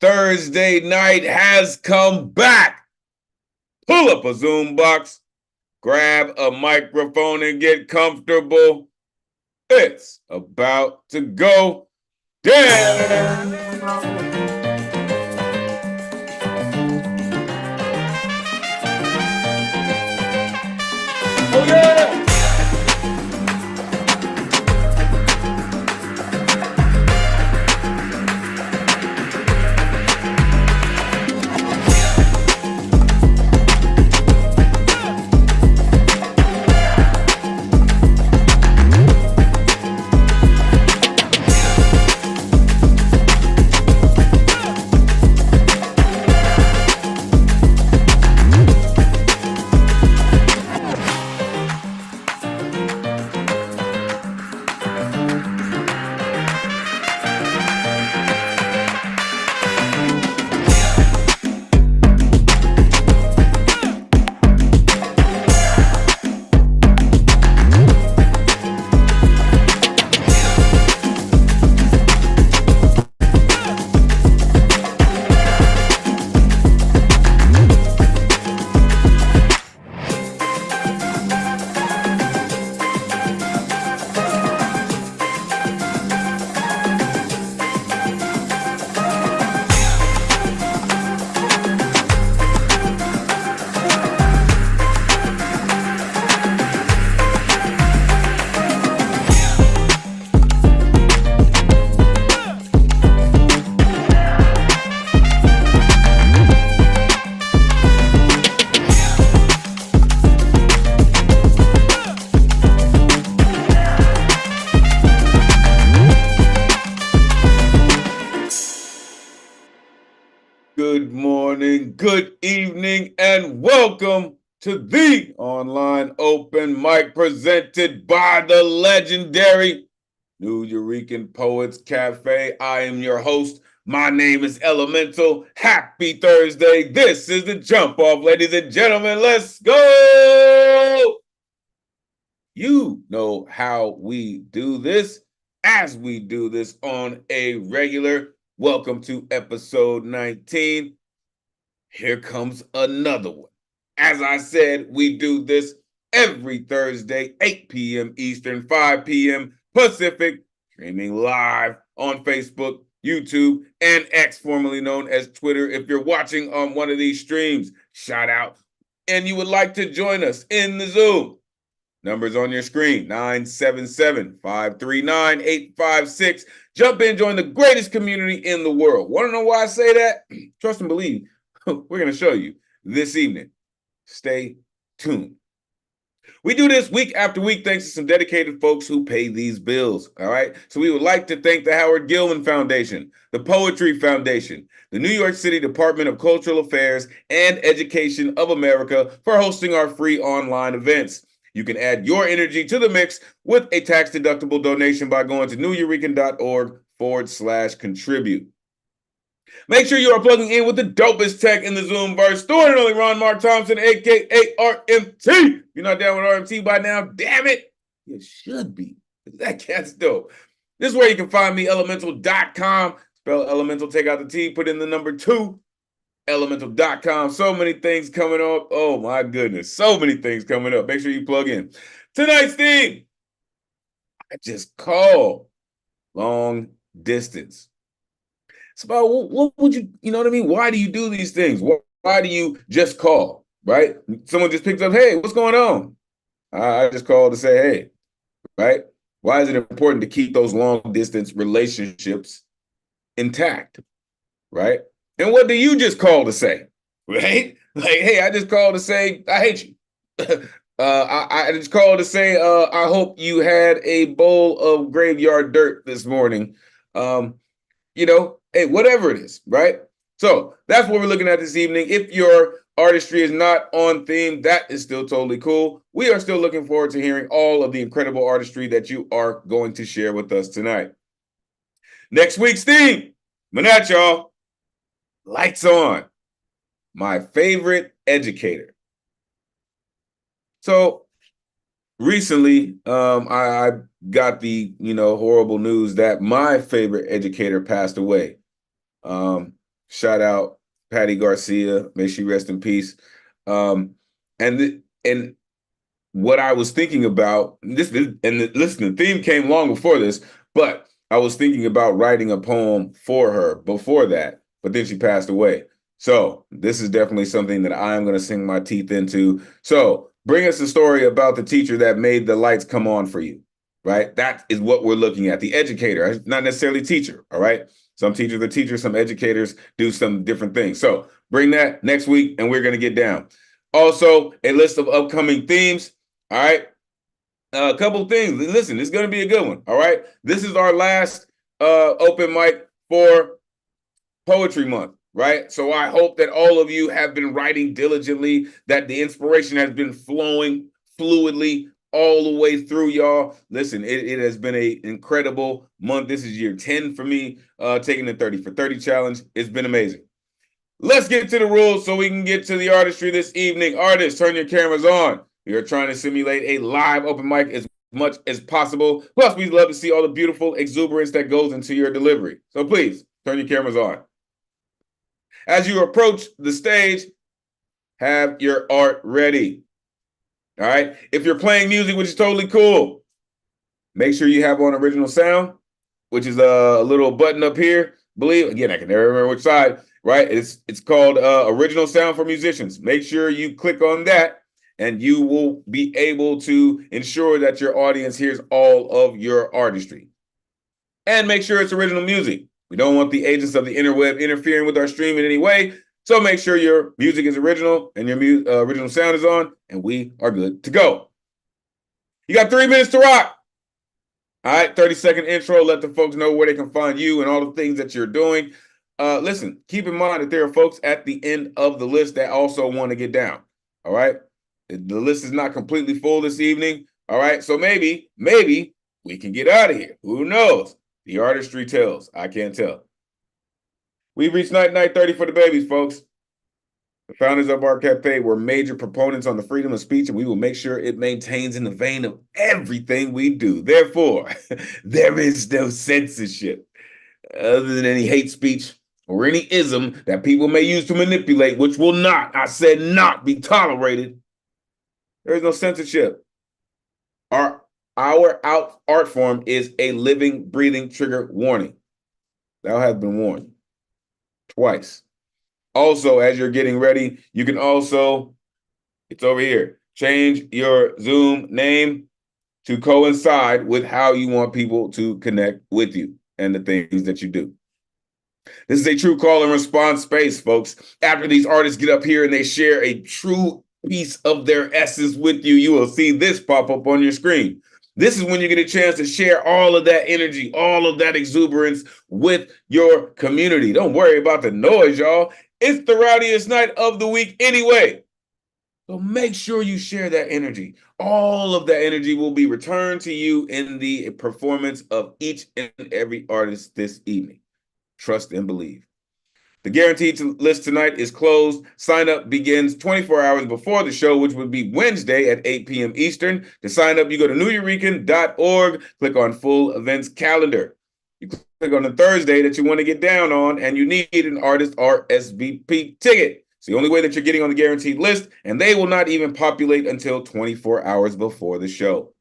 Thursday night has come back. Pull up a Zoom box, grab a microphone, and get comfortable. It's about to go down. Oh, yeah. Good morning, good evening, and welcome to the online open mic presented by the legendary Nuyorican Poets Cafe. I am your host. My name is Elemental. Happy Thursday. This is the jump off, ladies and gentlemen. Let's go. You know how we do this, as we do this on a regular. Welcome to episode 19. Here comes another one. As I said, we do this every Thursday, 8 p.m. Eastern, 5 p.m. Pacific, streaming live on Facebook, YouTube, and X, formerly known as Twitter. If you're watching on one of these streams, shout out. And you would like to join us in the Zoom. Numbers on your screen, 977-539-856. Jump in, join the greatest community in the world. Want to know why I say that? Trust and believe. We're going to show you this evening. Stay tuned. We do this week after week thanks to some dedicated folks who pay these bills, all right? So we would like to thank the Howard Gilman Foundation, the Poetry Foundation, the New York City Department of Cultural Affairs, and Education of America for hosting our free online events. You can add your energy to the mix with a tax-deductible donation by going to nuyorican.org/contribute. Make sure you are plugging in with the dopest tech in the Zoomverse. The one and only Ron Mark Thompson, a.k.a. RMT. If you're not down with RMT by now, damn it, you should be. That cat's dope. This is where you can find me, Elemental.com. Spell Elemental, take out the T, put in the number 2. Elemental.com. So many things coming up. Oh my goodness. So many things coming up. Make sure you plug in. Tonight's theme, I just call long distance. It's about what would you know what I mean? Why do you do these things? Why do you just call, right? Someone just picks up, hey, what's going on? I just called to say, hey, right? Why is it important to keep those long distance relationships intact, right? And what do you just call to say, right? Like, hey, I just called to say, I hate you. I just called to say, I hope you had a bowl of graveyard dirt this morning. Hey, whatever it is, right? So that's what we're looking at this evening. If your artistry is not on theme, that is still totally cool. We are still looking forward to hearing all of the incredible artistry that you are going to share with us tonight. Next week's theme, Manat, y'all. Lights on. My favorite educator. So recently, I got the horrible news that my favorite educator passed away. Shout out Patty Garcia. May she rest in peace. And what I was thinking about listen, the theme came long before this, but I was thinking about writing a poem for her before that, but then she passed away. So this is definitely something that I'm going to sink my teeth into. So bring us a story about the teacher that made the lights come on for you, right? That is what we're looking at. The educator, not necessarily teacher, all right? Some teachers are teachers, some educators do some different things. So bring that next week and we're going to get down. Also, a list of upcoming themes. All right. A couple things. Listen, it's going to be a good one. All right. This is our last open mic for Poetry Month, right? So I hope that all of you have been writing diligently, that the inspiration has been flowing fluidly all the way through, y'all. Listen, it has been an incredible month. This is year 10 for me, taking the 30 for 30 challenge. It's been amazing. Let's get to the rules so we can get to the artistry this evening. Artists, turn your cameras on. We are trying to simulate a live open mic as much as possible. Plus, we'd love to see all the beautiful exuberance that goes into your delivery. So please, turn your cameras on. As you approach the stage, have your art ready. All right? If you're playing music, which is totally cool, make sure you have on original sound, which is a little button up here. Again, I can never remember which side, right? It's called original sound for musicians. Make sure you click on that and you will be able to ensure that your audience hears all of your artistry. And make sure it's original music. We don't want the agents of the interweb interfering with our stream in any way. So make sure your music is original and your original sound is on, and we are good to go. You got 3 minutes to rock. All right, 30-second intro. Let the folks know where they can find you and all the things that you're doing. Listen, keep in mind that there are folks at the end of the list that also want to get down. All right, the list is not completely full this evening. All right, so maybe we can get out of here. Who knows? The artistry tells. I can't tell. We've reached night 30 for the babies, folks. The founders of our cafe were major proponents on the freedom of speech, and we will make sure it maintains in the vein of everything we do. Therefore, there is no censorship other than any hate speech or any ism that people may use to manipulate, which will not, I said not, be tolerated. There is no censorship. Our art form is a living, breathing trigger warning. Thou hast been warned twice. Also, as you're getting ready, you can also, it's over here, change your Zoom name to coincide with how you want people to connect with you and the things that you do. This is a true call and response space, folks. After these artists get up here and they share a true piece of their essence with you, you will see this pop up on your screen. This is when you get a chance to share all of that energy, all of that exuberance with your community. Don't worry about the noise, y'all. It's the rowdiest night of the week anyway. So make sure you share that energy. All of that energy will be returned to you in the performance of each and every artist this evening. Trust and believe. The guaranteed list tonight is closed. Sign up begins 24 hours before the show, which would be Wednesday at 8 p.m. Eastern. To sign up, you go to Nuyorican.org, click on full events calendar. You click on the Thursday that you want to get down on, and you need an artist RSVP ticket. It's the only way that you're getting on the guaranteed list, and they will not even populate until 24 hours before the show.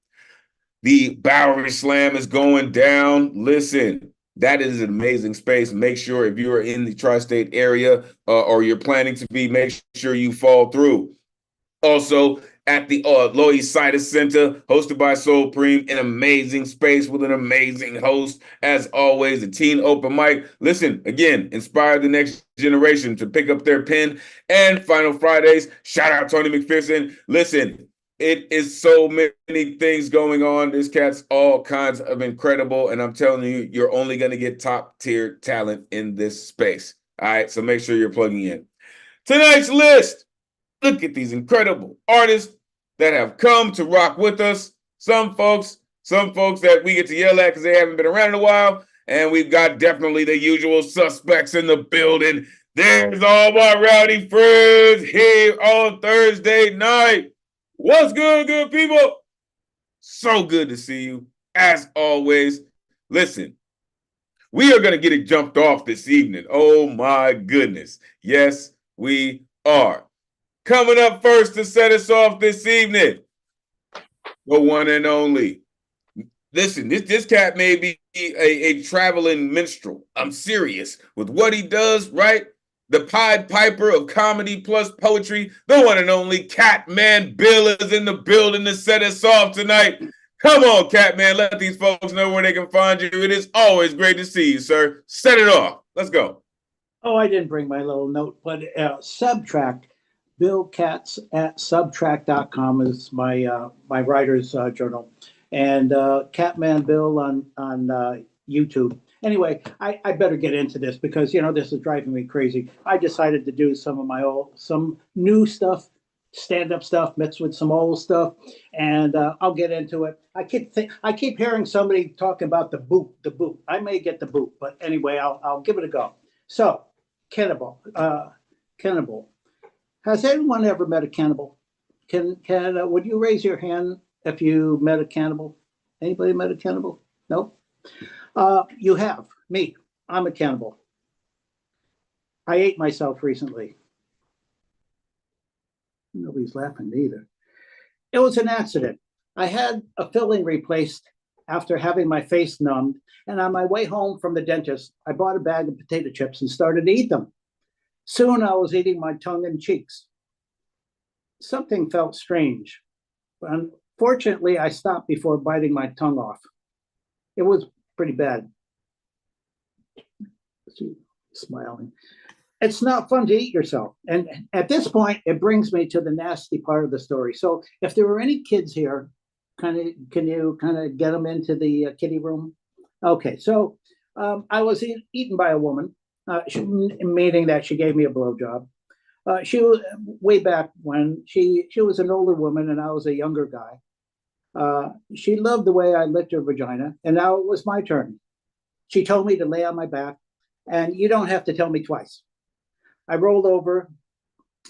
The Bowery Slam is going down. Listen, that is an amazing space. Make sure if you're in the tri-state area or you're planning to be, make sure you fall through. Also, at the Lower East Side Center, hosted by Soul Preem, an amazing space with an amazing host. As always, the teen open mic. Listen, again, inspire the next generation to pick up their pen. And Final Fridays, shout out Tony McPherson. Listen, it is so many things going on. This cat's all kinds of incredible. And I'm telling you, you're only going to get top tier talent in this space. All right, so make sure you're plugging in. Tonight's list. Look at these incredible artists that have come to rock with us. Some folks that we get to yell at because they haven't been around in a while. And we've got definitely the usual suspects in the building. There's all my rowdy friends here on Thursday night. What's good, good people? So good to see you, as always. Listen, We are going to get it jumped off this evening. Oh my goodness. Yes, we are. Coming up first to set us off this evening, the one and only. Listen, this cat may be a traveling minstrel. I'm serious with what he does, right? The Pied Piper of comedy plus poetry, the one and only Catman Bill is in the building to set us off tonight. Come on, Catman, let these folks know where they can find you. It is always great to see you, sir. Set it off. Let's go. Oh, I didn't bring my little note, but Subtract, Bill Katz at subtract.com is my writer's journal, and Catman Bill on YouTube. Anyway, I better get into this because this is driving me crazy. I decided to do some new stuff, stand-up stuff mixed with some old stuff, and I'll get into it. I keep hearing somebody talking about the boot. I may get the boot, but anyway, I'll give it a go. So, cannibal. Has anyone ever met a cannibal? Would you raise your hand if you met a cannibal? Anybody met a cannibal? No? You have. Me. I'm a cannibal. I ate myself recently. Nobody's laughing either. It was an accident. I had a filling replaced after having my face numbed, and on my way home from the dentist, I bought a bag of potato chips and started to eat them. Soon I was eating my tongue and cheeks. Something felt strange. Unfortunately, I stopped before biting my tongue off. It was pretty bad. Smiling. It's not fun to eat yourself. And at this point, it brings me to the nasty part of the story. So if there were any kids here, can you get them into the kiddie room? Okay, so I was eaten by a woman, meaning that she gave me a blowjob. She was way back when she was an older woman and I was a younger guy. She loved the way I licked her vagina, and now it was my turn. She told me to lay on my back, and you don't have to tell me twice. I rolled over.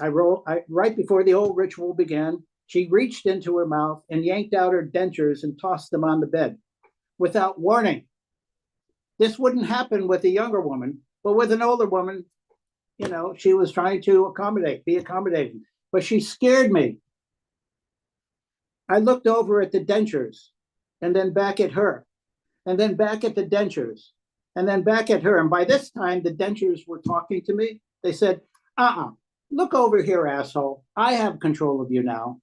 Right before the whole ritual began, she reached into her mouth and yanked out her dentures and tossed them on the bed without warning. This wouldn't happen with a younger woman, but with an older woman, she was trying to be accommodating, but she scared me. I looked over at the dentures and then back at her and then back at the dentures and then back at her. And by this time, the dentures were talking to me. They said, look over here, asshole. I have control of you now.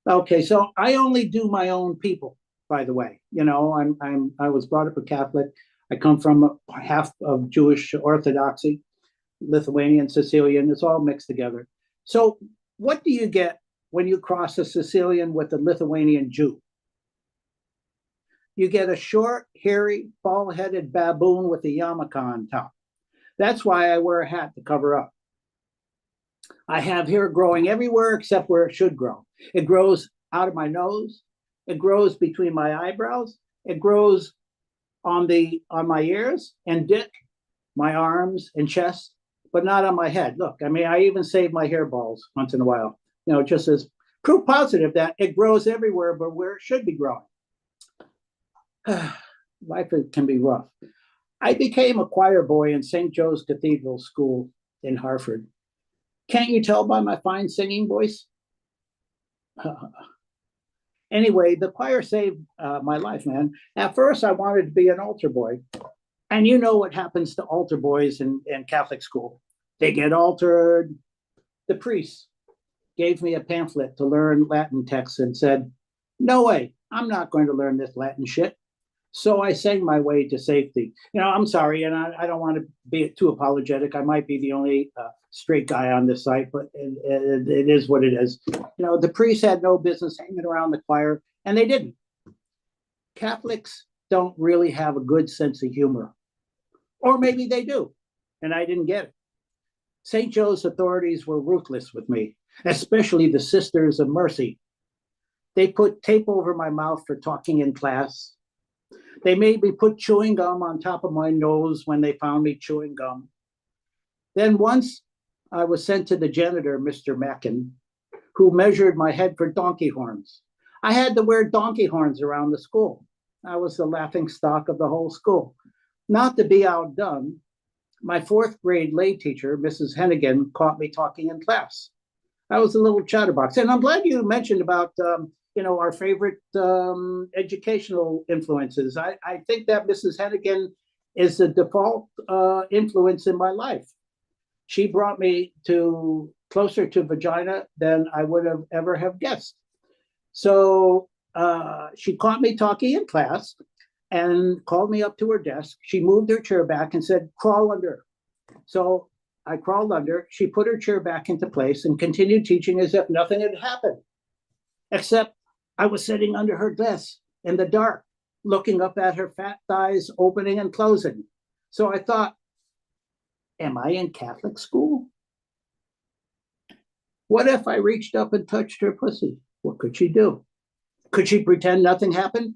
Okay, so I only do my own people, by the way. I was brought up a Catholic. I come from half of Jewish Orthodoxy, Lithuanian, Sicilian. It's all mixed together. So what do you get when you cross a Sicilian with a Lithuanian Jew? You get a short, hairy, bald-headed baboon with a yarmulke on top. That's why I wear a hat to cover up. I have hair growing everywhere except where it should grow. It grows out of my nose. It grows between my eyebrows. It grows on my ears and dick, my arms and chest, but not on my head. Look, I even save my hair balls once in a while, just as proof positive that it grows everywhere, but where it should be growing. Life can be rough. I became a choir boy in St. Joe's Cathedral School in Hartford. Can't you tell by my fine singing voice? Anyway, the choir saved my life, man. At first, I wanted to be an altar boy. And you know what happens to altar boys in Catholic school. They get altered. The priest gave me a pamphlet to learn Latin texts and said, no way, I'm not going to learn this Latin shit. So I sang my way to safety. I'm sorry, and I don't want to be too apologetic. I might be the only straight guy on this site, but it is what it is. The priests had no business hanging around the choir, and they didn't. Catholics don't really have a good sense of humor. Or maybe they do, and I didn't get it. St. Joe's authorities were ruthless with me, especially the Sisters of Mercy. They put tape over my mouth for talking in class. They made me put chewing gum on top of my nose when they found me chewing gum. Then once I was sent to the janitor, Mr. Mackin, who measured my head for donkey horns. I had to wear donkey horns around the school. I was the laughing stock of the whole school. Not to be outdone, my fourth grade lay teacher, Mrs. Hennigan, caught me talking in class. I was a little chatterbox. And I'm glad you mentioned about, our favorite educational influences. I think that Mrs. Hennigan is the default influence in my life. She brought me to closer to vagina than I would have ever have guessed. So she caught me talking in class and called me up to her desk. She moved her chair back and said, crawl under. So I crawled under. She put her chair back into place and continued teaching as if nothing had happened, except I was sitting under her desk in the dark, looking up at her fat thighs opening and closing. So I thought, am I in Catholic school? What if I reached up and touched her pussy? What could she do? Could she pretend nothing happened,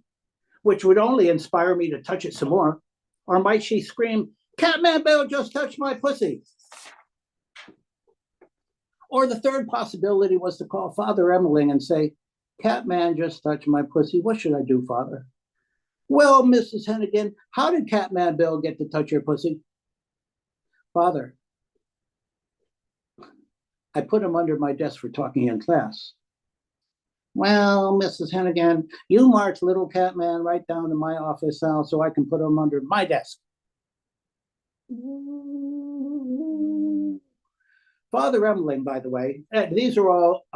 which would only inspire me to touch it some more? Or might she scream, Catman Bill just touched my pussy? Or the third possibility was to call Father Emmeling and say, Catman just touched my pussy. What should I do, Father? Well, Mrs. Hennigan, how did Catman Bill get to touch your pussy? Father, I put him under my desk for talking in class. Well, Mrs. Hennigan, you march little Catman right down to my office now so I can put him under my desk. Father Emmeling, by the way, these are all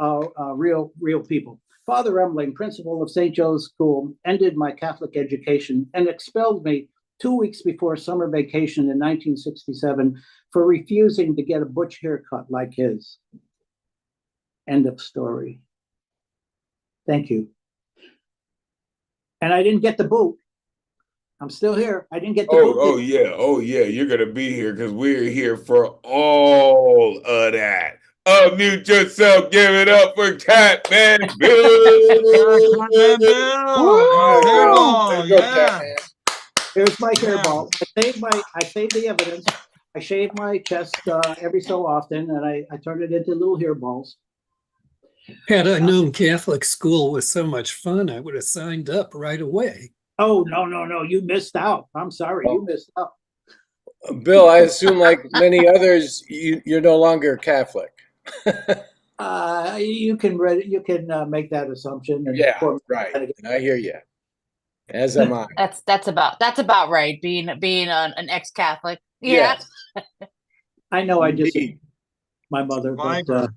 real people. Father Emmeling, principal of St. Joe's School, ended my Catholic education and expelled me 2 weeks before summer vacation in 1967 for refusing to get a butch haircut like his. End of story. Thank you. And I didn't get the boot. I'm still here. I didn't get the boot. Oh yeah. You're gonna be here because we're here for all of that. Unmute yourself. Give it up for Catman Bill. Catman Bill. Yeah. Here's my hairball. I saved the evidence. I shave my chest every so often, and I turn it into little hairballs. Had I known Catholic school was so much fun, I would have signed up right away. Oh, no. You missed out. I'm sorry. You missed out. Bill, I assume like many others, you're no longer Catholic. You can make that assumption. Yeah, right. I hear you. As am I. That's about right. Being an ex-Catholic. Yeah. I know. I just my mother, but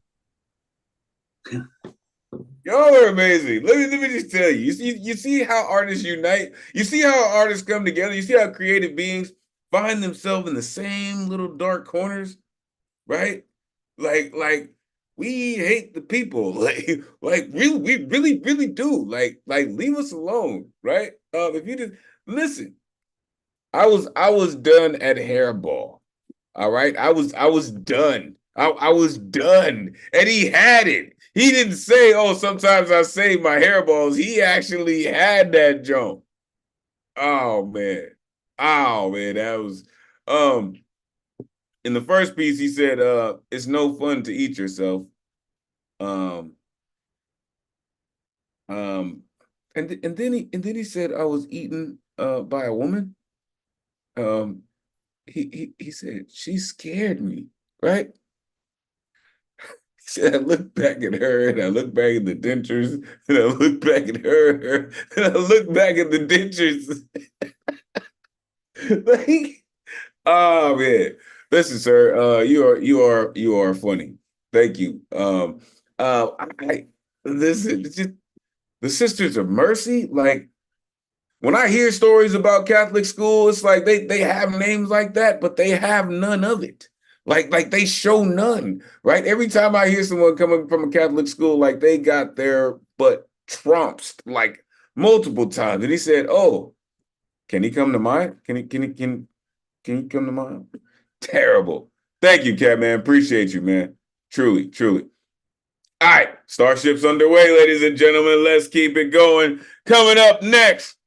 Y'all are amazing. Let me just tell you. You see how artists unite. You see how artists come together. You see how creative beings find themselves in the same little dark corners, right? Like we hate the people. Like really, we really do. Like leave us alone, right? If you just listen, I was done at hairball. All right, I was done. I was done, and he had it. He didn't say, "Oh, sometimes I save my hairballs." He actually had that jump. Oh man, that was in the first piece. He said, "It's no fun to eat yourself." And then he said, "I was eaten by a woman." He said, "She scared me," right? He said, I looked back at her and I looked back at the dentures and I looked back at her and I looked back at the dentures. Like, oh man. Listen, sir, you are funny. Thank you. Listen, just the Sisters of Mercy, like when I hear stories about Catholic school, it's like they have names like that, but they have none of it. Like they show none, right? Every time I hear someone coming from a Catholic school, like they got their butt trounced like multiple times. And he said, "Oh, can he come to mine? Can he come to mine?" Terrible. Thank you, Catman. Appreciate you, man. Truly. All right, Starship's underway, ladies and gentlemen. Let's keep it going. Coming up next,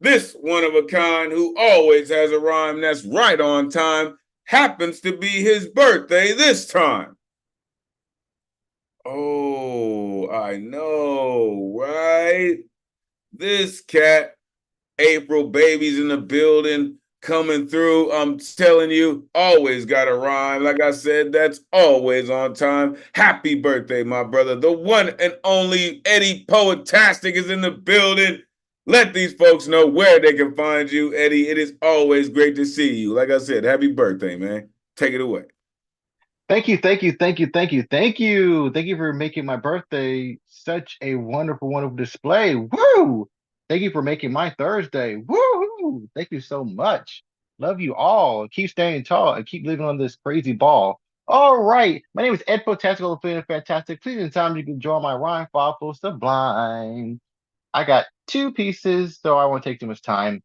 this one of a kind who always has a rhyme that's right on time happens to be his birthday this time. Oh, I know, right? This cat April babies in the building coming through. I'm telling you, always got a rhyme. Like I said, that's always on time. Happy birthday, my brother. The one and only Eddie Poetastic is in the building. Let these folks know where they can find you, Eddie. It is always great to see you. Like I said, happy birthday, man. Take it away. Thank you, thank you, thank you, thank you, thank you. Thank you for making my birthday such a wonderful, wonderful display. Woo! Thank you for making my Thursday. Woo! Thank you so much. Love you all. Keep staying tall and keep living on this crazy ball. All right. My name is Ed Potastical, feeling fantastic. Please, in time, you can join my rhyme file full sublime. I got two pieces, so I won't take too much time.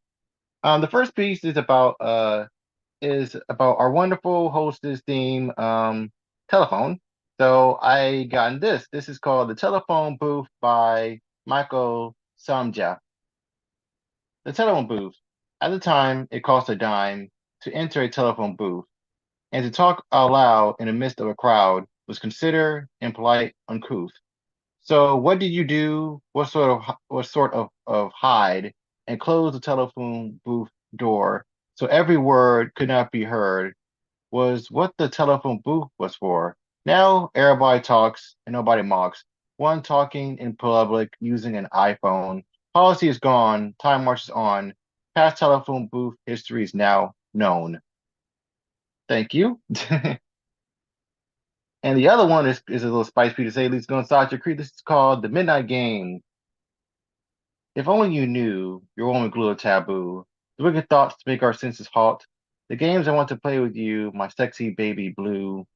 The first piece is about our wonderful hostess theme, telephone. So I gotten this. This is called The Telephone Booth by Michael Samja. The telephone booth. At the time, it cost a dime to enter a telephone booth, and to talk out loud in the midst of a crowd was considered impolite, uncouth. So what did you do? What sort of hide and close the telephone booth door so every word could not be heard was what the telephone booth was for. Now everybody talks and nobody mocks. One talking in public using an iPhone. Policy is gone. Time marches on. Past telephone booth history is now known. Thank you. And the other one is a little spice for you to say, at least go inside your creed. This is called The Midnight Game. If only you knew your woman glue a taboo, the wicked thoughts to make our senses halt, the games I want to play with you, my sexy baby blue.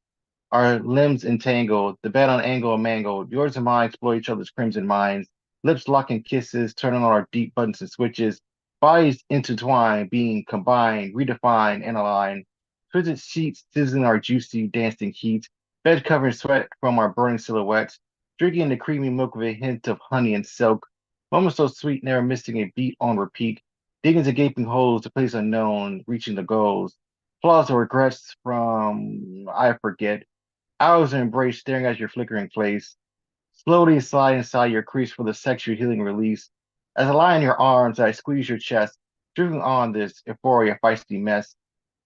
Our limbs entangled, the bed on angle mangled, yours and mine explore each other's crimson minds, lips locking kisses, turning on our deep buttons and switches, bodies intertwined, being combined, redefined, and aligned, twisted sheets sizzling our juicy dancing heat, bed covering sweat from our burning silhouettes, drinking the creamy milk with a hint of honey and silk, moments so sweet, never missing a beat on repeat, digging into gaping holes to place unknown, reaching the goals, flaws or regrets from I forget, hours of embrace staring at your flickering face, slowly slide inside your crease for the sexual healing release. As I lie in your arms, I squeeze your chest, dripping on this euphoria feisty mess.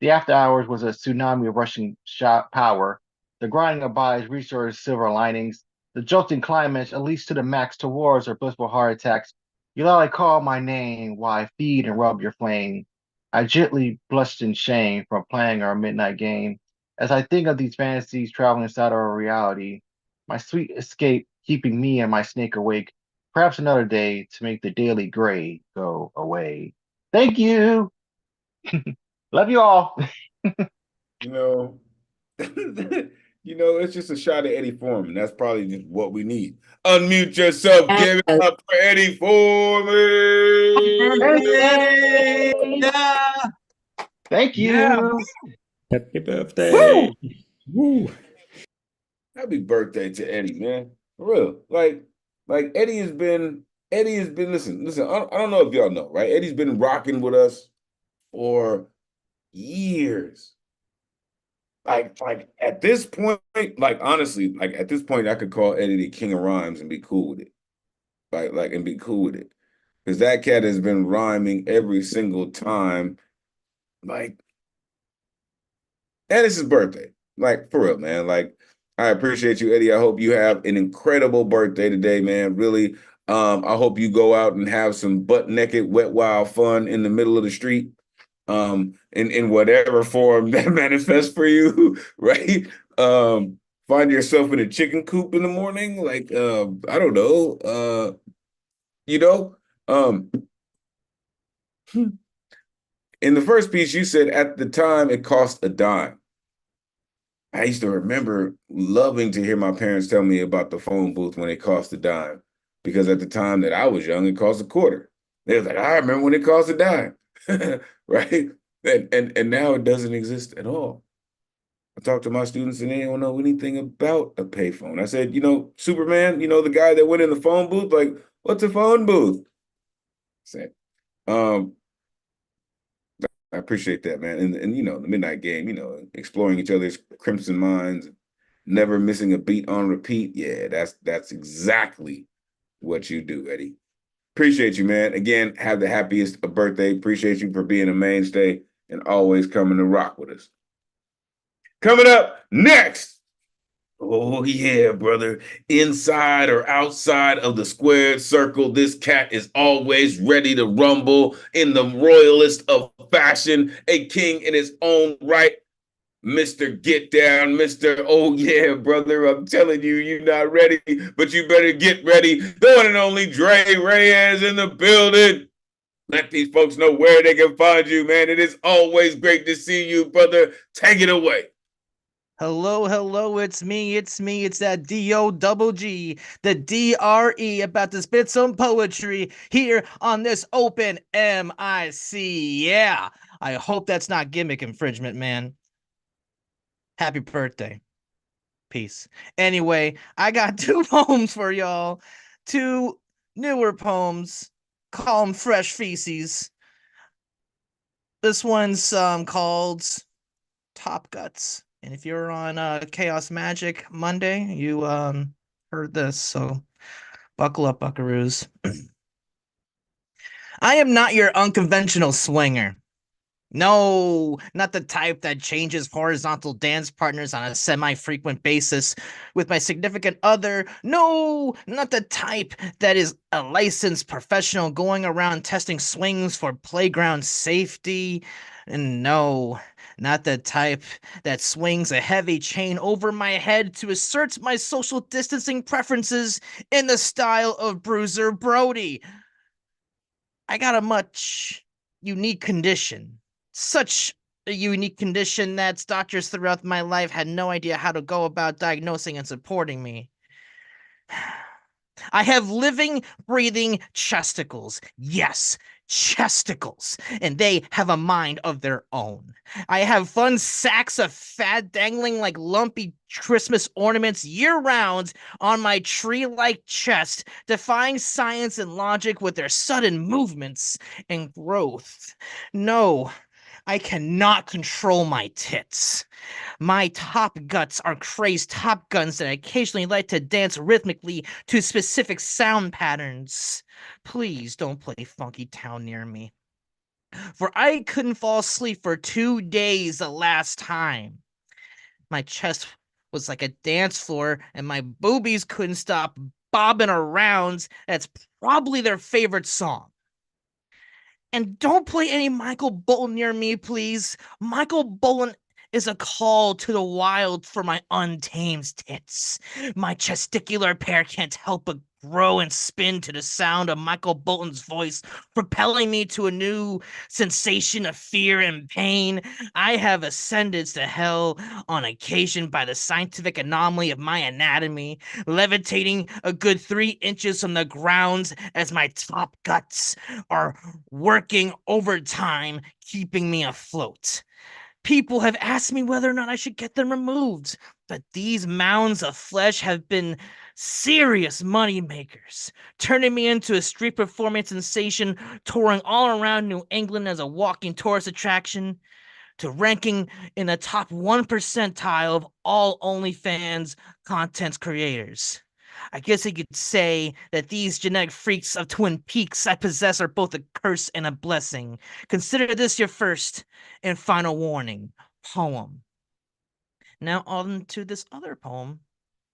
The after hours was a tsunami of rushing shot power. The grinding of bodies restored silver linings. The jolting climax unleashed to the max towards our blissful heart attacks. You loudly call my name while I feed and rub your flame. I gently blushed in shame from playing our midnight game. As I think of these fantasies traveling inside our reality, my sweet escape keeping me and my snake awake, perhaps another day to make the daily gray go away. Thank you. Love you all. You know, it's just a shot of Eddie Foreman. That's probably just what we need. Unmute yourself. Give it up for Eddie Foreman. Yeah. Thank you. Yeah. Happy birthday. Woo. Happy birthday to Eddie, man. For real. Like Eddie has been, listen, I don't know if y'all know, right? Eddie's been rocking with us for years. Like at this point, like honestly, like at this point, I could call Eddie the king of rhymes and be cool with it. And be cool with it. Because that cat has been rhyming every single time. Like, and it's his birthday. Like, for real, man. Like, I appreciate you, Eddie. I hope you have an incredible birthday today, man. Really. I hope you go out and have some butt naked, wet, wild fun in the middle of the street. In whatever form that manifests for you, right? Find yourself in a chicken coop in the morning, like I don't know, in the first piece you said at the time it cost a dime. I used to remember loving to hear my parents tell me about the phone booth when it cost a dime, because at the time that I was young, it cost a quarter. They was like, I remember when it cost a dime, right? And now it doesn't exist at all. I talked to my students and they don't know anything about a payphone. I said, Superman, the guy that went in the phone booth, like, what's a phone booth? I said, I appreciate that, man. And the midnight game, exploring each other's crimson minds, never missing a beat on repeat. Yeah, that's exactly what you do, Eddie. Appreciate you, man. Again, have the happiest of birthday. Appreciate you for being a mainstay and always coming to rock with us. Coming up next. Oh, yeah, brother. Inside or outside of the squared circle, this cat is always ready to rumble in the royalest of fashion, a king in his own right. Mr. Get Down, Mr. Oh, yeah, brother. I'm telling you, you're not ready, but you better get ready. The one and only Dre Reyes in the building. Let these folks know where they can find you, man. It is always great to see you, brother. Take it away. Hello, it's me, it's that D-O-double-G, the D-R-E, about to spit some poetry here on this open M-I-C, yeah. I hope that's not gimmick infringement, man. Happy birthday. Peace. Anyway, I got 2 poems for y'all, 2 newer poems, call them Fresh Feces. This one's called Top Guts. And if you're on Chaos Magic Monday, you heard this, so buckle up, buckaroos. I am not your unconventional swinger. No, not the type that changes horizontal dance partners on a semi-frequent basis with my significant other. No, not the type that is a licensed professional going around testing swings for playground safety. And no, not the type that swings a heavy chain over my head to assert my social distancing preferences in the style of Bruiser Brody. I got a much unique condition. Such a unique condition that doctors throughout my life had no idea how to go about diagnosing and supporting me. I have living, breathing chesticles. Yes, chesticles. And they have a mind of their own. I have fun sacks of fat dangling like lumpy Christmas ornaments year-round on my tree-like chest, defying science and logic with their sudden movements and growth. No, I cannot control my tits. My top guts are crazed top guns that occasionally like to dance rhythmically to specific sound patterns. Please don't play Funky Town near me. For I couldn't fall asleep for 2 days the last time. My chest was like a dance floor and my boobies couldn't stop bobbing around. That's probably their favorite song. And don't play any Michael Bolton near me, please. Michael Bolton is a call to the wild for my untamed tits. My testicular pair can't help but grow and spin to the sound of Michael Bolton's voice, propelling me to a new sensation of fear and pain. I have ascended to hell on occasion by the scientific anomaly of my anatomy, levitating a good 3 inches from the ground as my top guts are working overtime, keeping me afloat. People have asked me whether or not I should get them removed, but these mounds of flesh have been serious money makers, turning me into a street performance sensation, touring all around New England as a walking tourist attraction, to ranking in the top 1 percentile of all OnlyFans content creators. I guess you could say that these genetic freaks of Twin Peaks I possess are both a curse and a blessing. Consider this your first and final warning poem. Now on to this other poem,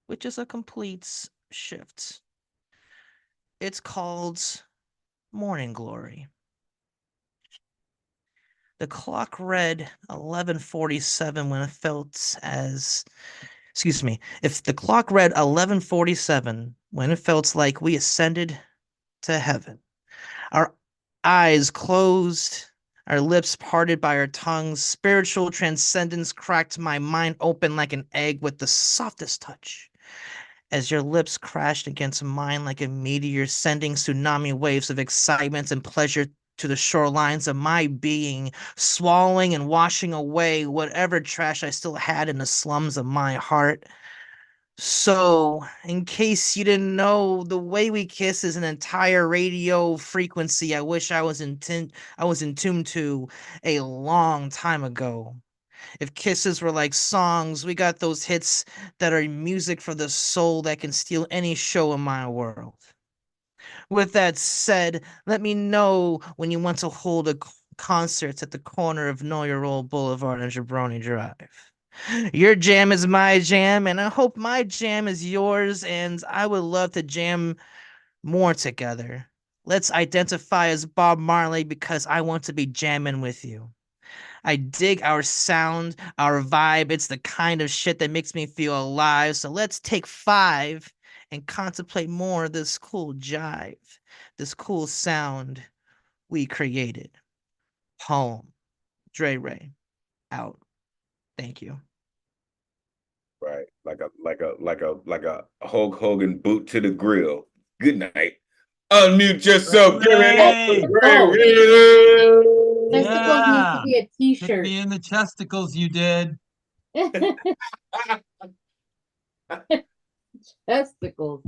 which is a complete shift. It's called Morning Glory. The clock read 11:47 when it felt as... Excuse me. If the clock read 11:47 when it felt like we ascended to heaven, our eyes closed, our lips parted by our tongues, spiritual transcendence cracked my mind open like an egg with the softest touch. As your lips crashed against mine like a meteor, sending tsunami waves of excitement and pleasure to the shorelines of my being, swallowing and washing away whatever trash I still had in the slums of my heart. So, in case you didn't know, the way we kiss is an entire radio frequency I wish I was in tune to a long time ago. If kisses were like songs, we got those hits that are music for the soul that can steal any show in my world. With that said, let me know when you want to hold a concerts at the corner of Nuyorican Boulevard and Jabroni Drive. Your jam is my jam, and I hope my jam is yours, and I would love to jam more together. Let's identify as Bob Marley because I want to be jamming with you. I dig our sound, our vibe. It's the kind of shit that makes me feel alive. So let's take 5 and contemplate more of this cool jive, this cool sound we created. Poem. Dre Ray. Out. Thank you. Right. Like a Hulk Hogan boot to the grill. Good night. Unmute yourself. Give it up for Hooray! Gray Oh, Readers. testicles need to Yeah. be a Hit t-shirt. me in the chesticles, you did. Testicles.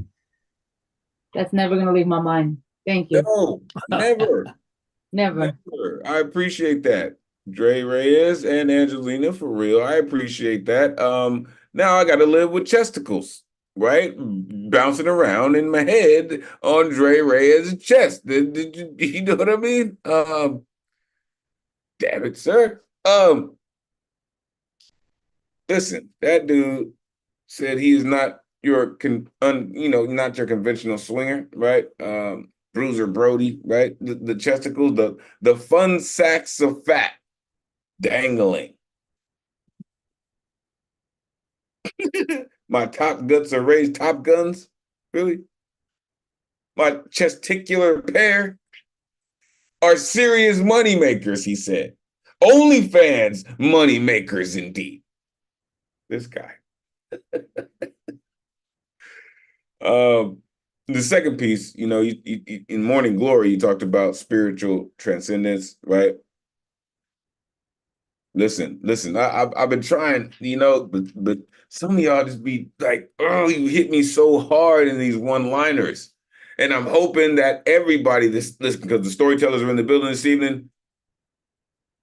That's never gonna leave my mind. Thank you. No, never. Never. Never. I appreciate that. Dre Reyes and Angelina, for real. I appreciate that. Now I gotta live with chesticles, right? Bouncing around in my head on Dre Reyes' chest. You know what I mean? Damn it, sir. Listen, that dude said he is not your not your conventional swinger, right? Bruiser Brody, right? The chesticles, the fun sacks of fat dangling. My top guts are raised top guns. Really? My chesticular pair are serious money makers, he said. OnlyFans money makers indeed. This guy. The second piece, in Morning Glory, you talked about spiritual transcendence, right? Listen. I've been trying, but some of y'all just be like, oh, you hit me so hard in these one-liners, and I'm hoping that everybody listen because the storytellers are in the building this evening,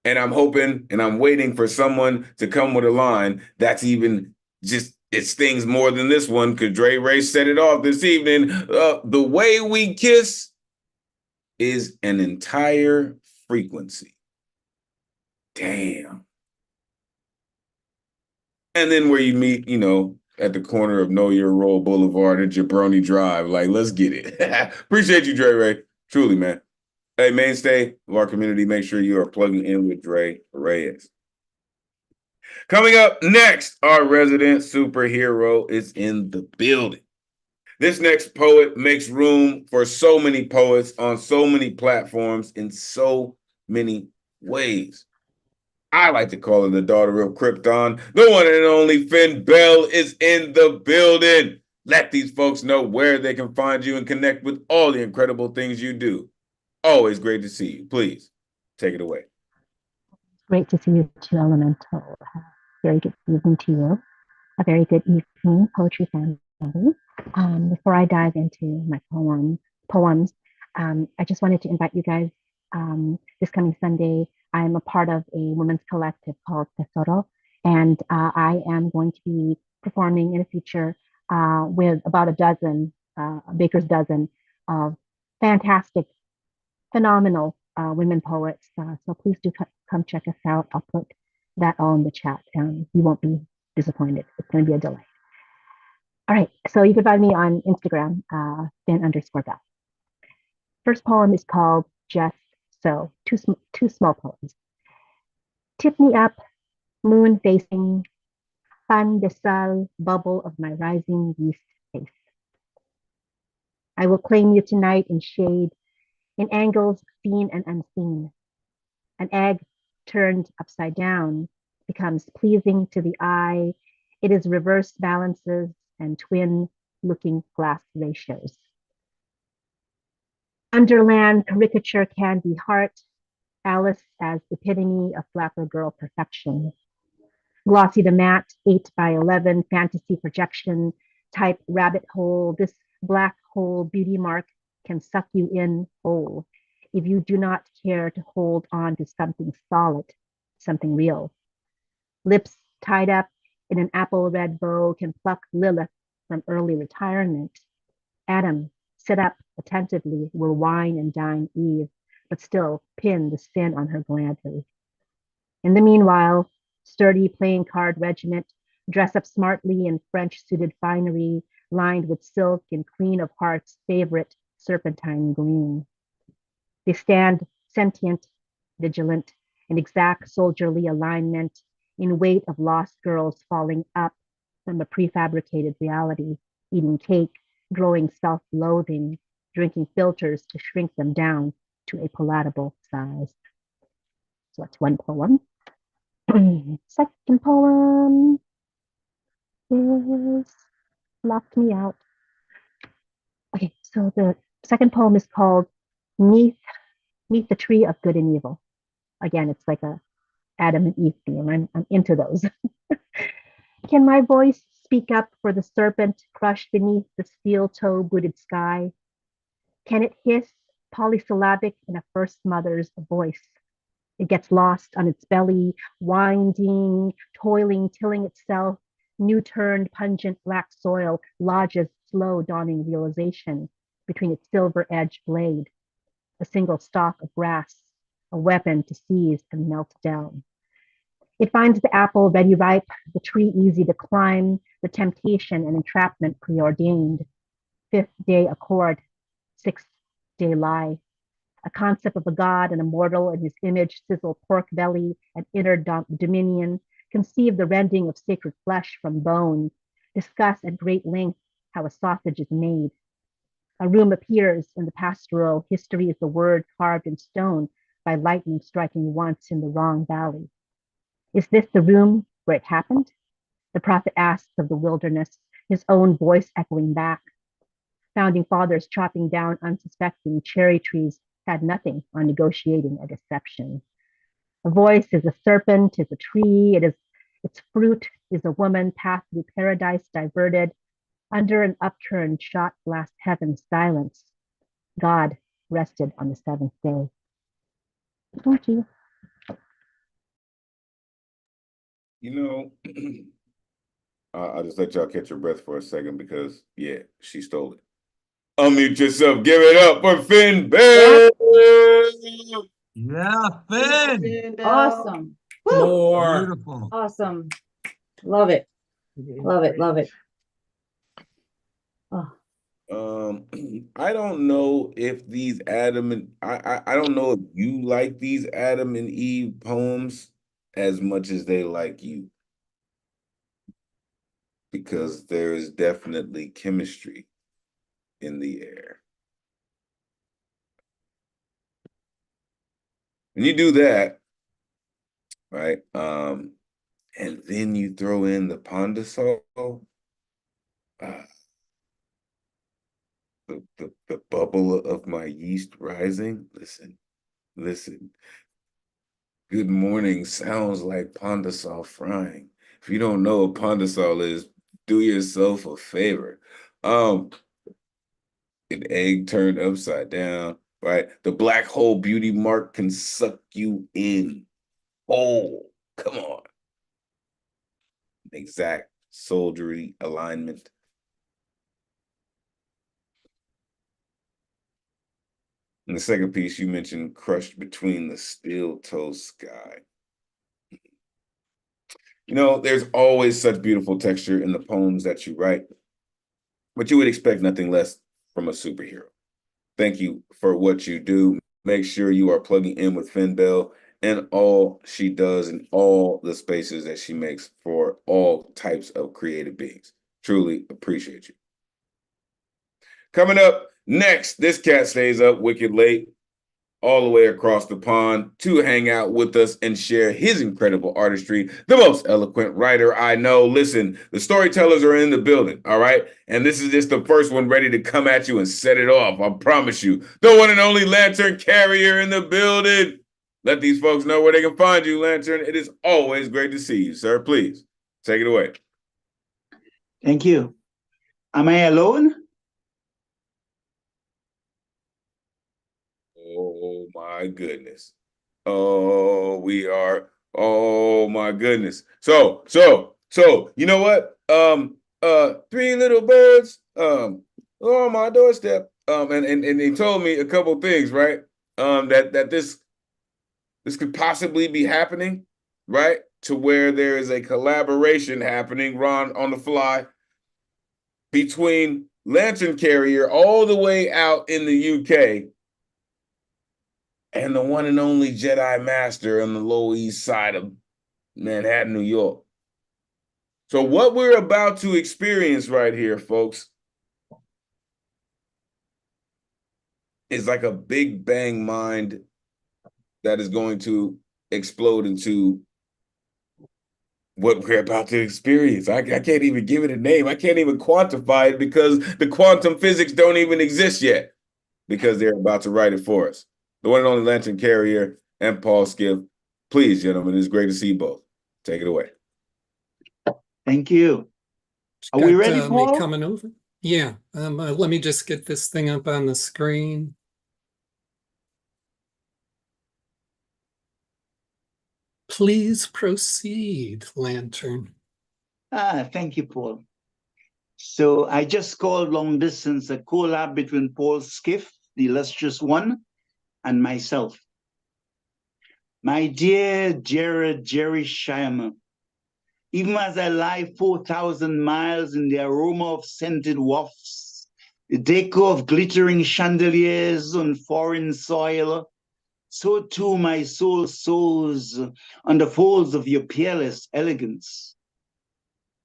and I'm hoping and I'm waiting for someone to come with a line that's even just it stings more than this one because Dre Ray set it off this evening. The way we kiss is an entire frequency. Damn. And then where you meet, at the corner of Nuyorican Boulevard and Jabroni Drive, like, let's get it. Appreciate you, Dre Ray. Truly, man. Hey, mainstay of our community, make sure you are plugging in with Dre Reyes. Coming up next, our resident superhero is in the building. This next poet makes room for so many poets on so many platforms in so many ways. I like to call her the daughter of Krypton. The one and only Finn Bell is in the building. Let these folks know where they can find you and connect with all the incredible things you do. Always great to see you. Please take it away. Great to see you too, Elemental. Very good evening to you. A very good evening, poetry family. Before I dive into my poems, I just wanted to invite you guys this coming Sunday. I'm a part of a women's collective called Tesoro, and I am going to be performing in the future with about a baker's dozen of fantastic, phenomenal women poets. So please do come check us out. I'll put that all in the chat, and you won't be disappointed. It's going to be a delight. All right, so you can find me on Instagram, Finn_Bell. First poem is called Just So, two small poems. Tip me up, moon facing, pan de sal, bubble of my rising yeast face. I will claim you tonight in shade, in angles seen and unseen. An egg turned upside down becomes pleasing to the eye. It is reverse balances and twin looking glass ratios. Underland caricature candy heart, Alice as epitome of flapper girl perfection. Glossy the matte, 8x11 fantasy projection, type rabbit hole. This black hole beauty mark can suck you in whole if you do not care to hold on to something solid, something real. Lips tied up in an apple red bow can pluck Lilith from early retirement. Adam sit up attentively, will wine and dine Eve, but still pin the sin on her gladly. In the meanwhile, sturdy playing card regiment dress up smartly in French-suited finery, lined with silk and Queen of Hearts' favorite serpentine green. They stand sentient, vigilant, in exact soldierly alignment, in wait of lost girls falling up from a prefabricated reality, eating cake, growing self-loathing, drinking filters to shrink them down to a palatable size. So that's one poem. Second poem is Locked Me Out. Okay, so the second poem is called Neath the Tree of Good and Evil. Again, it's like a Adam and Eve theme. I'm into those. Can my voice speak up for the serpent crushed beneath the steel toe booted sky? Can it hiss polysyllabic in a first mother's voice? It gets lost on its belly, winding, toiling, tilling itself. New turned, pungent black soil lodges slow dawning realization between its silver edged blade, a single stalk of grass, a weapon to seize and melt down. It finds the apple ready ripe, the tree easy to climb, the temptation and entrapment preordained. Fifth day accord, sixth day lie. A concept of a god and a mortal in his image sizzle pork belly and inner dominion, conceive the rending of sacred flesh from bone, discuss at great length how a sausage is made. A room appears in the pastoral, history is the word carved in stone by lightning striking once in the wrong valley. Is this the room where it happened? The prophet asks of the wilderness, his own voice echoing back. Founding fathers chopping down unsuspecting cherry trees had nothing on negotiating a deception. A voice is a serpent, is a tree, its fruit is a woman, path through paradise diverted, under an upturned shot blast heaven silence. God rested on the seventh day. Thank you. You know, I'll just let y'all catch your breath for a second because, yeah, she stole it. Unmute yourself. Give it up for Finn Bell. Yeah, Finn. Awesome. More. Beautiful. Awesome. Love it. Love it. Love it. Oh. I don't know if these Adam and I don't know if you like these Adam and Eve poems as much as they like you. Because there is definitely chemistry in the air. When you do that, right? And then you throw in the Pondasol, the bubble of my yeast rising. Listen. Good morning sounds like Pondasol frying. If you don't know what Pondasol is, do yourself a favor. An egg turned upside down, right? The black hole beauty mark can suck you in. Oh, come on. Exact soldiery alignment. In the second piece, you mentioned crushed between the steel toe sky. You know, there's always such beautiful texture in the poems that you write, but you would expect nothing less from a superhero. Thank you for what you do. Make sure you are plugging in with Finn Bell and all she does in all the spaces that she makes for all types of creative beings. Truly appreciate you. Coming up next, this cat stays up wicked late all the way across the pond to hang out with us and share his incredible artistry. The most eloquent writer I know. Listen, the storytellers are in the building, all right? And this is just the first one ready to come at you and set it off. I promise you. The one and only Lantern Carrier in the building. Let these folks know where they can find you, Lantern. It is always great to see you, sir. Please take it away. Thank you. Am I alone? Oh my goodness. Oh, we are. Oh my goodness. So, you know what? Three little birds, on my doorstep. and they told me a couple things, right? That this could possibly be happening, right? To where there is a collaboration happening, Ron, on the fly, between Lantern Carrier all the way out in the UK and the one and only Jedi Master on the Lower East Side of Manhattan, New York. So what we're about to experience right here, folks, is like a big bang mind that is going to explode into what we're about to experience. I can't even give it a name. I can't even quantify it because the quantum physics don't even exist yet, because they're about to write it for us. The one and only Lantern Carrier and Paul Skiff. Please, gentlemen, it's great to see you both. Take it away. Thank you. Are we ready, Me Paul? coming over? Yeah. Let me just get this thing up on the screen. Please proceed, Lantern. Thank you, Paul. So I just called Long Distance a collab between Paul Skiff, the illustrious one, and myself. My dear Jerry Scheimer, even as I lie 4,000 miles in the aroma of scented wafts, the decor of glittering chandeliers on foreign soil, so too my soul soars on the folds of your peerless elegance.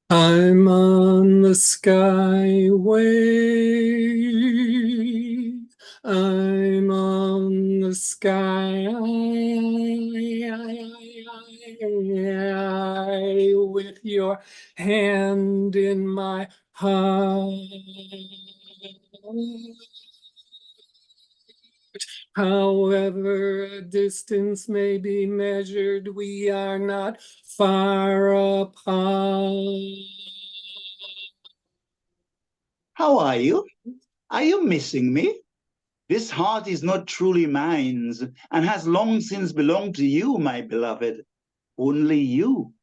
I'm on the skyway. I'm on the sky with your hand in my heart. However a distance may be measured, we are not far apart. How are you? Are you missing me? This heart is not truly mine and has long since belonged to you, my beloved. Only you.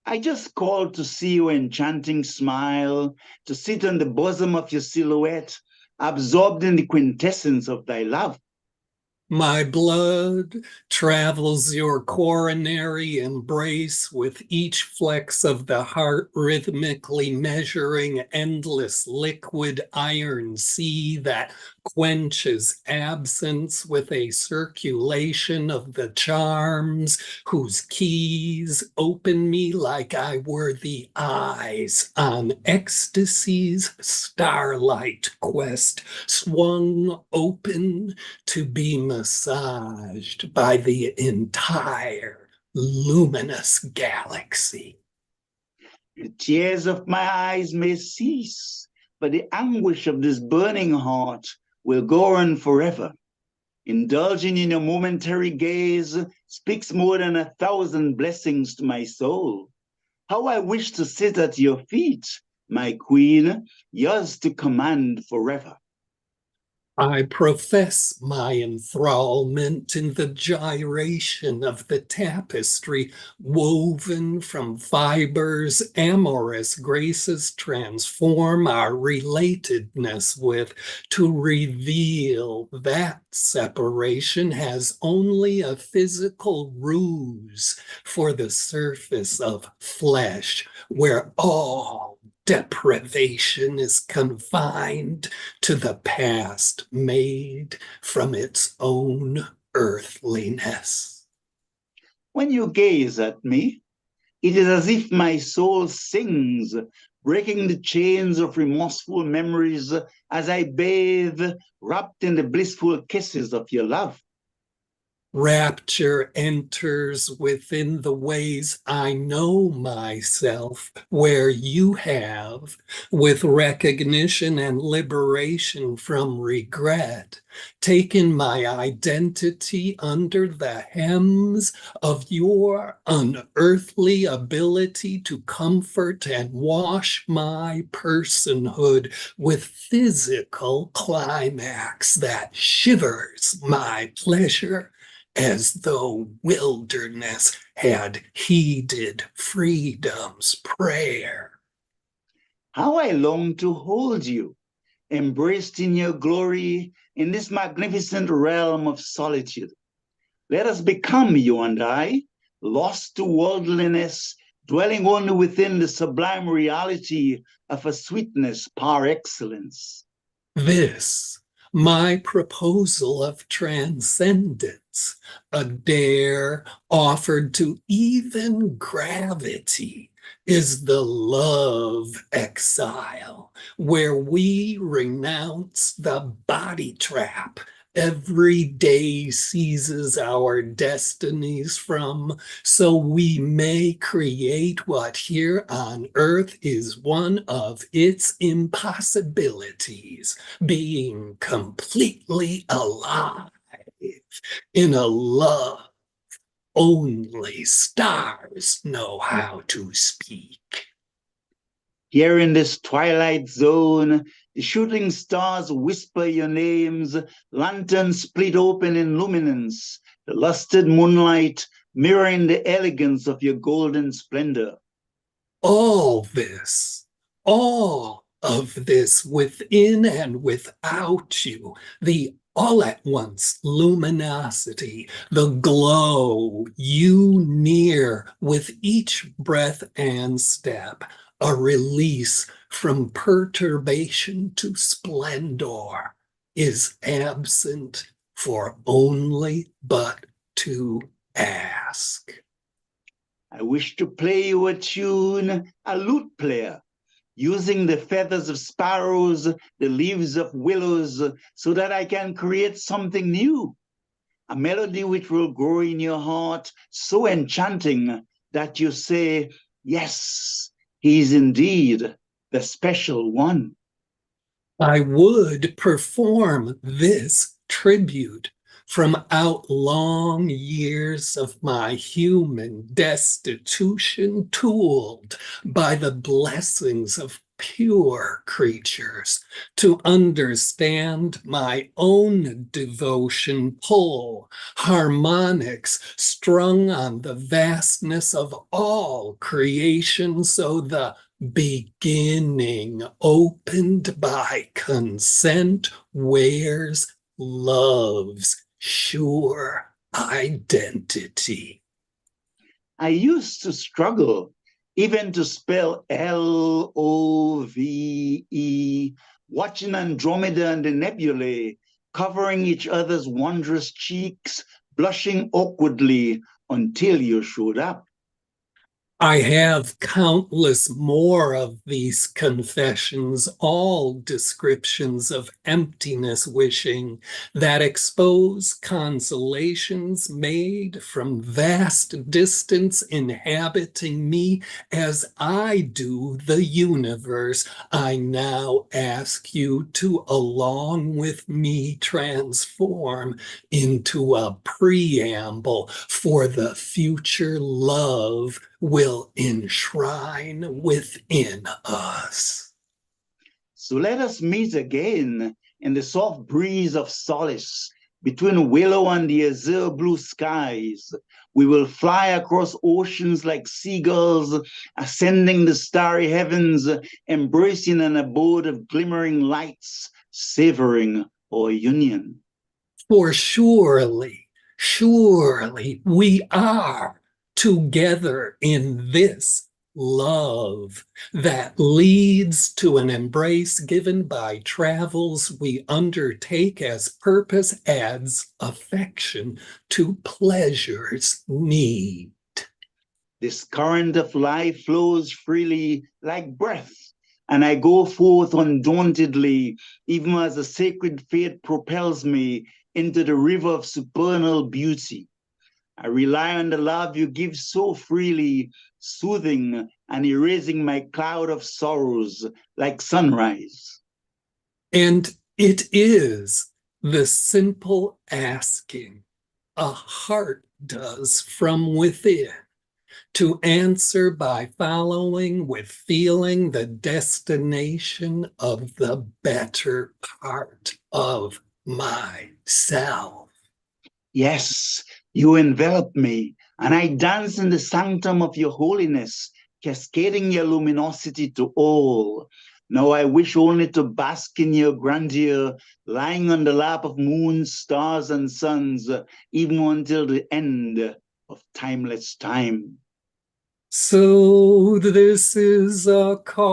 I just called to see your enchanting smile, to sit on the bosom of your silhouette, absorbed in the quintessence of thy love. My blood travels your coronary embrace with each flex of the heart, rhythmically measuring endless liquid iron sea that quenches absence with a circulation of the charms whose keys open me like I were the eyes on ecstasy's starlight quest, swung open to be massaged by the entire luminous galaxy. The tears of my eyes may cease, but the anguish of this burning heart will go on forever. Indulging in a momentary gaze speaks more than 1,000 blessings to my soul. How I wish to sit at your feet, my queen, yours to command forever. I profess my enthrallment in the gyration of the tapestry woven from fibers amorous graces transform our relatedness with, to reveal that separation has only a physical ruse for the surface of flesh, where all deprivation is confined to the past made from its own earthliness. When you gaze at me, it is as if my soul sings, breaking the chains of remorseful memories as I bathe, wrapped in the blissful kisses of your love. Rapture enters within the ways I know myself, where you have, with recognition and liberation from regret, taken my identity under the hems of your unearthly ability to comfort and wash my personhood with physical climax that shivers my pleasure, as though wilderness had heeded freedom's prayer. How I long to hold you, embraced in your glory in this magnificent realm of solitude. Let us become, you and I, lost to worldliness, dwelling only within the sublime reality of a sweetness par excellence. This, my proposal of transcendence, a dare offered to even gravity, is the love exile, where we renounce the body trap every day seizes our destinies from, so we may create what here on earth is one of its impossibilities, being completely alive in a love only stars know how to speak. Here in this twilight zone, the shooting stars whisper your names, lanterns split open in luminance, the lusted moonlight mirroring the elegance of your golden splendor. All of this within and without you, the all at once luminosity, the glow you near with each breath and step, a release from perturbation to splendor, is absent for only but to ask. I wish to play you a tune, a lute player, using the feathers of sparrows, the leaves of willows, so that I can create something new, a melody which will grow in your heart, so enchanting that you say, yes, he's indeed the special one. I would perform this tribute from out long years of my human destitution, tooled by the blessings of pure creatures, to understand my own devotion pull, harmonics strung on the vastness of all creation, so the beginning opened by consent wears love's sure identity. I used to struggle even to spell Love, watching Andromeda and the nebulae, covering each other's wondrous cheeks, blushing awkwardly until you showed up. I have countless more of these confessions, all descriptions of emptiness wishing that expose consolations made from vast distance inhabiting me as I do the universe. I now ask you to, along with me, transform into a preamble for the future love will enshrine within us. So let us meet again in the soft breeze of solace between willow and the azure blue skies. We will fly across oceans like seagulls, ascending the starry heavens, embracing an abode of glimmering lights, savoring our union. For surely we are together in this love that leads to an embrace given by travels we undertake as purpose adds affection to pleasure's need. This current of life flows freely like breath, and I go forth undauntedly, even as a sacred fate propels me into the river of supernal beauty. I rely on the love you give so freely, soothing and erasing my cloud of sorrows like sunrise. And it is the simple asking a heart does from within, to answer by following with feeling the destination of the better part of myself. Yes, you envelop me, and I dance in the sanctum of your holiness, cascading your luminosity to all. Now I wish only to bask in your grandeur, lying on the lap of moons, stars, and suns, even until the end of timeless time. So this is a call,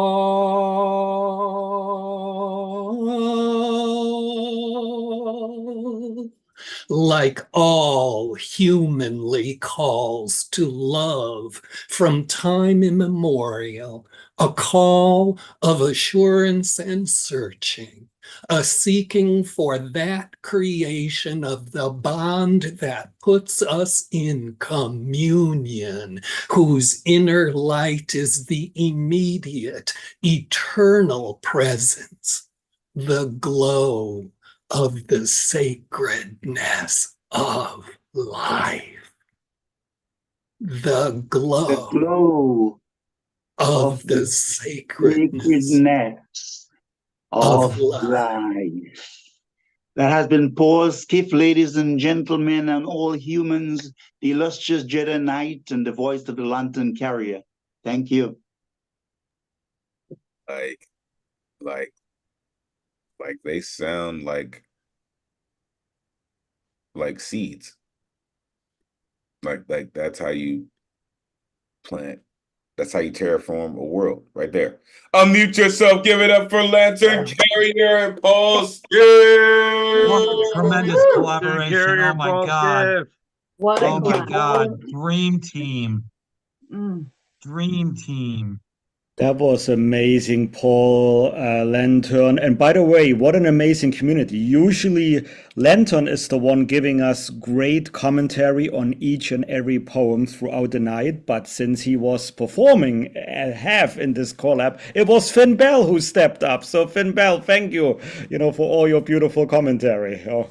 like all humanly calls to love from time immemorial, a call of assurance and searching, a seeking for that creation of the bond that puts us in communion, whose inner light is the immediate, eternal presence, the glow of the sacredness of life. The glow of the sacredness of life. That has been Paul Skiff, ladies and gentlemen, and all humans, the illustrious Jedi Knight and the voice of the Lantern Carrier. Thank you. Like they sound like seeds. Like that's how you plant. That's how you terraform a world, right there. Unmute yourself. Give it up for Lantern Carrier and Paul Skiff. Tremendous collaboration. Carrier, Oh my Paul God. Skiff. What Oh my a God. Dream team. Mm. Dream team. That was amazing, Paul, Lantern. And by the way, what an amazing community. Usually, Lantern is the one giving us great commentary on each and every poem throughout the night. But since he was performing half in this collab, it was Finn Bell who stepped up. So, Finn Bell, thank you, for all your beautiful commentary. Oh,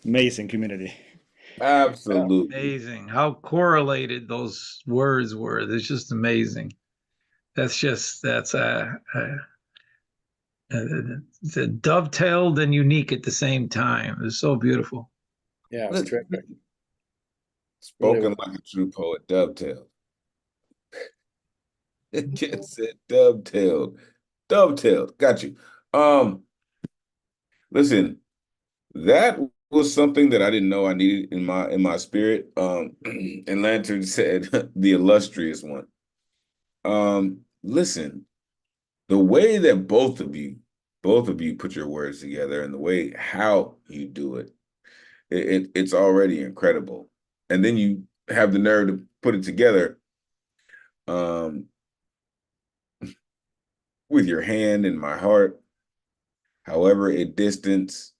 amazing community. Absolutely. Amazing. How correlated those words were. It's just amazing. That's dovetailed and unique at the same time. It's so beautiful. Yeah, it's terrific. Spoken like a true poet, dovetailed. It just said dovetailed. Dovetailed. Got you. Listen, that was something that I didn't know I needed in my spirit. And Lantern said the illustrious one. Listen, the way that both of you put your words together and the way how you do it's already incredible. And then you have the nerve to put it together with your hand in my heart, however a distance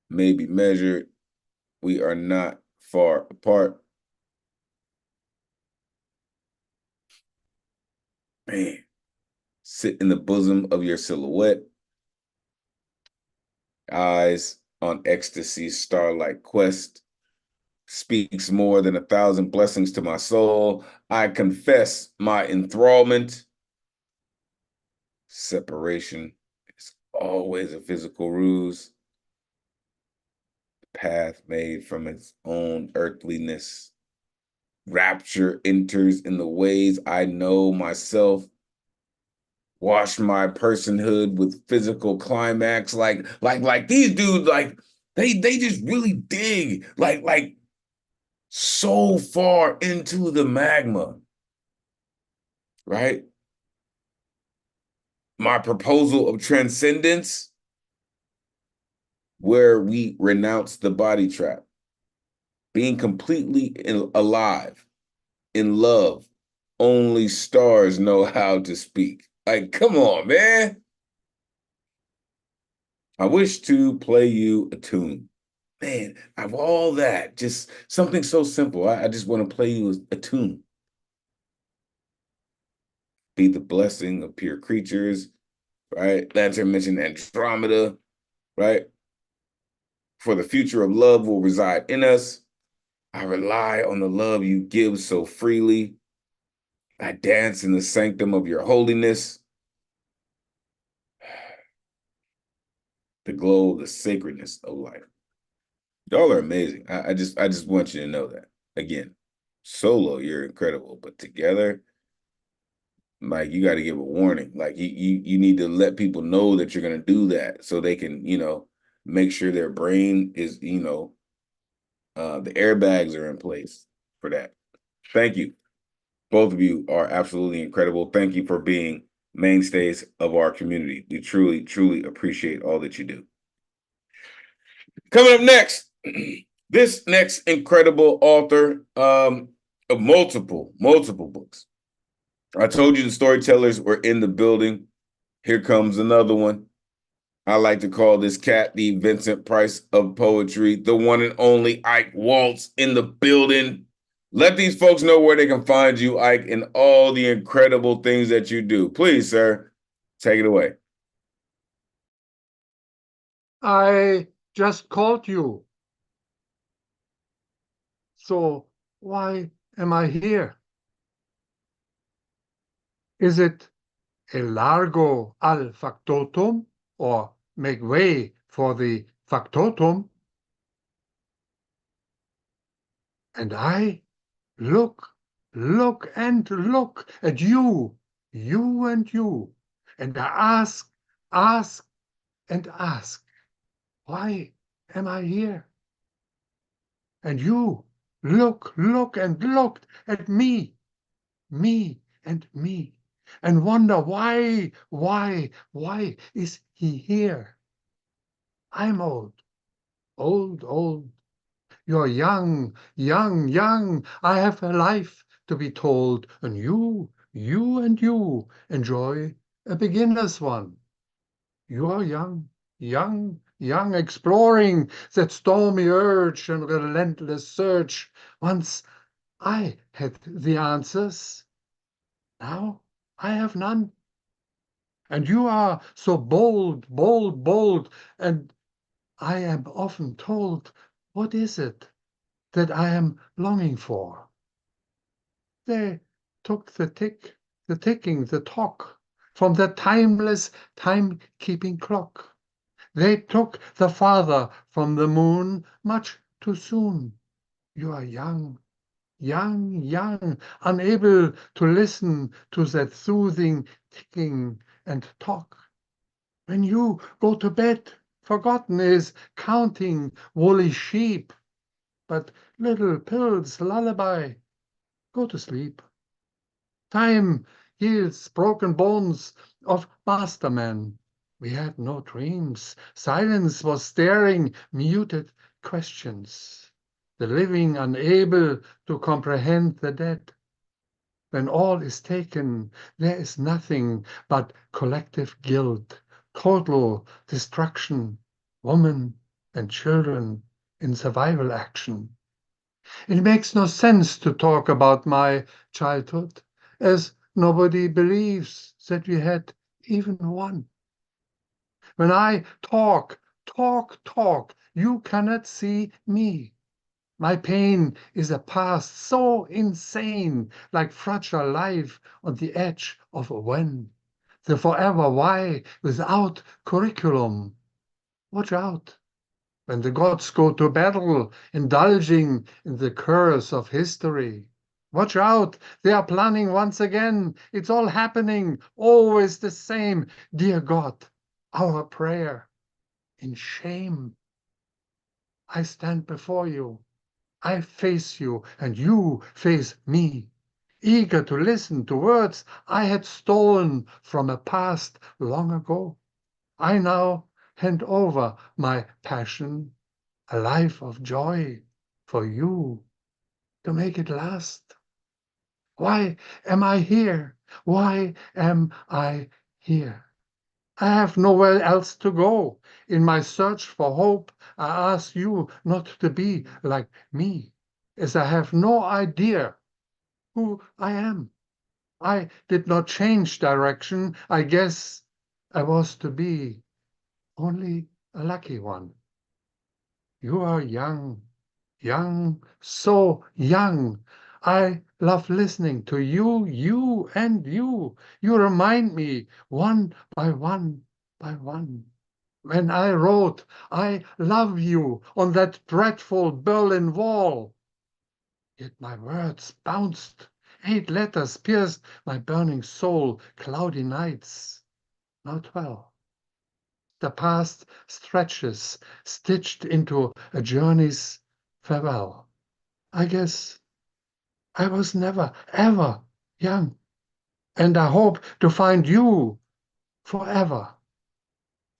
may be measured, we are not far apart. Man, sit in the bosom of your silhouette, eyes on ecstasy's starlight quest, speaks more than 1,000 blessings to my soul. I confess my enthrallment. Separation is always a physical ruse. The path made from its own earthliness. Rapture enters in the ways I know myself. Wash my personhood with physical climax. Like these dudes, they just really dig like so far into the magma, right? My proposal of transcendence, where we renounce the body trap, being completely alive, in love, only stars know how to speak. Like, come on, man. I wish to play you a tune. Man, of all that, just something so simple. I just want to play you a tune. Be the blessing of pure creatures, right? Lantern mentioned Andromeda, right? For the future of love will reside in us. I rely on the love you give so freely. I dance in the sanctum of your holiness. The glow of the sacredness of life. Y'all are amazing. I just want you to know that. Again, solo, you're incredible, but together, Like you got to give a warning. Like you need to let people know that you're going to do that so they can, make sure their brain is, the airbags are in place for that. Thank you. Both of you are absolutely incredible. Thank you for being mainstays of our community. We truly, truly appreciate all that you do. Coming up next, this next incredible author of multiple books. I told you the storytellers were in the building. Here comes another one. I like to call this cat the Vincent Price of poetry, the one and only Ike Waltz in the building. Let these folks know where they can find you, Ike, and all the incredible things that you do. Please, sir, take it away. I just called you. So why am I here? Is it a largo al factotum, or make way for the factotum? And I look and look at you and you, and I ask and ask, why am I here? And you look and looked at me and me, and wonder why is he here? I'm old. You're young. I have a life to be told, and you enjoy a beginner's one. You are young, exploring that stormy urge and relentless search. Once I had the answers, now I have none. And you are so bold, and I am often told, what is it that I am longing for? They took the ticking, the talk from the timeless time-keeping clock. They took the father from the moon much too soon. You are young, unable to listen to that soothing ticking and talk. When you go to bed, forgotten is counting woolly sheep, but little Pill's lullaby. Go to sleep. Time heals broken bones of mastermen. We had no dreams. Silence was staring muted questions. The living unable to comprehend the dead. When all is taken, there is nothing but collective guilt, total destruction, women and children in survival action. It makes no sense to talk about my childhood, as nobody believes that we had even one. When I talk, you cannot see me. My pain is a past so insane, like fragile life on the edge of a when. The forever why without curriculum. Watch out. When the gods go to battle, indulging in the curse of history. Watch out, they are planning once again. It's all happening, always the same. Dear God, our prayer in shame. I stand before you. I face you, and you face me, eager to listen to words I had stolen from a past long ago. I now hand over my passion, a life of joy for you, to make it last. Why am I here? Why am I here? I have nowhere else to go. In my search for hope, I ask you not to be like me, as I have no idea who I am. I did not change direction. I guess I was to be only a lucky one. You are young, so young. I love listening to you. You remind me one by one. When I wrote, I love you on that dreadful Berlin Wall, yet my words bounced 8 letters pierced my burning soul, cloudy nights. Not well. The past stretches, stitched into a journey's farewell. I guess I was never, ever young. And I hope to find you forever.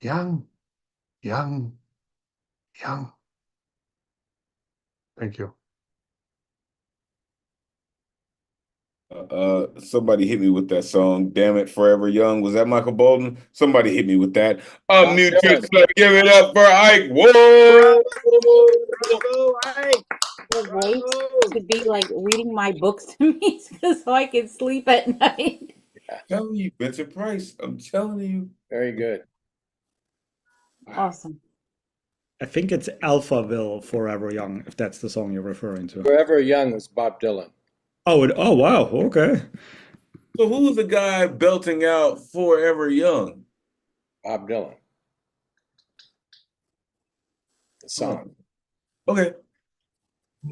Young, young, young. Thank you. Somebody hit me with that song. Damn it, Forever Young. Was that Michael Bolton? Somebody hit me with that. Unmute yourself. Give it up for Ike. Whoa! Bravo, Ike. Can't wait to be like reading my books to me so I can sleep at night. I'm telling you, Vincent Price. I'm telling you. Very good. Awesome. I think it's Alphaville Forever Young, if that's the song you're referring to. Forever Young was Bob Dylan. Oh, wow. Okay. So who was the guy belting out Forever Young? Bob Dylan. The song. Okay.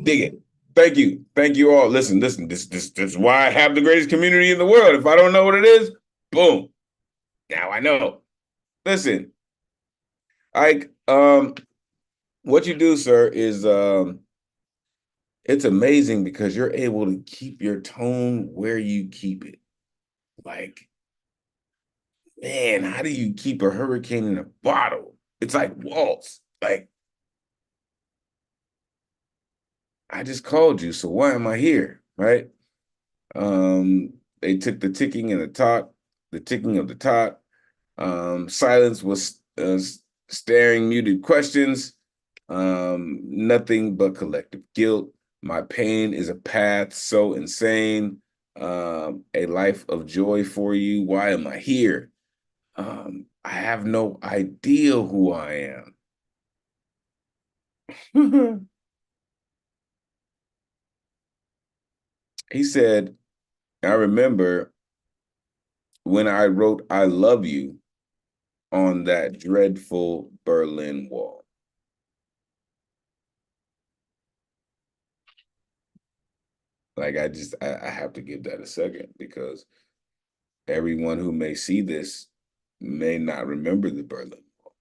Dig it. Thank you. Thank you all. Listen. This is why I have the greatest community in the world. If I don't know what it is, boom. Now I know. Listen, Ike, what you do, sir, is it's amazing because you're able to keep your tone where you keep it. Like, man, how do you keep a hurricane in a bottle? It's like waltz. Like, I just called you, so why am I here? Right? They took the ticking and the ticking of the talk. Silence was staring muted questions. Nothing but collective guilt. My pain is a path so insane. A life of joy for you. Why am I here? I have no idea who I am. He said, I remember when I wrote I love you on that dreadful Berlin Wall. Like, I have to give that a second because everyone who may see this may not remember the Berlin Wall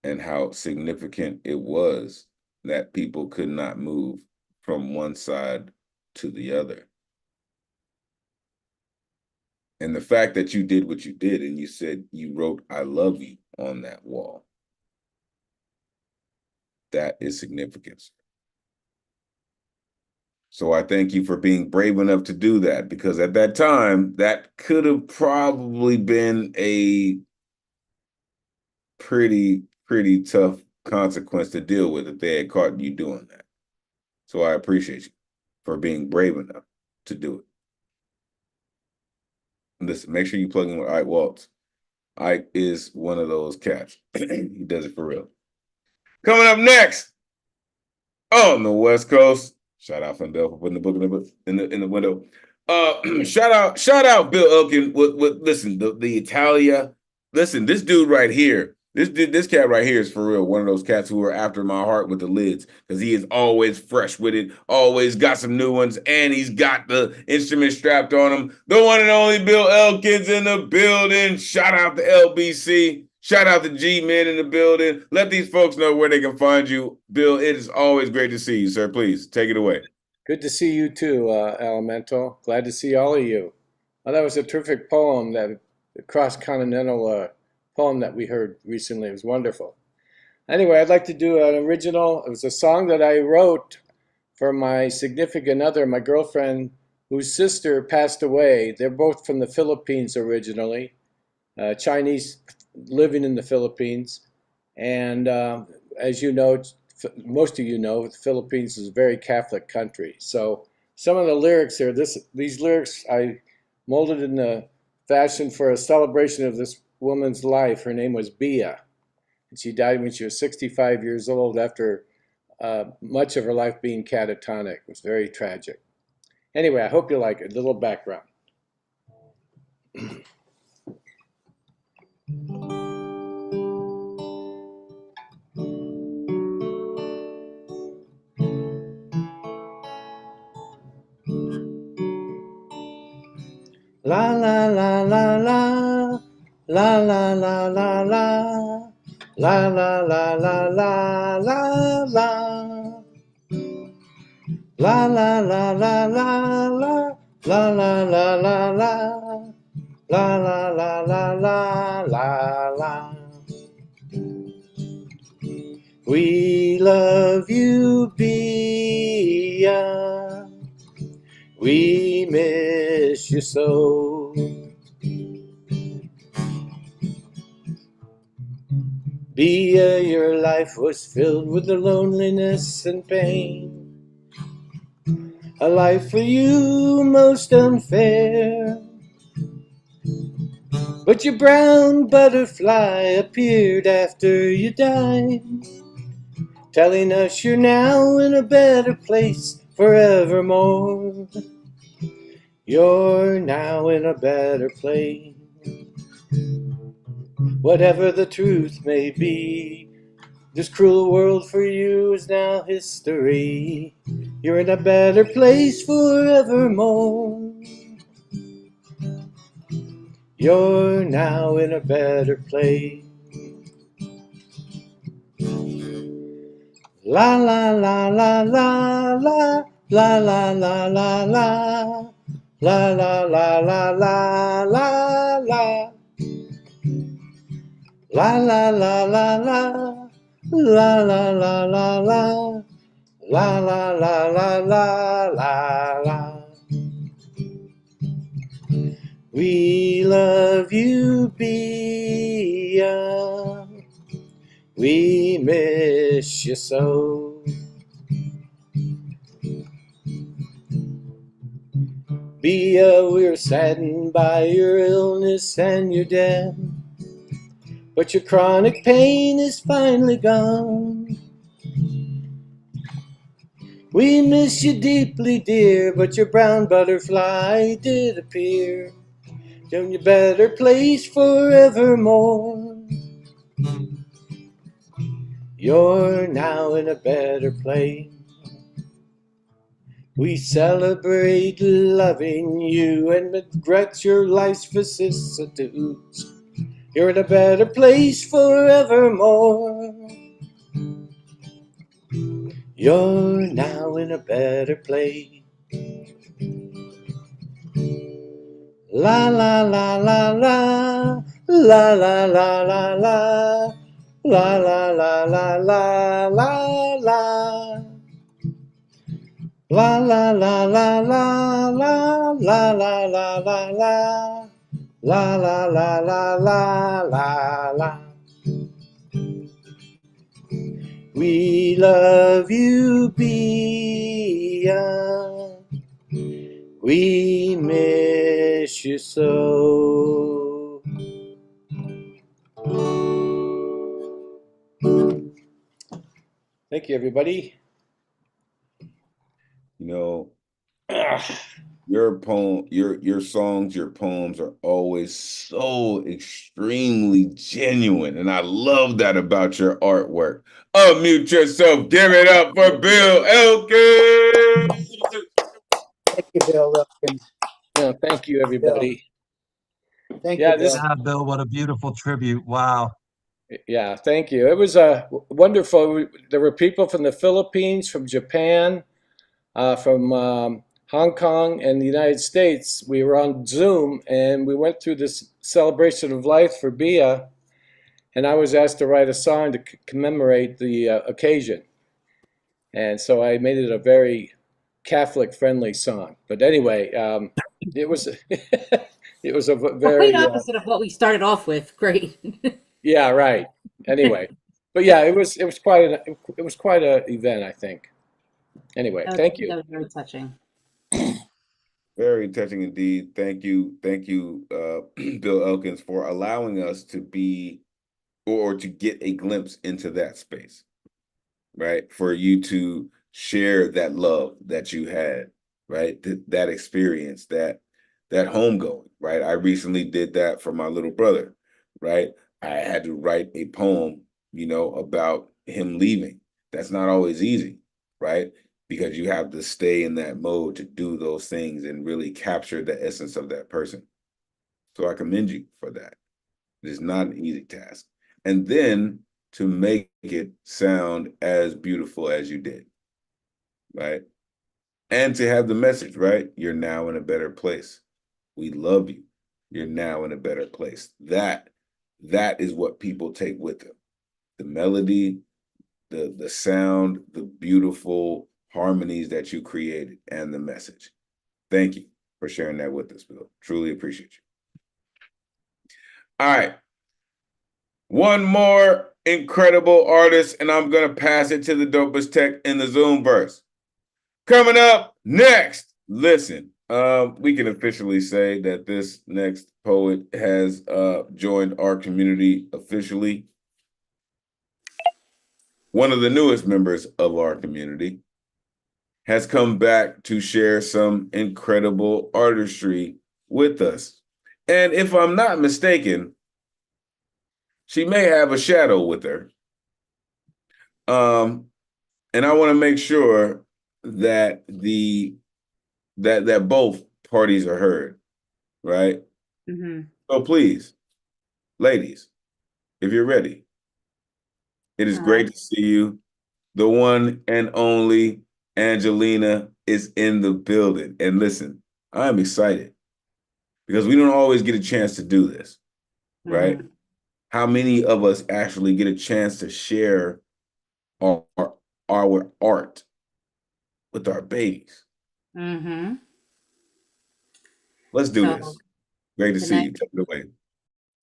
and how significant it was that people could not move from one side to the other. And the fact that you did what you did and you said you wrote I love you on that wall, that is significance. So I thank you for being brave enough to do that, because at that time, that could have probably been a pretty tough consequence to deal with if they had caught you doing that. So I appreciate you for being brave enough to do it. Listen, make sure you plug in with Ike Waltz. Ike is one of those cats. He does it for real. Coming up next on the West Coast. Shout out Fundell for putting the book in the window. Shout out Bill Elkin with listen, the Italia. Listen, this dude right here, this cat right here is for real. One of those cats who are after my heart with the lids, because he is always fresh with it, always got some new ones, and he's got the instrument strapped on him. The one and only Bill Elkin's in the building. Shout out to LBC. Shout out to G-Men in the building. Let these folks know where they can find you. Bill, it is always great to see you, sir. Please take it away. Good to see you too, Elemental. Glad to see all of you. Oh, that was a terrific poem, that cross-continental poem that we heard recently. It was wonderful. Anyway, I'd like to do an original. It was a song that I wrote for my significant other, my girlfriend, whose sister passed away. They're both from the Philippines originally, Chinese living in the Philippines. And as you know, most of you know, the Philippines is a very Catholic country. So some of the lyrics here, these lyrics I molded in the fashion for a celebration of this woman's life. Her name was Bia, and she died when she was 65 years old after much of her life being catatonic. It was very tragic. Anyway, I hope you like it. A little background. La la la la la, la la la la la, la la la la la la la. La la la la la la, la la la la la, la la la la la la la. We love you, Bia. We miss you so. Bia, your life was filled with the loneliness and pain. A life for you most unfair. But your brown butterfly appeared after you died, telling us you're now in a better place forevermore. You're now in a better place. Whatever the truth may be, this cruel world for you is now history. You're in a better place forevermore. You're now in a better place. La la la la la la, la la la la la, la la la la la la la, la la la la la, la la la la la, la la la la la la la. We love you, Bia. We miss you so. Bia, we're saddened by your illness and your death, but your chronic pain is finally gone. We miss you deeply, dear, but your brown butterfly did appear. You're in a better place forevermore. You're now in a better place. We celebrate loving you and regret your life's vicissitudes. You're in a better place forevermore. You're now in a better place. La la la la la, la la la la la, la la la la la la la. La la la la la la, la la la la la, la la la la la la la. We love you, Bia. We miss you so. Thank you, everybody. You know, your poem, your songs, your poems are always so extremely genuine, and I love that about your artwork. Unmute yourself. Give it up for Bill Elkins. Thank you, Bill Elkins. Yeah, thank you, everybody. Thank Yeah, you, Bill. Yeah, Bill, what a beautiful tribute. Wow. Yeah, thank you. It was wonderful. There were people from the Philippines, from Japan, from Hong Kong, and the United States. We were on Zoom, and we went through this celebration of life for Bia, and I was asked to write a song to commemorate the occasion. And so I made it a very Catholic-friendly song. But anyway, it was it was a very Complete opposite of what we started off with. Great. yeah, right. Anyway, but yeah, it was quite an event, I think. Anyway, thank you. That was very touching. Very touching indeed. Thank you, Bill Elkins, for allowing us to be or to get a glimpse into that space, right? For you to share that love that you had, right? That experience, that homegoing, right? I recently did that for my little brother, right? I had to write a poem, about him leaving. That's not always easy, right? because you have to stay in that mode to do those things and really capture the essence of that person. So I commend you for that. It is not an easy task. And then to make it sound as beautiful as you did, right? And to have the message, right? You're now in a better place. We love you. You're now in a better place. That is what people take with them. The melody, the sound, the beautiful harmonies that you created, and the message. Thank you for sharing that with us, Bill. Truly appreciate you. All right. One more incredible artist, and I'm going to pass it to the dopest tech in the Zoomverse. Coming up next, listen, we can officially say that this next poet has joined our community officially. One of the newest members of our community has come back to share some incredible artistry with us. And if I'm not mistaken, she may have a shadow with her. And I want to make sure that that both parties are heard, right? Mm-hmm. So please, ladies, if you're ready, it is great to see you. The one and only Angelina is in the building. And listen, I'm excited because we don't always get a chance to do this, right? Mm-hmm. How many of us actually get a chance to share our art with our babies? Mm-hmm. Let's do So this. Great to see you. Take it away.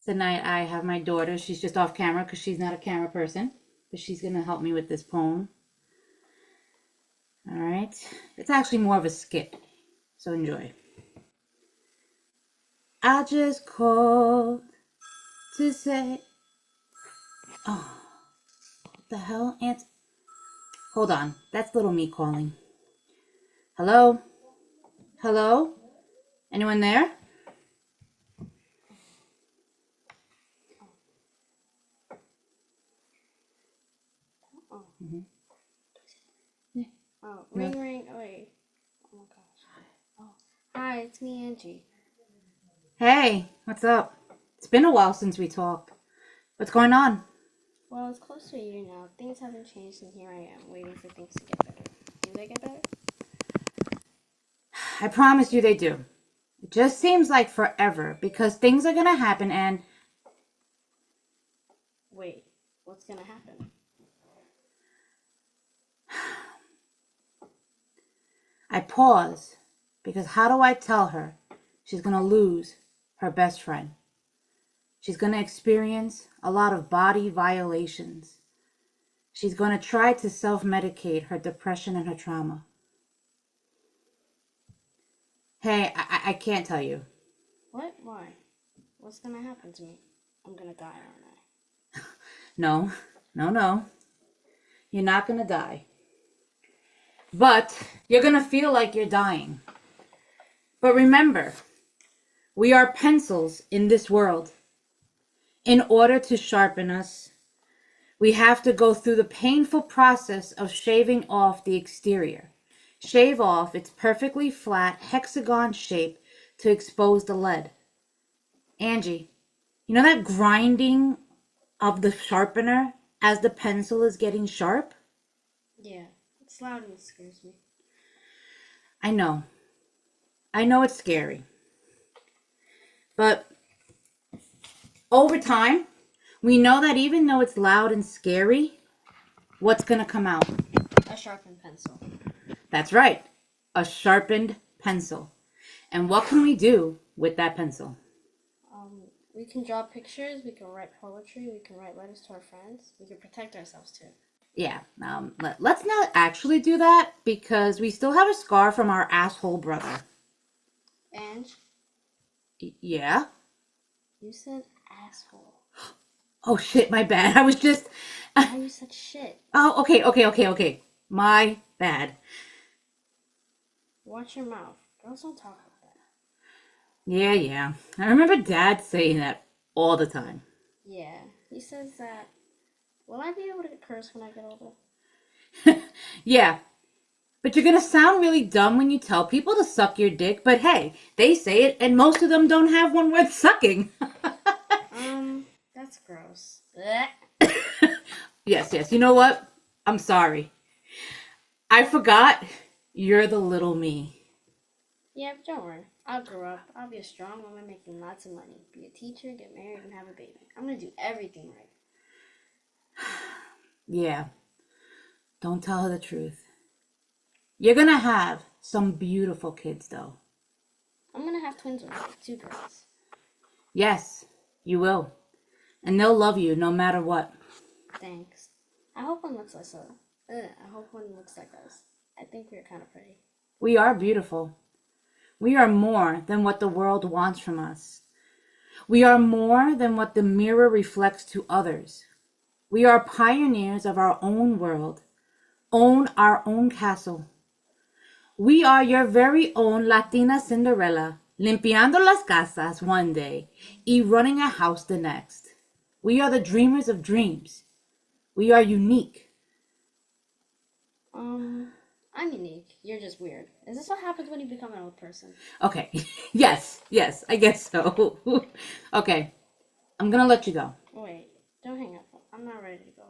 tonight I have my daughter. She's just off camera because she's not a camera person, but she's gonna help me with this poem. All right. It's actually more of a skit, so enjoy. I just called to say, oh, what the hell, Aunt? Hold on, that's little me calling. Hello? Hello? Anyone there? Mm-hmm. Oh, ring, ring. Oh, wait. Oh my gosh. Oh, hi, it's me, Angie. Hey, what's up? It's been a while since we talked. What's going on? Well, it's close to a year now. Things haven't changed, and here I am, waiting for things to get better. Do they get better? I promise you they do. It just seems like forever because things are gonna happen and... Wait, what's gonna happen? I pause because how do I tell her she's gonna lose her best friend? She's gonna experience a lot of body violations. She's gonna try to self-medicate her depression and her trauma. Hey, I can't tell you. What? Why? What's gonna happen to me? I'm gonna die, aren't I? No, no, no. You're not gonna die. But you're gonna feel like you're dying. But remember, we are pencils in this world. In order to sharpen us, we have to go through the painful process of shaving off the exterior. Shave off its perfectly flat hexagon shape to expose the lead. Angie, you know that grinding of the sharpener as the pencil is getting sharp? Yeah, it's loud and it scares me. I know. I know it's scary. But over time, we know that even though it's loud and scary, what's going to come out? A sharpened pencil. That's right. A sharpened pencil. And what can we do with that pencil? We can draw pictures, we can write poetry, we can write letters to our friends, we can protect ourselves too. Yeah, let's not actually do that because we still have a scar from our asshole brother. Ange? Yeah? You said asshole. Oh shit, my bad. I was just... Why you said shit? Oh, okay. My bad. Watch your mouth. Girls don't talk like that. Yeah. I remember Dad saying that all the time. Yeah, he says that. Will I be able to curse when I get older? Yeah. But you're gonna sound really dumb when you tell people to suck your dick, but hey, they say it, and most of them don't have one worth sucking. That's gross. Yes, you know what? I'm sorry. I forgot you're the little me. Yeah, but don't worry. I'll grow up. I'll be a strong woman making lots of money. Be a teacher, get married, and have a baby. I'm gonna do everything right. Yeah. Don't tell her the truth. You're gonna have some beautiful kids, though. I'm gonna have twins one day, 2 girls. Yes, you will. And they'll love you no matter what. Thanks. I hope one looks like us. I hope one looks like us. I think we're kind of pretty. We are beautiful. We are more than what the world wants from us. We are more than what the mirror reflects to others. We are pioneers of our own world, own our own castle. We are your very own Latina Cinderella, limpiando las casas one day y running a house the next. We are the dreamers of dreams. We are unique. I'm unique. You're just weird. Is this what happens when you become an old person? Okay. Yes, I guess so. Okay. I'm gonna let you go. Wait, don't hang up. I'm not ready to go.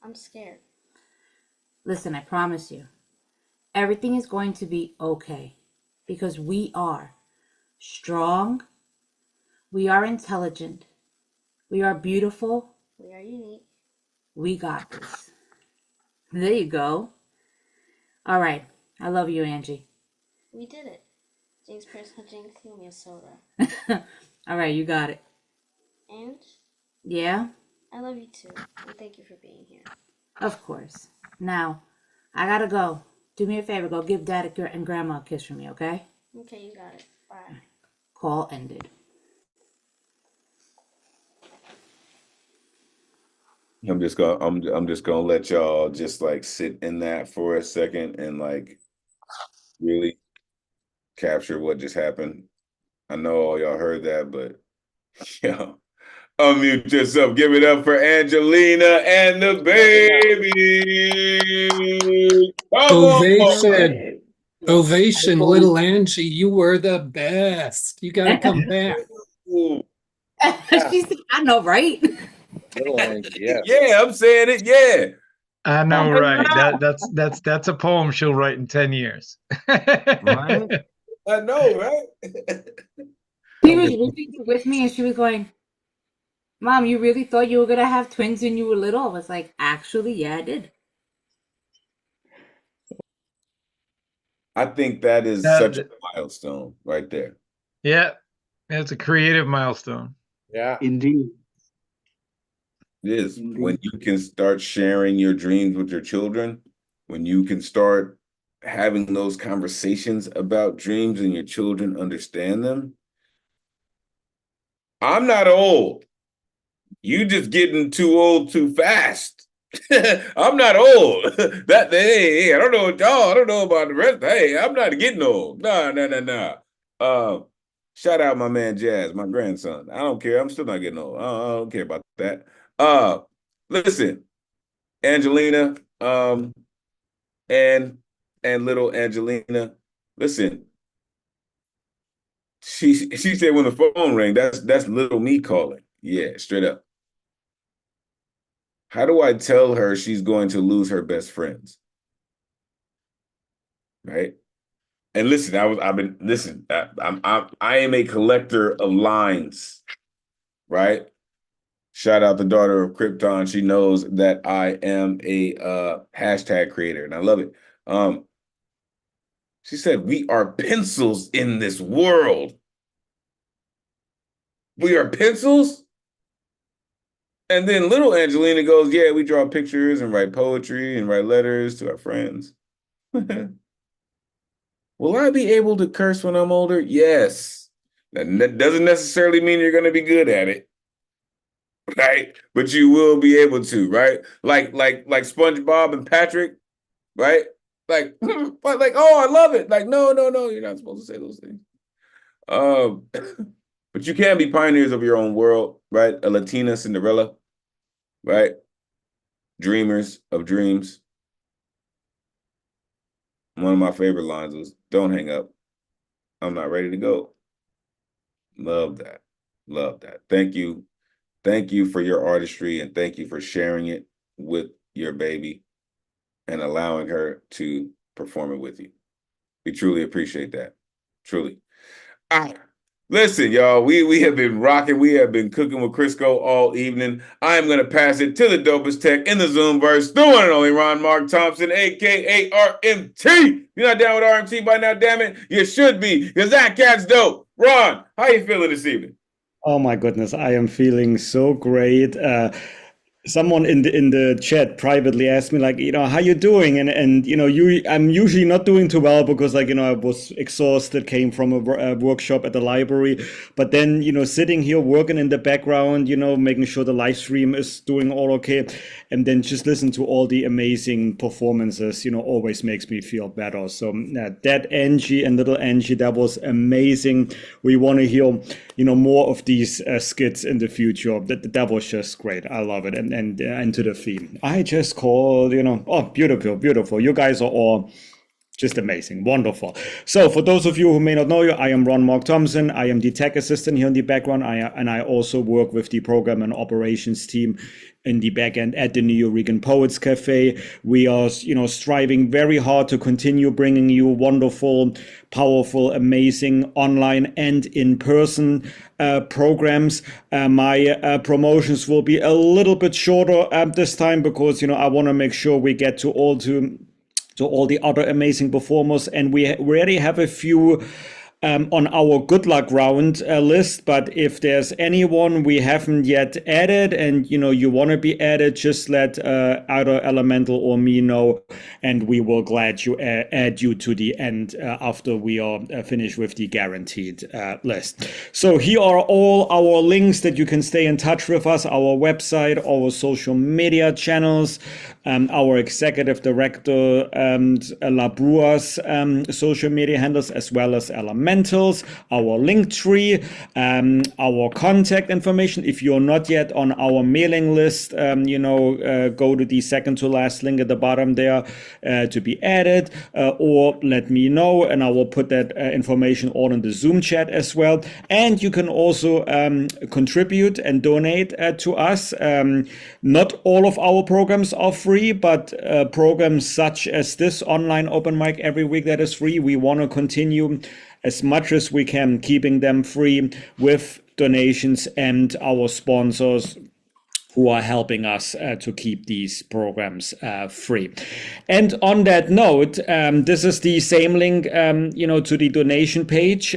I'm scared. Listen, I promise you, everything is going to be okay. Because we are strong, we are intelligent, we are beautiful, We are unique. we got this. There you go. All right. I love you, Angie. We did it. Jinx, personal Jinx, give me a soda. All right, you got it. And Yeah? I love you too. And thank you for being here. Of course. Now, I gotta go. Do me a favor, go give Dad and Grandma a kiss for me, okay? Okay, you got it. Bye. Call ended. I'm just gonna let y'all just like sit in that for a second and like really capture what just happened. I know all y'all heard that, but yeah. Unmute yourself. Give it up for Angelina and the baby. Come Ovation. on. Ovation, little Angie, you were the best. You got to come back. She said, I know, right? Little Angie, yeah. Yeah, I'm saying it. Yeah. I know, right? That's a poem she'll write in 10 years. Right? I know, right? She was reading it with me and she was going, Mom, you really thought you were going to have twins when you were little? I was like, actually, yeah, I did. I think that is such a milestone right there. Yeah, it's a creative milestone. Yeah. Indeed. It is. When you can start sharing your dreams with your children, when you can start having those conversations about dreams and your children understand them. I'm not old. You just getting too old too fast. I'm not old. Hey, I don't know y'all. I don't know about the rest. Hey, I'm not getting old. No. Shout out my man Jazz, my grandson. I don't care. I'm still not getting old. I don't care about that. Listen, Angelina, and little Angelina. Listen, she said when the phone rang, that's little me calling. Yeah, straight up. How do I tell her she's going to lose her best friends? Right? And listen, I am a collector of lines, right? Shout out the daughter of Krypton. She knows that I am a hashtag creator, and I love it. She said, we are pencils in this world. We are pencils? And then little Angelina goes, yeah, we draw pictures and write poetry and write letters to our friends. Will I be able to curse when I'm older? Yes. That doesn't necessarily mean you're going to be good at it, right? But you will be able to, right? Like SpongeBob and Patrick, right? Like, oh, I love it. Like, no, you're not supposed to say those things. But you can be pioneers of your own world, right? A Latina Cinderella, right? Dreamers of dreams. One of my favorite lines was, "Don't hang up. I'm not ready to go." Love that. Love that. Thank you. Thank you for your artistry, and thank you for sharing it with your baby and allowing her to perform it with you. We truly appreciate that. Truly. All right. Listen, y'all, we have been rocking. We have been cooking with Crisco all evening. I am going to pass it to the dopest tech in the Zoomverse, the one and only Ron Mark Thompson, a.k.a. RMT. You're not down with RMT by now, damn it? You should be, because that cat's dope. Ron, how you feeling this evening? Oh my goodness, I am feeling so great. Someone in the chat privately asked me, like, how you doing? And I'm usually not doing too well because, like, I was exhausted, came from a workshop at the library, but then, sitting here working in the background, making sure the live stream is doing all okay, and then just listen to all the amazing performances, always makes me feel better. So that Angie and little Angie, that was amazing. We want to hear, more of these skits in the future. That was just great. I love it. And to the theme. I just called, oh, beautiful, beautiful. You guys are all just amazing, wonderful. So for those of you who may not know you, I am Ron Mark Thompson. I am the tech assistant here in the background. I also work with the program and operations team in the back end at the Nuyorican Poets Cafe. We are, striving very hard to continue bringing you wonderful, powerful, amazing online and in-person programs. My promotions will be a little bit shorter this time because, I want to make sure we get to all the other amazing performers, and we already have a few on our good luck round list. But if there's anyone we haven't yet added and you want to be added, just let either Elemental or me know, and we will add you to the end after we are finished with the guaranteed list. So here are all our links that you can stay in touch with us: our website, our social media channels, our executive director Labrua's social media handles, as well as Elementals, our link tree, our contact information. If you're not yet on our mailing list, go to the second to last link at the bottom there to be added, or let me know, and I will put that information all in the Zoom chat as well. And you can also contribute and donate to us. Not all of our programs are free, but programs such as this online open mic every week that is free, we want to continue as much as we can, keeping them free with donations and our sponsors who are helping us to keep these programs free. And on that note, this is the same link, to the donation page.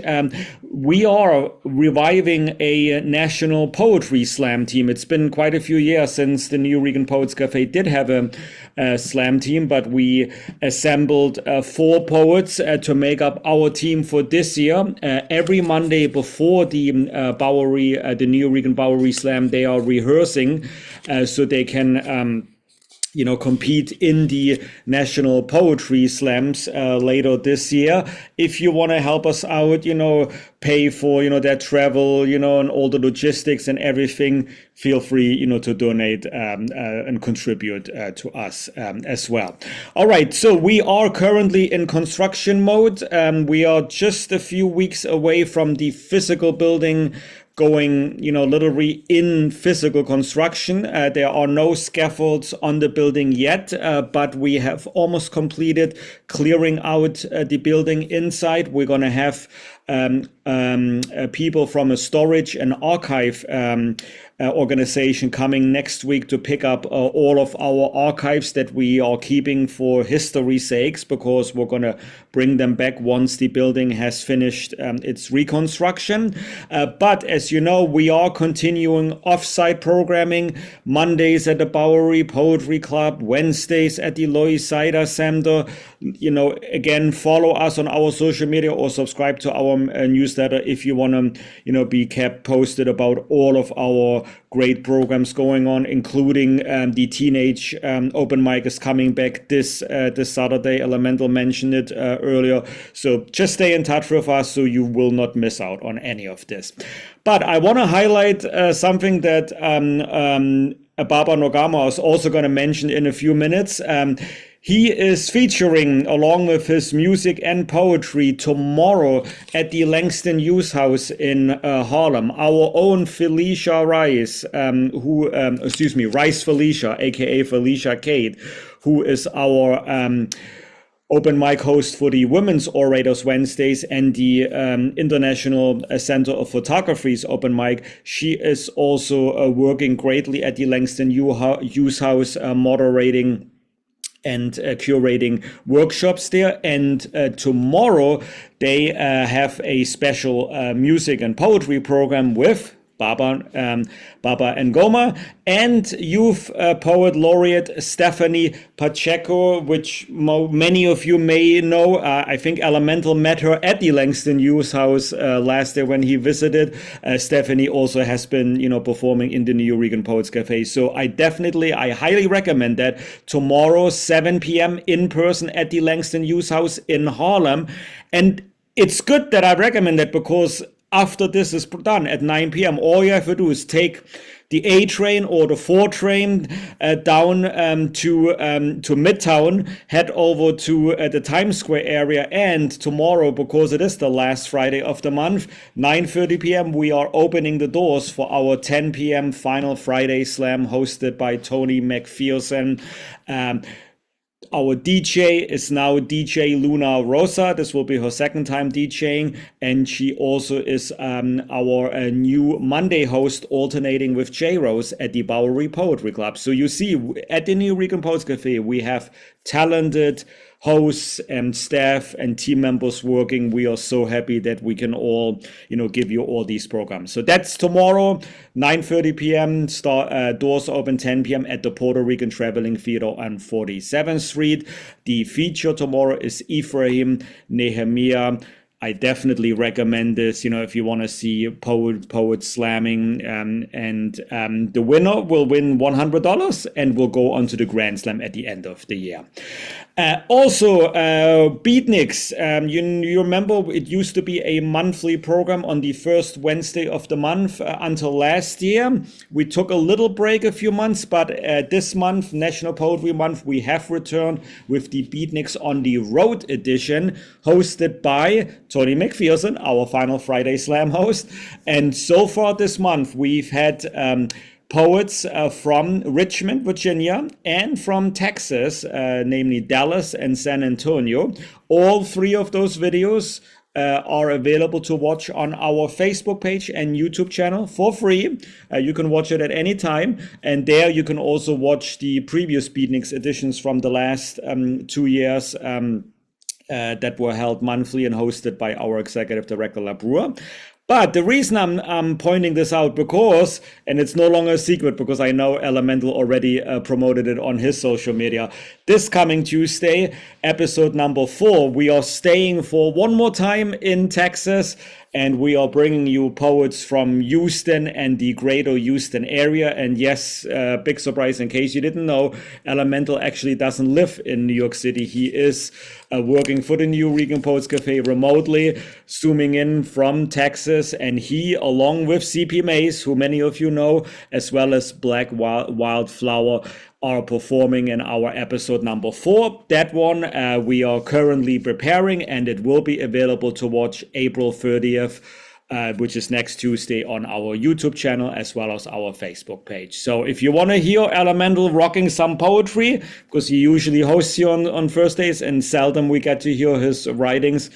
We are reviving a national poetry slam team. It's been quite a few years since the Nuyorican Poets Cafe did have a slam team, but we assembled 4 poets to make up our team for this year. Every Monday before the Bowery, the Nuyorican Bowery Slam, they are rehearsing so they can compete in the national poetry slams later this year. If you want to help us out, pay for their travel, and all the logistics and everything, feel free to donate and contribute to us as well. All right, so we are currently in construction mode. We are just a few weeks away from the physical building going, literally in physical construction. There are no scaffolds on the building yet, but we have almost completed clearing out the building inside. We're going to have people from a storage and archive organization coming next week to pick up all of our archives that we are keeping for history's sakes, because we're going to bring them back once the building has finished its reconstruction. But as you know, we are continuing off-site programming. Mondays at the Bowery Poetry Club, Wednesdays at the Lois Cider Center. Again, follow us on our social media or subscribe to our newsletter if you want to, be kept posted about all of our great programs going on, including the teenage open mic is coming back this Saturday. Elemental mentioned it earlier. So just stay in touch with us so you will not miss out on any of this. But I want to highlight something that Baba Nogama is also going to mention in a few minutes. He is featuring, along with his music and poetry, tomorrow at the Langston Youth House in Harlem. Our own Felicia Rice, Rice Felicia, aka Felicia Kate, who is our open mic host for the Women's Orators Wednesdays and the International Center of Photography's open mic. She is also working greatly at the Langston Youth House, moderating and curating workshops there. And tomorrow they have a special music and poetry program with Baba Ngoma and youth poet laureate Stephanie Pacheco, which many of you may know. I think Elemen2al met her at the Langston Youth House last year when he visited. Stephanie also has been, performing in the Nuyorican Poets Cafe. So I highly recommend that tomorrow, 7 p.m. in person at the Langston Youth House in Harlem. And it's good that I recommend that, because after this is done at 9 p.m., all you have to do is take the A train or the 4 train down to Midtown, head over to the Times Square area, and tomorrow, because it is the last Friday of the month, 9:30 p.m., we are opening the doors for our 10 p.m. Final Friday Slam hosted by Tony McPherson. Our DJ is now DJ Luna Rosa. This will be her second time DJing, and she also is our new Monday host, alternating with J Rose at the Bowery Poetry Club. So you see, at the Nuyorican Poets Cafe, we have talented hosts and staff and team members working. We are so happy that we can all, give you all these programs. So that's tomorrow, 9:30 p.m. Doors open 10 p.m. at the Puerto Rican Traveling Theater on 47th Street. The feature tomorrow is Ephraim Nehemiah. I definitely recommend this, if you want to see poet slamming, and the winner will win $100 and will go on to the Grand Slam at the end of the year. Also, Beatniks, you remember it used to be a monthly program on the first Wednesday of the month until last year. We took a little break a few months, but this month, National Poetry Month, we have returned with the Beatniks on the Road edition, hosted by Tony McPherson, our Final Friday Slam host. And so far this month, we've had poets from Richmond, Virginia, and from Texas, namely Dallas and San Antonio. All 3 of those videos are available to watch on our Facebook page and YouTube channel for free. You can watch it at any time. And there you can also watch the previous Beatniks editions from the last 2 years that were held monthly and hosted by our executive director, La Brewer. But the reason I'm pointing this out, because, and it's no longer a secret because I know Elemen2al already promoted it on his social media, this coming Tuesday, episode number 4, we are staying for one more time in Texas, and we are bringing you poets from Houston and the greater Houston area. And yes, big surprise in case you didn't know, Elemen2al actually doesn't live in New York City. He is working for the Nuyorican Poets Cafe remotely, zooming in from Texas. And he, along with CP Mays, who many of you know, as well as Black Wildflower, are performing in our episode number 4. That one we are currently preparing, and it will be available to watch April 30th, which is next Tuesday, on our YouTube channel as well as our Facebook page. So if you want to hear Elemen2al rocking some poetry, because he usually hosts you on Thursdays and seldom we get to hear his writings,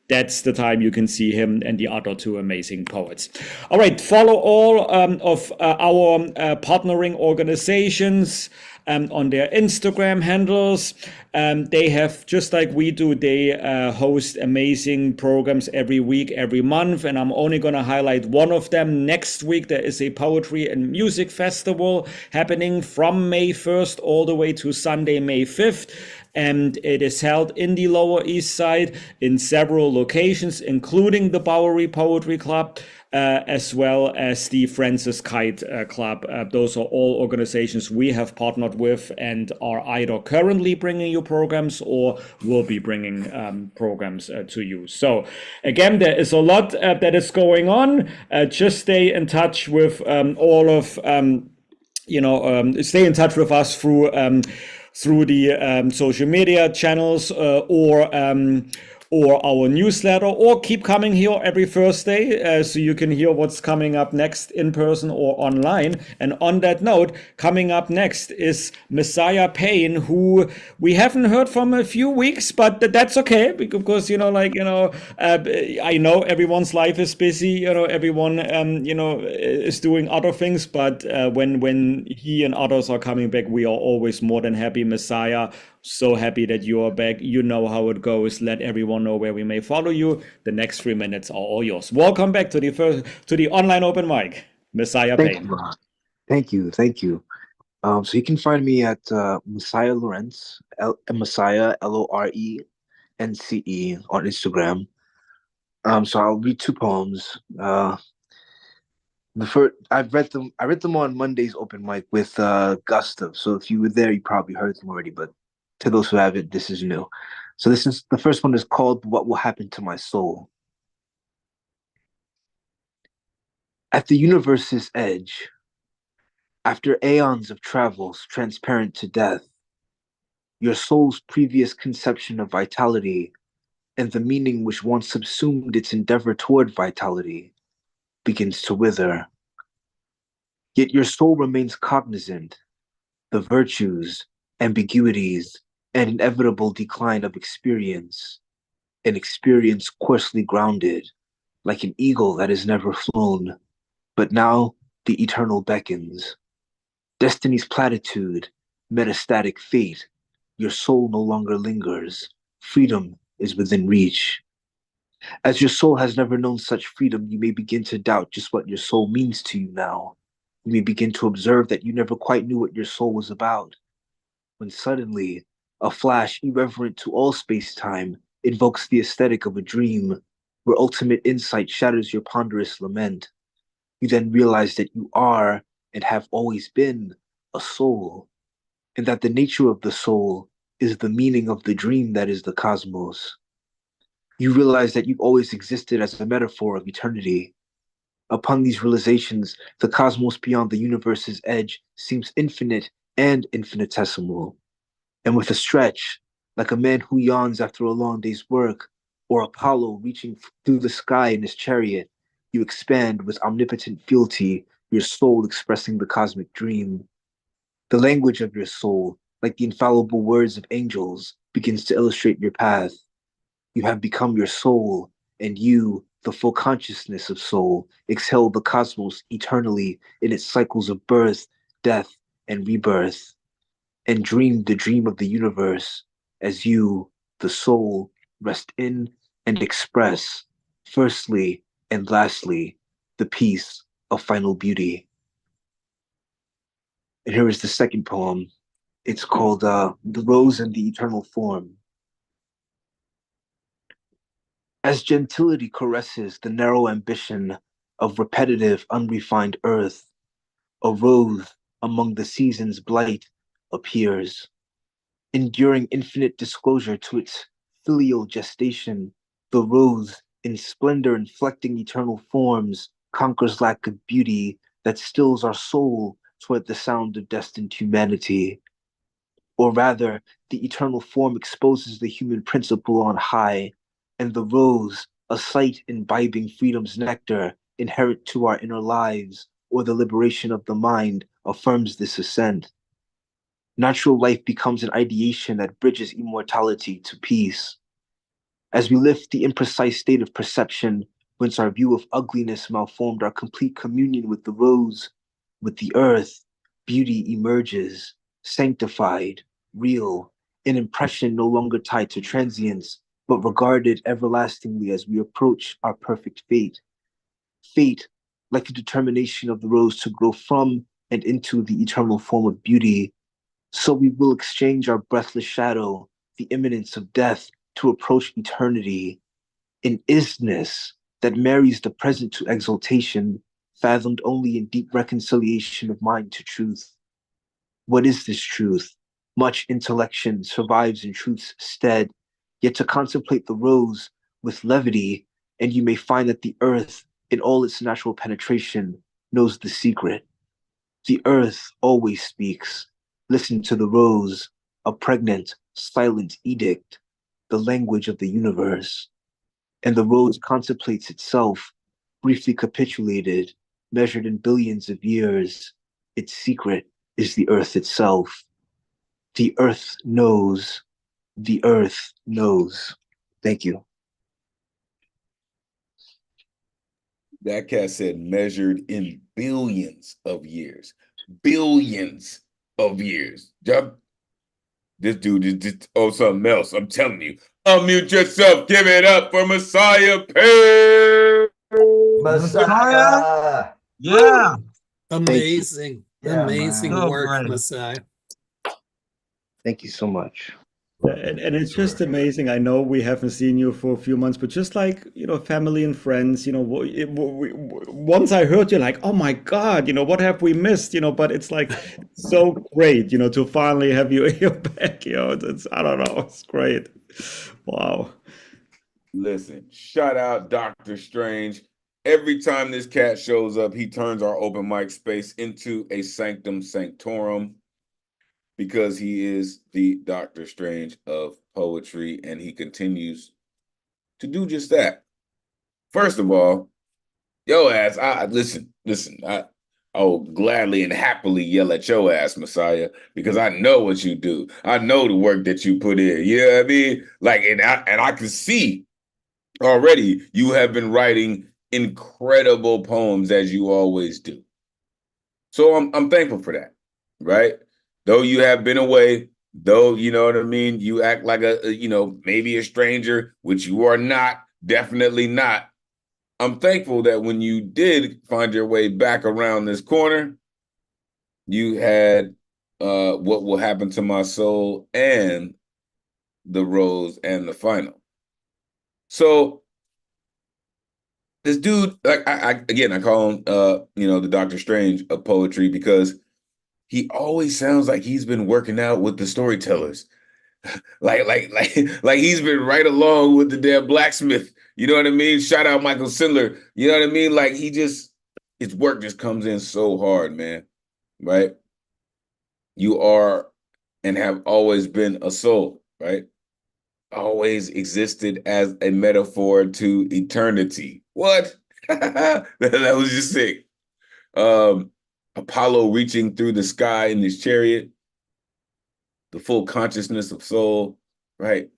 that's the time you can see him and the other 2 amazing poets. All right, follow all of our partnering organizations on their Instagram handles. They have, just like we do, they host amazing programs every week, every month, and I'm only going to highlight one of them. Next week, there is a poetry and music festival happening from May 1st all the way to Sunday, May 5th. And it is held in the Lower East Side in several locations, including the Bowery Poetry Club, as well as the Francis Kite Club. Those are all organizations we have partnered with and are either currently bringing you programs or will be bringing programs to you. So again, there is a lot that is going on. Just stay in touch with all of, stay in touch with us through through the social media channels or our newsletter, or keep coming here every Thursday so you can hear what's coming up next in person or online. And on that note, coming up next is Messiah Payne, who we haven't heard from a few weeks, but that's okay because I know everyone's life is busy, everyone is doing other things, but when he and others are coming back, we are always more than happy. Messiah, so happy that you are back. You know how it goes. Let everyone know where we may follow you. The next 3 minutes are all yours. Welcome back to the online open mic, Messiah Payne. Thank you. So you can find me at Messiah Lorentz, Messiah LORENCE on Instagram. So I'll read 2 poems. The first, I read them on Monday's open mic with Gustav. So if you were there, you probably heard them already. But to those who haven't, this is new. So the first one is called "What Will Happen to My Soul." At the universe's edge, after aeons of travels transparent to death, your soul's previous conception of vitality and the meaning which once subsumed its endeavor toward vitality begins to wither. Yet your soul remains cognizant, the virtues, ambiguities, and inevitable decline of experience, an experience coarsely grounded, like an eagle that has never flown, but now the eternal beckons. Destiny's platitude, metastatic fate, your soul no longer lingers, freedom is within reach. As your soul has never known such freedom, you may begin to doubt just what your soul means to you now. You may begin to observe that you never quite knew what your soul was about, when suddenly, a flash irreverent to all space-time invokes the aesthetic of a dream, where ultimate insight shatters your ponderous lament. You then realize that you are, and have always been, a soul, and that the nature of the soul is the meaning of the dream that is the cosmos. You realize that you've always existed as a metaphor of eternity. Upon these realizations, the cosmos beyond the universe's edge seems infinite and infinitesimal. And with a stretch, like a man who yawns after a long day's work, or Apollo reaching through the sky in his chariot, you expand with omnipotent fealty, your soul expressing the cosmic dream. The language of your soul, like the infallible words of angels, begins to illustrate your path. You have become your soul, and you, the full consciousness of soul, exhale the cosmos eternally in its cycles of birth, death, and rebirth, and dream the dream of the universe as you, the soul, rest in and express, firstly and lastly, the peace of final beauty. And here is the second poem. It's called The Rose and the Eternal Form. As gentility caresses the narrow ambition of repetitive, unrefined earth, a rose among the seasons' blight appears, enduring infinite disclosure to its filial gestation. The rose, in splendor inflecting eternal forms, conquers lack of beauty that stills our soul toward the sound of destined humanity. Or rather, the eternal form exposes the human principle on high, and the rose, a sight imbibing freedom's nectar inherent to our inner lives, or the liberation of the mind, affirms this ascent. Natural life becomes an ideation that bridges immortality to peace. As we lift the imprecise state of perception, whence our view of ugliness malformed our complete communion with the rose, with the earth, beauty emerges, sanctified, real, an impression no longer tied to transience, but regarded everlastingly as we approach our perfect fate. Fate, like a determination of the rose to grow from and into the eternal form of beauty, so we will exchange our breathless shadow, the imminence of death, to approach eternity, an isness that marries the present to exaltation, fathomed only in deep reconciliation of mind to truth. What is this truth? Much intellection survives in truth's stead, yet to contemplate the rose with levity, and you may find that the earth, in all its natural penetration, knows the secret. The earth always speaks. Listen to the rose, a pregnant, silent edict, the language of the universe. And the rose contemplates itself, briefly capitulated, measured in billions of years. Its secret is the earth itself. The earth knows. The earth knows. Thank you. That cat said measured in billions of years. Billions of years. This dude is just something else. I'm telling you. Unmute yourself. Give it up for Messiah Pay. Messiah. Yeah. Amazing. Amazing So work, great. Messiah. Thank you so much. And it's just amazing. I know we haven't seen you for a few months, but just like, family and friends, once I heard you, like, oh my God, what have we missed? But it's like so great, to finally have you here back. It's, I don't know, it's great. Wow. Listen, shout out Dr. Strange. Every time this cat shows up, he turns our open mic space into a sanctum sanctorum, because he is the Dr. Strange of poetry, and he continues to do just that. First of all, yo ass, listen, I will gladly and happily yell at your ass, Messiah, because I know what you do. I know the work that you put in. You know what I mean? Like, and I can see already you have been writing incredible poems, as you always do. So I'm thankful for that, right? Though you have been away, though, you know what I mean, you act like maybe a stranger, which you are not, definitely not. I'm thankful that when you did find your way back around this corner, you had What Will Happen to My Soul and The Rose and the Final. So this dude, like I call him the Dr. Strange of poetry, because he always sounds like he's been working out with the storytellers. like he's been right along with the damn blacksmith. You know what I mean? Shout out Michael Sindler. You know what I mean? Like his work just comes in so hard, man. Right? You are and have always been a soul, right? Always existed as a metaphor to eternity. What? that was just sick. Apollo reaching through the sky in his chariot, the full consciousness of soul, right?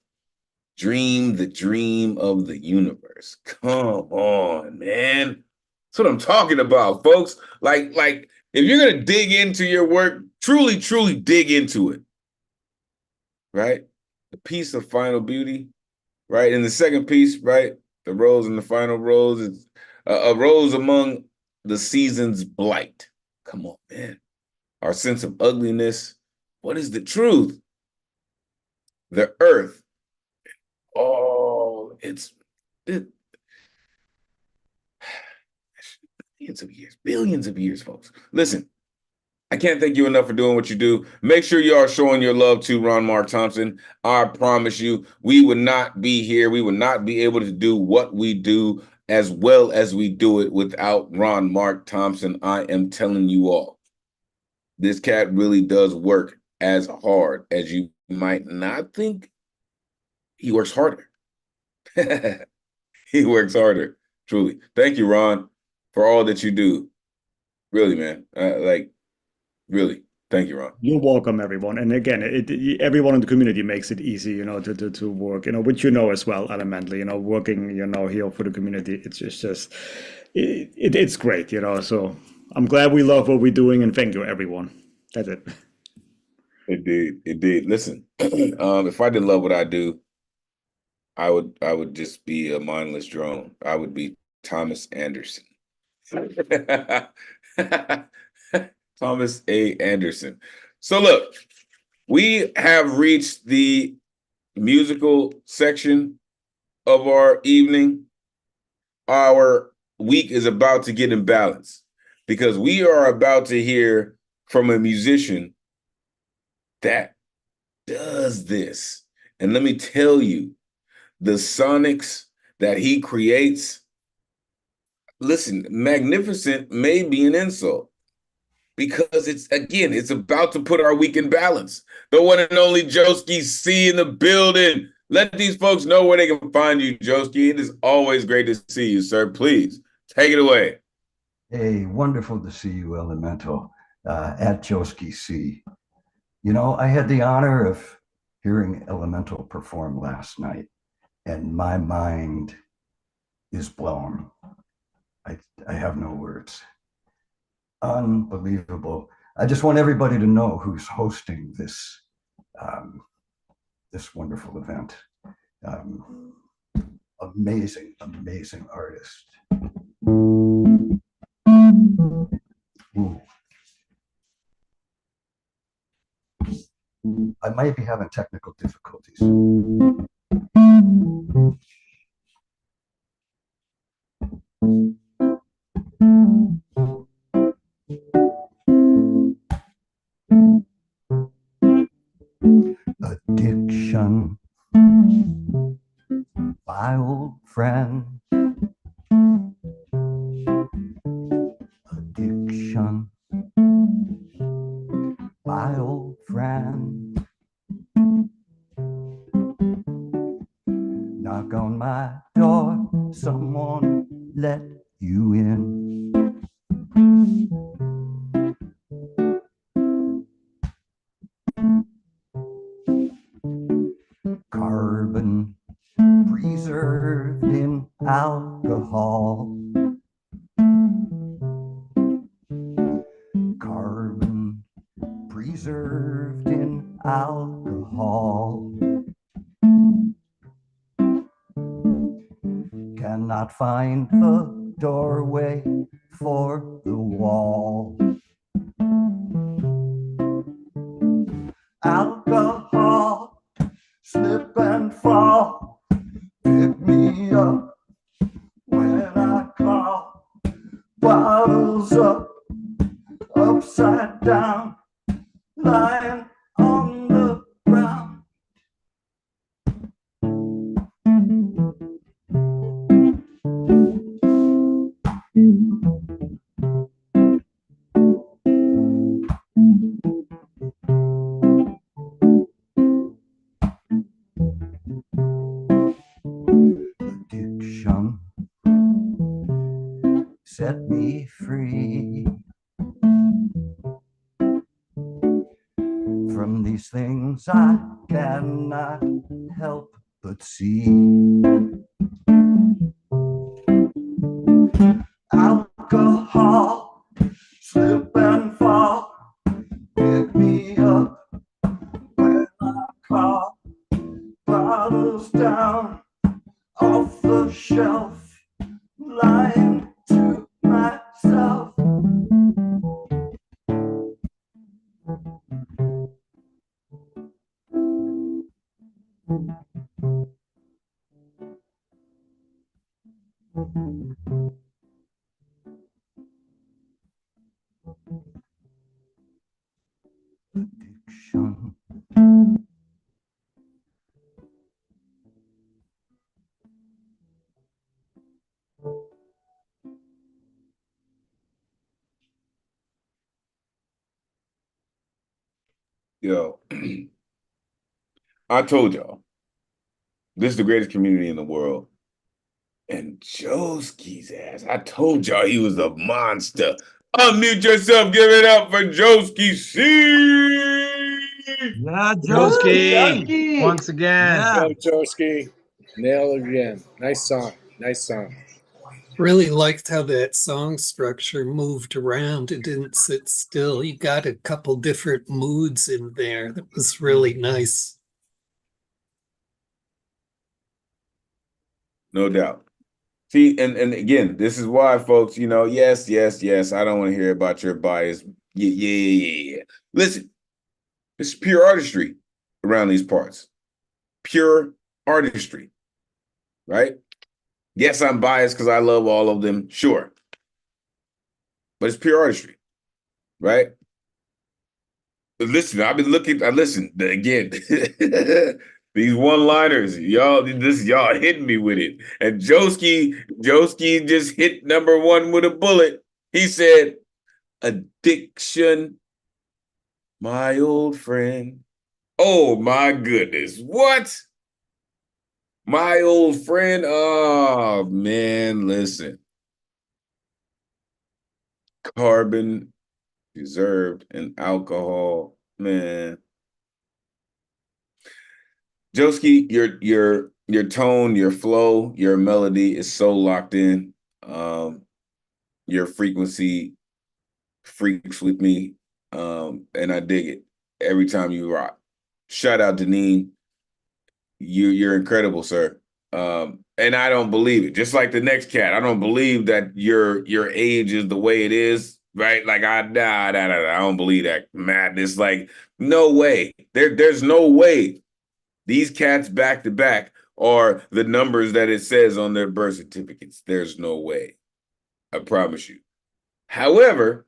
Dream the dream of the universe. Come on, man. That's what I'm talking about, folks. Like if you're gonna dig into your work, truly, truly dig into it, right? The piece of final beauty, right? And the second piece, right? The rose and the final rose is a rose among the season's blight. Come on, man. Our sense of ugliness. What is the truth? The earth. Oh, it's billions of years, folks. Listen, I can't thank you enough for doing what you do. Make sure you are showing your love to Ron Mark Thompson. I promise you, we would not be here. We would not be able to do what we do as well as we do it without Ron Mark Thompson. I am telling you all, this cat really does work as hard as you might not think. He works harder. He works harder, truly. Thank you, Ron, for all that you do. Really, man. Really. Thank you, Ron. You're welcome, everyone. And again, everyone in the community makes it easy, to work, which as well, elementally, working, here for the community. It's just, it's great, So I'm glad we love what we're doing, and thank you, everyone. That's it. Indeed. Listen, if I didn't love what I do, I would just be a mindless drone. I would be Thomas Anderson. Thomas A. Anderson. So look, we have reached the musical section of our evening. Our week is about to get in balance, because we are about to hear from a musician that does this. And let me tell you, the sonics that he creates, listen, magnificent may be an insult. because it's about to put our week in balance. The one and only Joski C in the building. Let these folks know where they can find you, Joski. It is always great to see you, sir. Please take it away. Hey, wonderful to see you, Elemental, at Joski C. You know, I had the honor of hearing Elemental perform last night, and my mind is blown. I have no words. Unbelievable. I just want everybody to know who's hosting this this wonderful event. Amazing, amazing artist. Ooh. I might be having technical difficulties. Addiction, my old friend. Addiction, my old friend. Knock on my door, someone let you in. Carbon preserved in alcohol. Carbon preserved in alcohol. Cannot find the doorway for the wall. Alcohol, slip and fall, pick me up when I call. Bottles up, upside down, lying on the ground. Addiction set me free from these things I cannot help but see. Alcohol, slip and fall, pick me up when I call. Bottles down off the shelf, lying to myself. Addiction. Yo, I told y'all, this is the greatest community in the world. And Joski's ass, I told y'all he was a monster. Unmute yourself, give it up for Joski C. Yeah, Joski. Joski. Once again. Go, Joski. Nail it again. Nice song. Nice song. Really liked how that song structure moved around. It didn't sit still. You got a couple different moods in there. That was really nice. No doubt. See, and again, this is why, folks, you know, yes, I don't want to hear about your bias. Yeah. Listen, it's pure artistry around these parts. Pure artistry, right? Yes, I'm biased because I love all of them, sure. But it's pure artistry, right? Listen, I've been looking, listen, again, these one-liners, y'all hitting me with it. And Joski just hit number one with a bullet. He said, addiction, my old friend. Oh my goodness. What? My old friend. Oh man, listen. Carbon reserved in alcohol. Man. Joski, your tone, your flow, your melody is so locked in. Your frequency freaks with me. And I dig it every time you rock. Shout out Deneen. You're incredible, sir. And I don't believe it. Just like the next cat, I don't believe that your age is the way it is, right? Like I don't believe that madness. Like no way. There's no way these cats back to back are the numbers that it says on their birth certificates. There's no way. I promise you. However,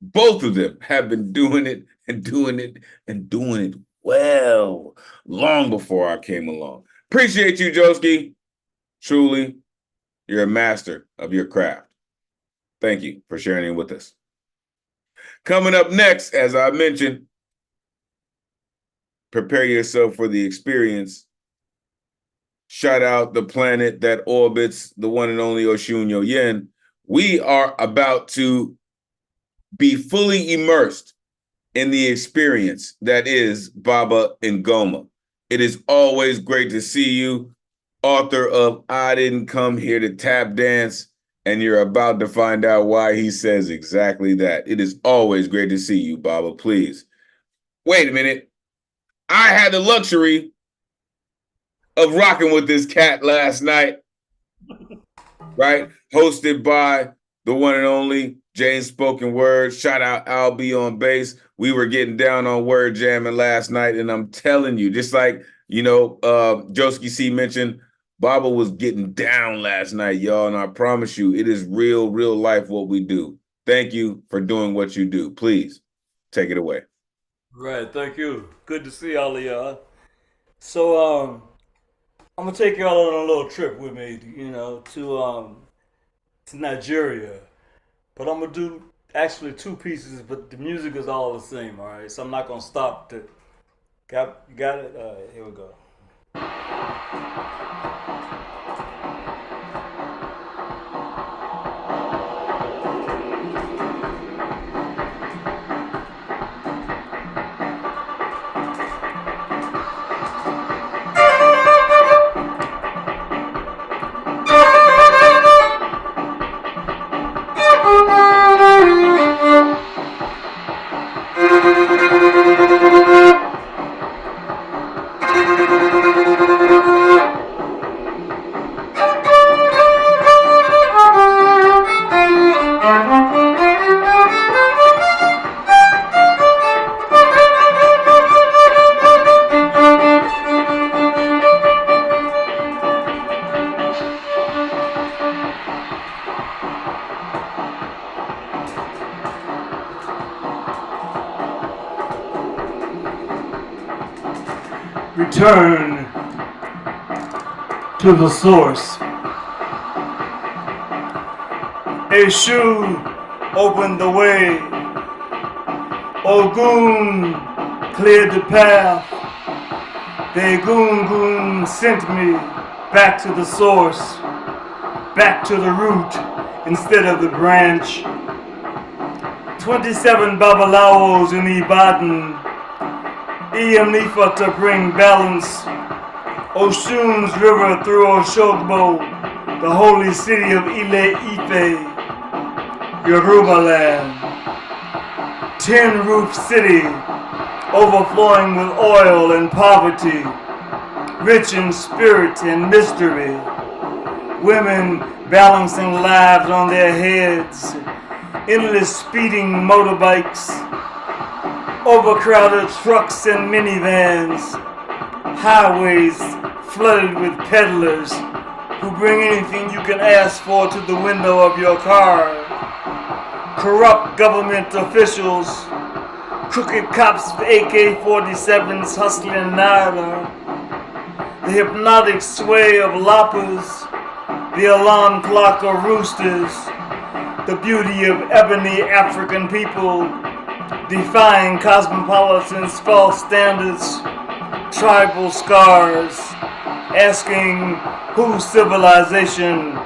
both of them have been doing it and doing it and doing it well long before I came along. Appreciate you, Joski. Truly, you're a master of your craft. Thank you for sharing it with us. Coming up next, as I mentioned, prepare yourself for the experience. Shout out the planet that orbits the one and only Oshun Yoyen. We are about to be fully immersed in the experience that is Baba Ngoma. It is always great to see you, author of I Didn't Come Here to Tap Dance, and you're about to find out why he says exactly that. It is always great to see you, Baba. Please. Wait a minute. I had the luxury of rocking with this cat last night, right? Hosted by the one and only James Spoken Word. Shout out Albie on bass. We were getting down on word jamming last night, and I'm telling you, just like, Joski C mentioned, Baba was getting down last night, y'all, and I promise you, it is real life what we do. Thank you for doing what you do. Please, take it away. Right, thank you. Good to see all of y'all. So, I'm gonna take y'all on a little trip with me, to Nigeria. But I'm gonna do actually two pieces, but the music is all the same, all right? So I'm not gonna stop. You got it? All right, here we go. Return to the source. Eshu opened the way. Ogun cleared the path. The Egungun sent me back to the source, back to the root instead of the branch. 27 Babalawos in Ibadan, Nifa to bring balance. Oshun's river through Oshogbo, the holy city of Ile Ife, Yoruba land. 10 roof city, overflowing with oil and poverty, rich in spirit and mystery. Women balancing lives on their heads, endless speeding motorbikes, overcrowded trucks and minivans, highways flooded with peddlers who bring anything you can ask for to the window of your car. Corrupt government officials, crooked cops with AK-47s hustling Naira, the hypnotic sway of loppers, the alarm clock of roosters, the beauty of ebony African people, defying cosmopolitans' false standards, tribal scars, asking whose civilization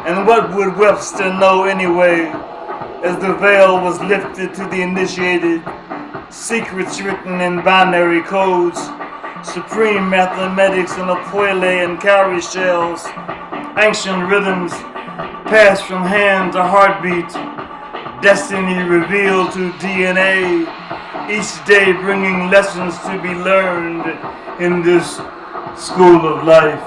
and what would Webster know anyway, as the veil was lifted to the initiated, secrets written in binary codes, supreme mathematics in Apuele and cowrie shells, ancient rhythms passed from hand to heartbeat, destiny revealed to DNA, each day bringing lessons to be learned in this school of life.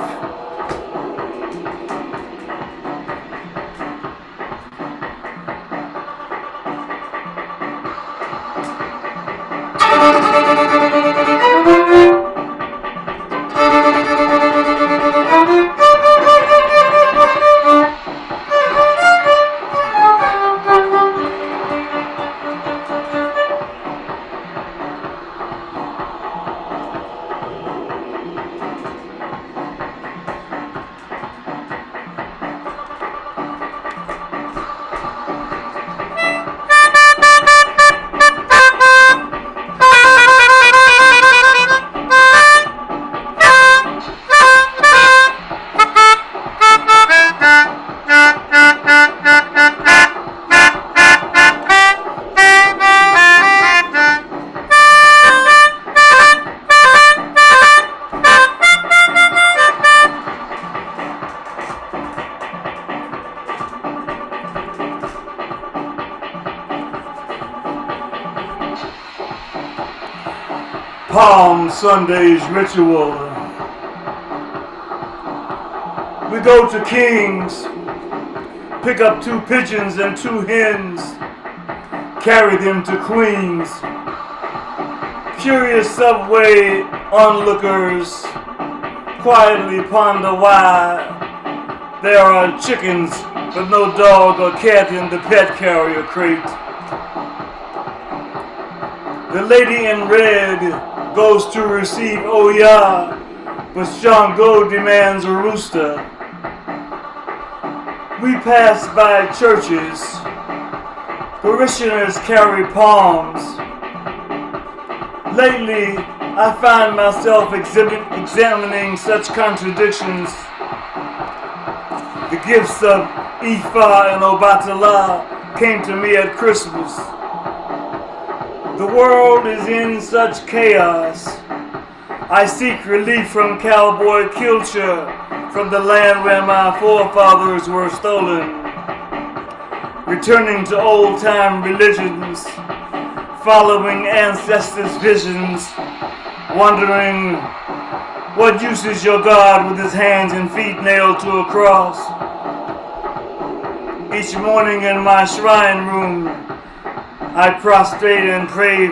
Palm Sunday's ritual. We go to King's, pick up 2 pigeons and 2 hens, carry them to Queens. Curious subway onlookers quietly ponder why there are chickens but no dog or cat in the pet carrier crate. The lady in red goes to receive Oya, but Shango demands a rooster. We pass by churches. Parishioners carry palms. Lately, I find myself examining such contradictions. The gifts of Ifa and Obatala came to me at Christmas. The world is in such chaos. I seek relief from cowboy culture, from the land where my forefathers were stolen. Returning to old-time religions, following ancestors' visions, wondering what use is your God with his hands and feet nailed to a cross. Each morning in my shrine room, I prostrate and pray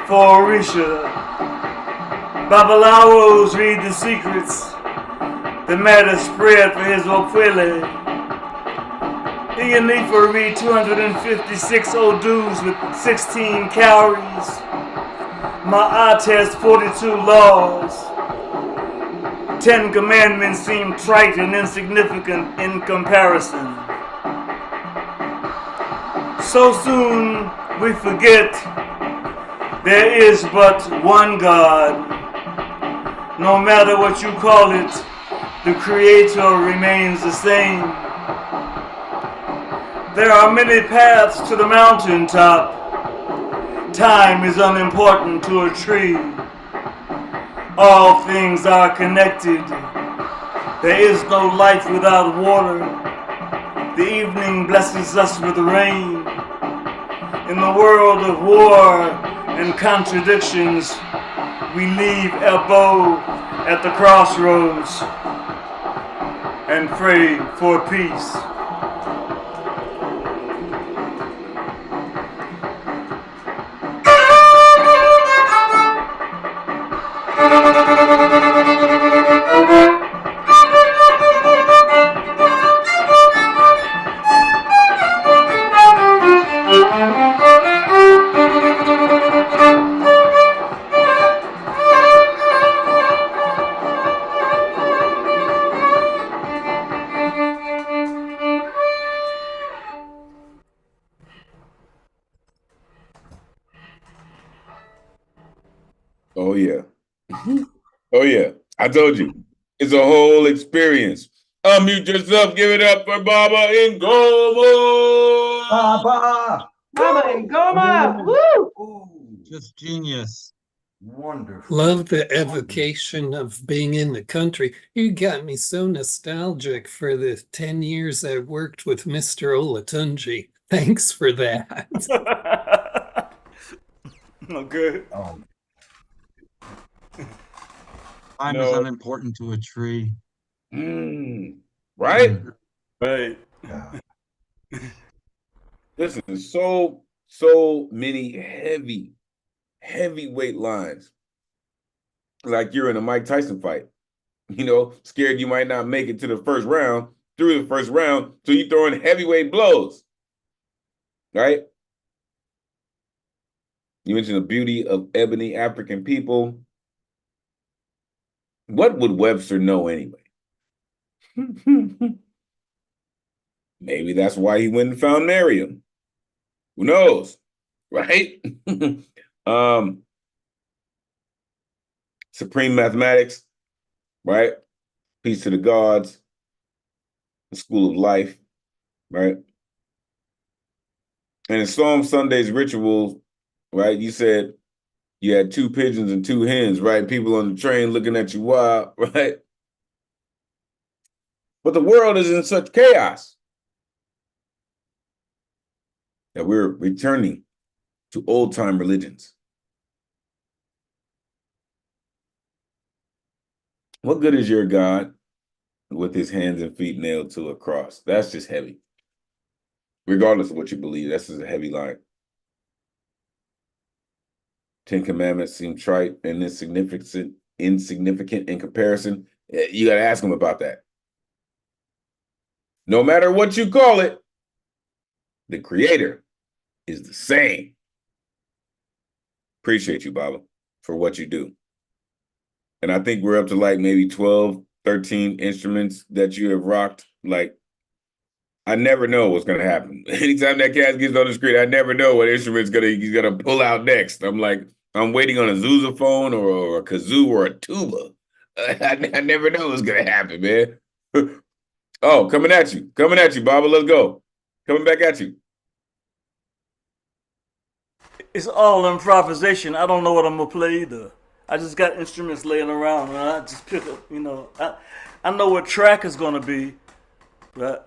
for Orisha. Babalawos read the secrets. The matter spread for his Opuele. Iyanifa read 256 Odus with 16 cowries. Ma'at has 42 laws. 10 commandments seem trite and insignificant in comparison. So soon we forget there is but one God. No matter what you call it, the Creator remains the same. There are many paths to the mountaintop. Time is unimportant to a tree. All things are connected. There is no life without water. The evening blesses us with rain. In the world of war and contradictions, we leave Ebo at the crossroads and pray for peace. Oh, yeah. Oh, yeah. I told you. It's a whole experience. Unmute yourself. Give it up for Baba Ngoma. Baba! Baba and Goma! Woo! Just genius. Wonderful. Love the evocation of being in the country. You got me so nostalgic for the 10 years I worked with Mr. Olatunji. Thanks for that. Okay. Oh, Time is unimportant to a tree. Right? Right. yeah. Listen, so many heavyweight lines. Like you're in a Mike Tyson fight. You know, scared you might not make it to the first round, through the first round, so you throwing heavyweight blows. Right? You mentioned the beauty of ebony African people. What would Webster know anyway? Maybe that's why he went and found Miriam. Who knows? Right? Supreme mathematics, right? Peace to the gods, the school of life, right? And in Psalm Sunday's rituals, right? You said you had 2 pigeons and 2 hens, right? People on the train looking at you wild, right? But the world is in such chaos that we're returning to old-time religions. What good is your God with his hands and feet nailed to a cross? That's just heavy. Regardless of what you believe, that's just a heavy line. 10 Commandments seem trite and insignificant in comparison. You got to ask them about that. No matter what you call it, the creator is the same. Appreciate you, Baba, for what you do. And I think we're up to like maybe 12, 13 instruments that you have rocked. Like, I never know what's going to happen. Anytime that cat gets on the screen, I never know what instrument's he's gonna pull out next. I'm like, I'm waiting on a sousaphone or a kazoo or a tuba. I never know what's going to happen, man. Oh, coming at you, Baba. Let's go. Coming back at you. It's all improvisation. I don't know what I'm gonna play either. I just got instruments laying around, and I just pick up. You know, I know what track is gonna be, right?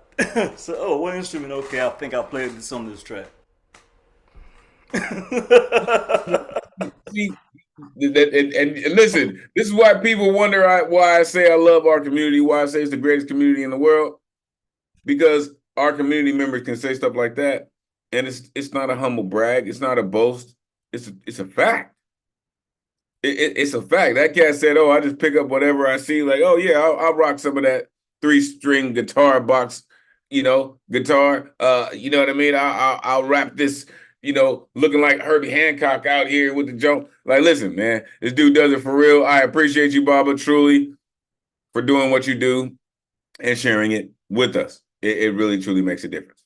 So, oh, what instrument? Okay, I think I'll play this on this track. See, and listen, this is why people wonder why I say I love our community, why I say it's the greatest community in the world, because our community members can say stuff like that, and it's not a humble brag, it's not a boast, it's a fact. It's a fact. That cat said, "Oh, I just pick up whatever I see." Like, oh yeah, I'll rock some of that 3-string guitar box, guitar. You know what I mean? I'll rap this. Looking like Herbie Hancock out here with the jump. Like, listen, man, this dude does it for real. I appreciate you, Baba, truly, for doing what you do and sharing it with us. It really, truly makes a difference.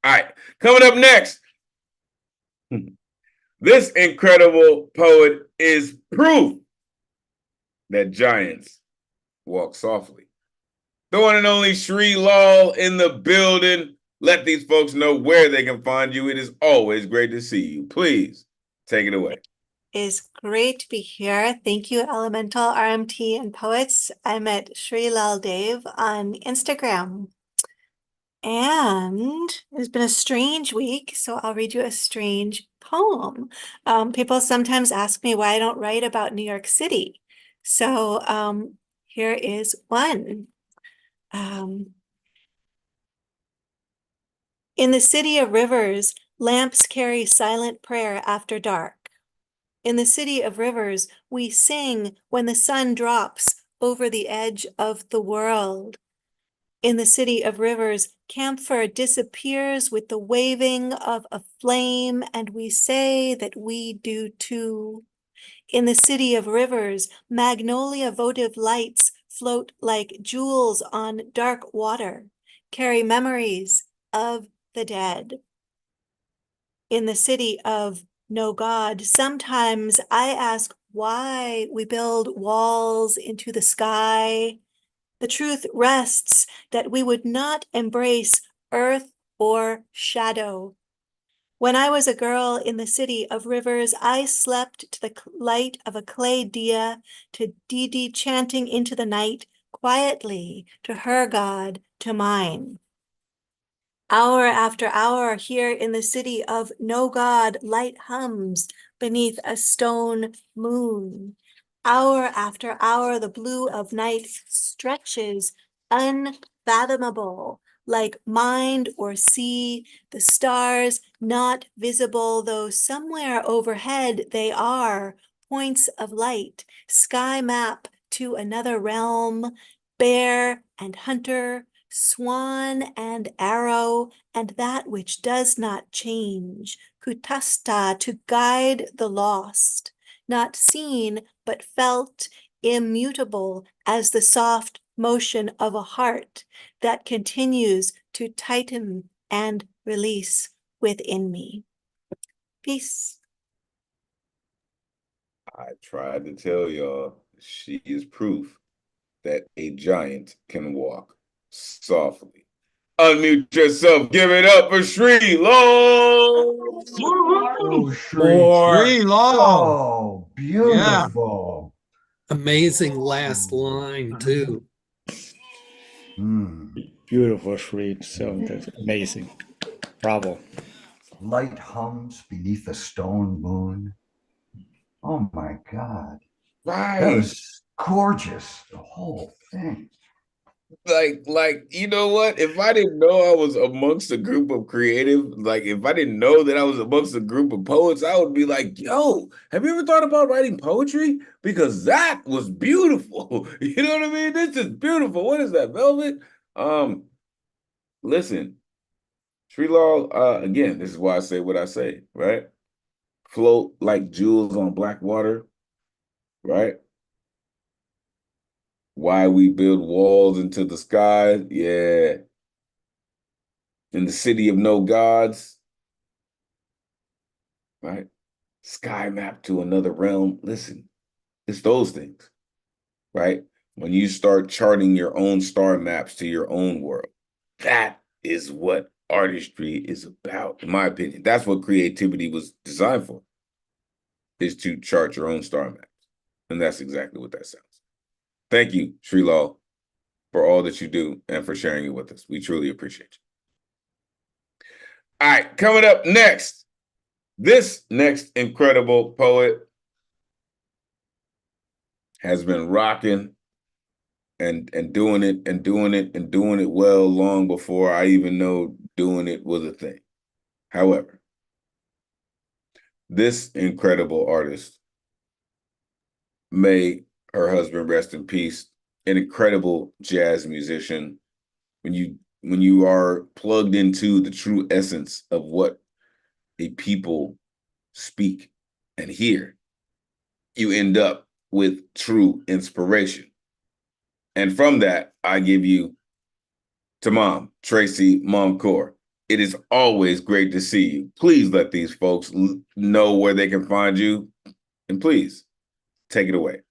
All right, coming up next. This incredible poet is proof that giants walk softly. The one and only Sri Lal in the building. Let these folks know where they can find you. It is always great to see you. Please take it away. It's great to be here. Thank you, Elemental, RMT, and Poets. I'm at Sri Lal Dev on Instagram. And it's been a strange week, so I'll read you a strange poem. People sometimes ask me why I don't write about New York City. So here is one. In the city of rivers, lamps carry silent prayer after dark. In the city of rivers, we sing when the sun drops over the edge of the world. In the city of rivers, camphor disappears with the waving of a flame, and we say that we do too. In the city of rivers, magnolia votive lights float like jewels on dark water, carry memories of the dead. In the city of no God, sometimes I ask why we build walls into the sky. The truth rests that we would not embrace earth or shadow. When I was a girl in the city of rivers, I slept to the light of a clay dia, to Didi chanting into the night, quietly, to her God, to mine. Hour after hour here in the city of no God, light hums beneath a stone moon. Hour after hour, the blue of night stretches unfathomable, like mind or sea, the stars not visible, though somewhere overhead they are, points of light, sky map to another realm, bear and hunter, swan and arrow, and that which does not change, Kutasta, to guide the lost, not seen but felt, immutable as the soft motion of a heart that continues to tighten and release within me. Peace. I tried to tell y'all, she is proof that a giant can walk softly. Unmute yourself. Give it up for Sri Long. Oh, Sri Long. Oh, beautiful. Amazing last line, too. Beautiful, Shri. So that's amazing. Bravo. Light hums beneath a stone moon. Oh my God. Right. That was gorgeous. The whole thing. Like, you know what? If I didn't know I was amongst a group of creative, like if I didn't know that I was amongst a group of poets, I would be like, yo, have you ever thought about writing poetry? Because that was beautiful. You know what I mean? This is beautiful. What is that, Velvet? Listen, Sri Law, again, this is why I say what I say, right? Float like jewels on black water, right? Why we build walls into the sky, yeah. In the city of no gods, right? Sky map to another realm. Listen, it's those things, right? When you start charting your own star maps to your own world, that is what artistry is about, in my opinion. That's what creativity was designed for, is to chart your own star maps. And that's exactly what that sounds. Thank you, Sri Law, for all that you do and for sharing it with us. We truly appreciate you. All right, coming up next, this next incredible poet has been rocking and doing it and doing it and doing it well long before I even know doing it was a thing. However, this incredible artist, may her husband rest in peace, an incredible jazz musician. When you are plugged into the true essence of what a people speak and hear, you end up with true inspiration. And from that, I give you to Mom, Tracy Momcore. It is always great to see you. Please let these folks know where they can find you. And please, take it away.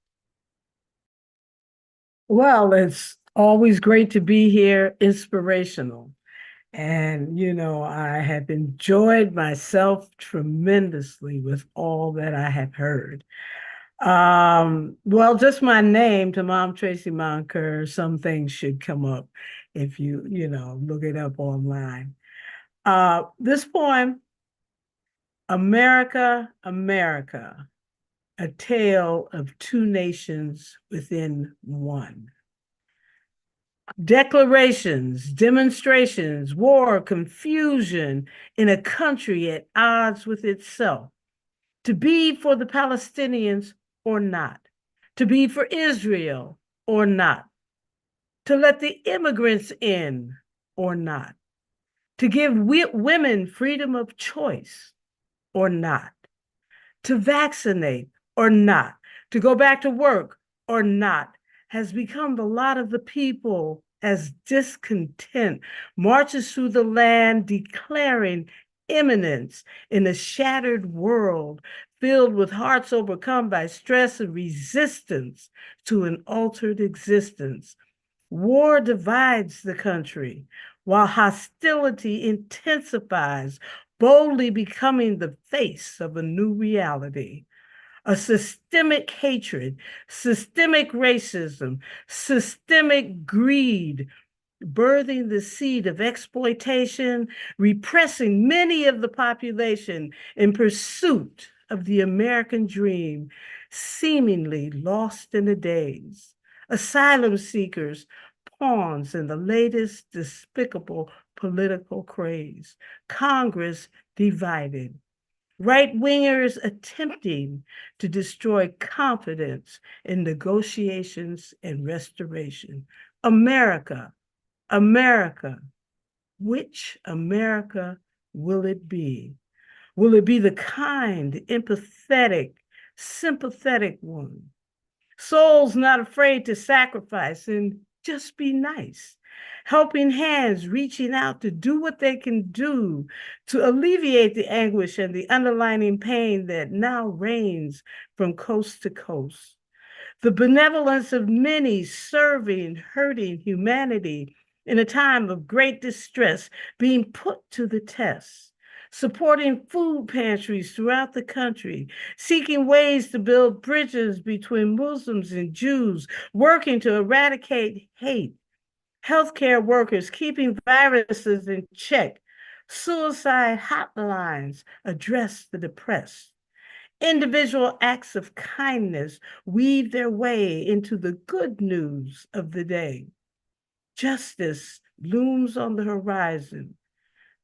Well, it's always great to be here, inspirational. And, you know, I have enjoyed myself tremendously with all that I have heard. Well, just my name, Tamam Tracy Monker, some things should come up if you look it up online. This poem, America, America, a tale of two nations within one. Declarations, demonstrations, war, confusion in a country at odds with itself. To be for the Palestinians or not. To be for Israel or not. To let the immigrants in or not. To give women freedom of choice or not. To vaccinate or not. To go back to work or not has become the lot of the people as discontent marches through the land declaring imminence in a shattered world filled with hearts overcome by stress and resistance to an altered existence. War divides the country, while hostility intensifies, boldly becoming the face of a new reality. A systemic hatred, systemic racism, systemic greed, birthing the seed of exploitation, repressing many of the population in pursuit of the American dream, seemingly lost in a daze. Asylum seekers, pawns in the latest despicable political craze. Congress divided. Right-wingers attempting to destroy confidence in negotiations and restoration. America, America, which America will it be? Will it be the kind, empathetic, sympathetic one? Souls not afraid to sacrifice and just be nice. Helping hands reaching out to do what they can do to alleviate the anguish and the underlying pain that now reigns from coast to coast. The benevolence of many serving, hurting humanity in a time of great distress being put to the test. Supporting food pantries throughout the country, seeking ways to build bridges between Muslims and Jews, working to eradicate hate. Healthcare workers keeping viruses in check. Suicide hotlines address the depressed. Individual acts of kindness weave their way into the good news of the day. Justice looms on the horizon.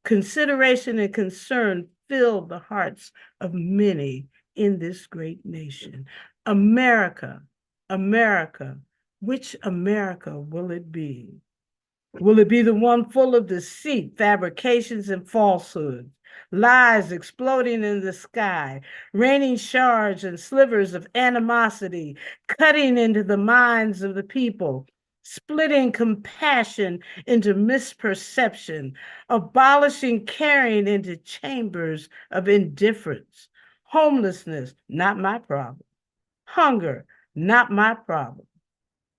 Consideration and concern fill the hearts of many in this great nation. America, America, which America will it be? Will it be the one full of deceit, fabrications, and falsehoods, lies exploding in the sky, raining shards and slivers of animosity, cutting into the minds of the people, splitting compassion into misperception, abolishing caring into chambers of indifference, homelessness, not my problem, hunger, not my problem,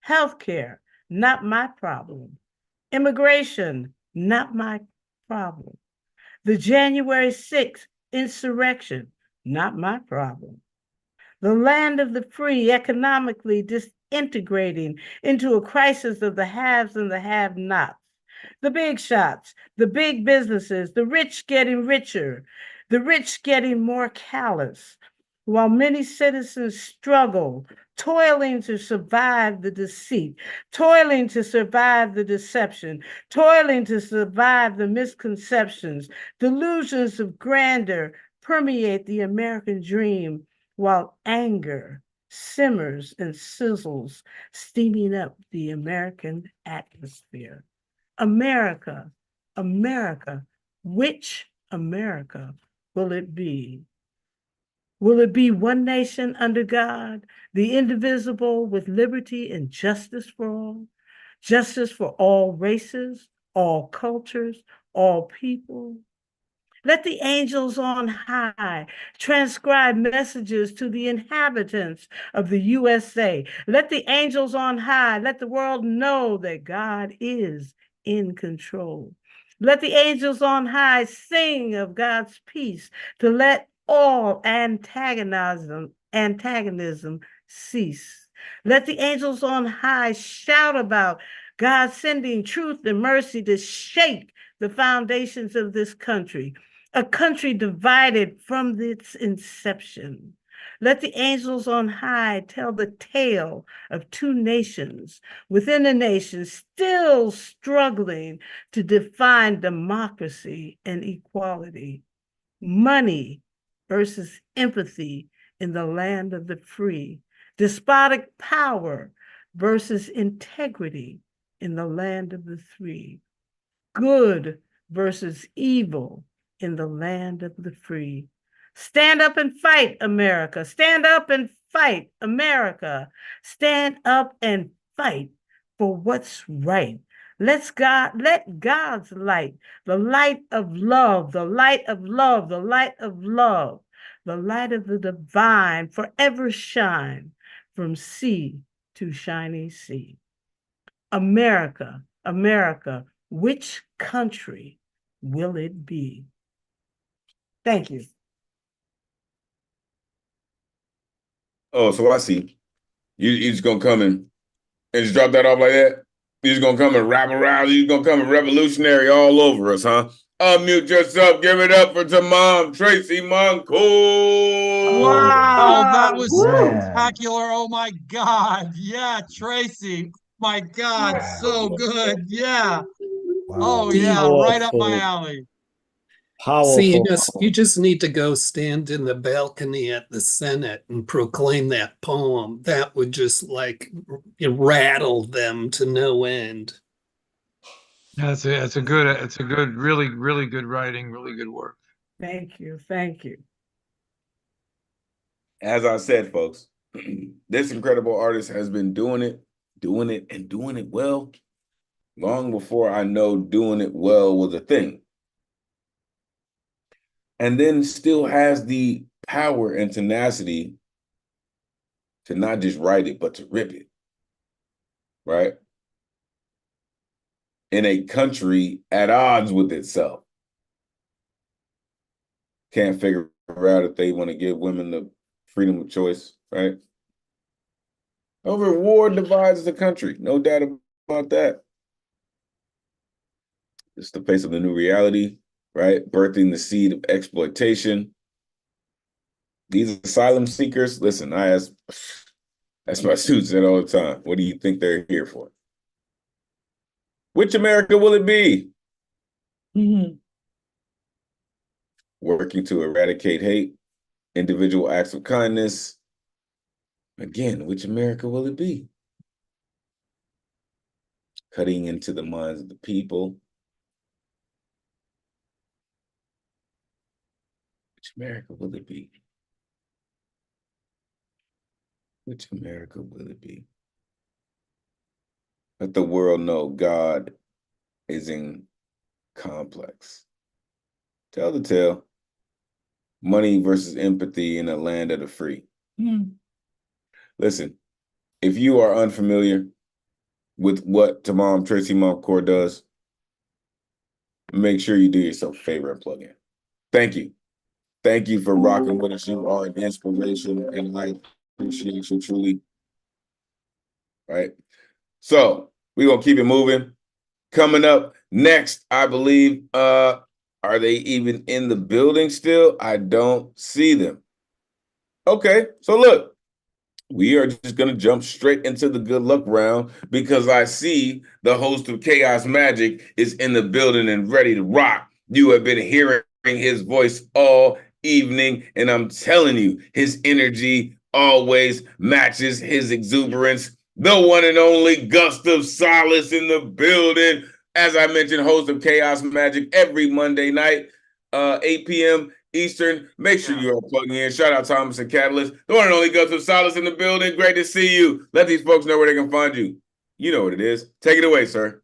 healthcare, not my problem, immigration, not my problem. The January 6th insurrection, not my problem. The land of the free economically disintegrating into a crisis of the haves and the have-nots. The big shots, the big businesses, the rich getting richer, the rich getting more callous, while many citizens struggle, toiling to survive the deceit, toiling to survive the deception, toiling to survive the misconceptions. Delusions of grandeur permeate the American dream, while anger simmers and sizzles, steaming up the American atmosphere. America, America, which America will it be? Will it be one nation under God, the indivisible with liberty and justice for all? Justice for all races, all cultures, all people? Let the angels on high transcribe messages to the inhabitants of the USA. Let the angels on high let the world know that God is in control. Let the angels on high sing of God's peace to let all antagonism cease. Let the angels on high shout about God sending truth and mercy to shake the foundations of this country, a country divided from its inception. Let the angels on high tell the tale of two nations within a nation still struggling to define democracy and equality. Money versus empathy in the land of the free. Despotic power versus integrity in the land of the free. Good versus evil in the land of the free. Stand up and fight, America. Stand up and fight, America. Stand up and fight for what's right. Let God's light, the light of love, the light of love, the light of love, the light of the divine forever shine from sea to shiny sea. America, America, which country will it be? Thank you. Oh, so I see. You just gonna come and just drop that off like that? You just gonna come and wrap around? You just gonna come and revolutionary all over us, huh? Unmute yourself. Give it up for Tamam Tracy Moncool. Wow, that was Man. spectacular. Oh my God. Yeah, Tracy. My God, so good. Yeah. Oh yeah, right up my alley. See, Powerful. you just need to go stand in the balcony at the Senate and proclaim that poem. That would just like rattle them to no end. Yeah, it's a good, really, really good writing, really good work. Thank you. Thank you. As I said, folks, this incredible artist has been doing it, and doing it well long before I know doing it well was a thing. And then still has the power and tenacity to not just write it, but to rip it, right? In a country at odds with itself. Can't figure out if they want to give women the freedom of choice, right? Over war divides the country, no doubt about that. It's the face of the new reality, right? Birthing the seed of exploitation. These asylum seekers, listen, that's my students said all the time. What do you think they're here for? Which America will it be? Mm-hmm. Working to eradicate hate, individual acts of kindness. Again, which America will it be? Cutting into the minds of the people. Which America will it be? Which America will it be? Let the world know God is in complex. Tell the tale. Money versus empathy in a land of the free. Listen, if you are unfamiliar with what Tamam Tracy Moncourt does, make sure you do yourself a favor and plug in. Thank you. Thank you for rocking with us. You are an inspiration, and I appreciate you truly. Right. So we're gonna keep it moving. Coming up next, I believe, are they even in the building still? I don't see them. Okay, so look, we are just going to jump straight into the good luck round because I see the host of Chaos Magic is in the building and ready to rock. You have been hearing his voice all evening, and I'm telling you, his energy always matches his exuberance. The one and only Gustav Silas in the building. As I mentioned, host of Chaos Magic every Monday night, 8 p.m. Eastern. Make sure you are plugging in. Shout out Thomas and Catalyst. The one and only Gustav Silas in the building. Great to see you. Let these folks know where they can find you. You know what it is. Take it away, sir.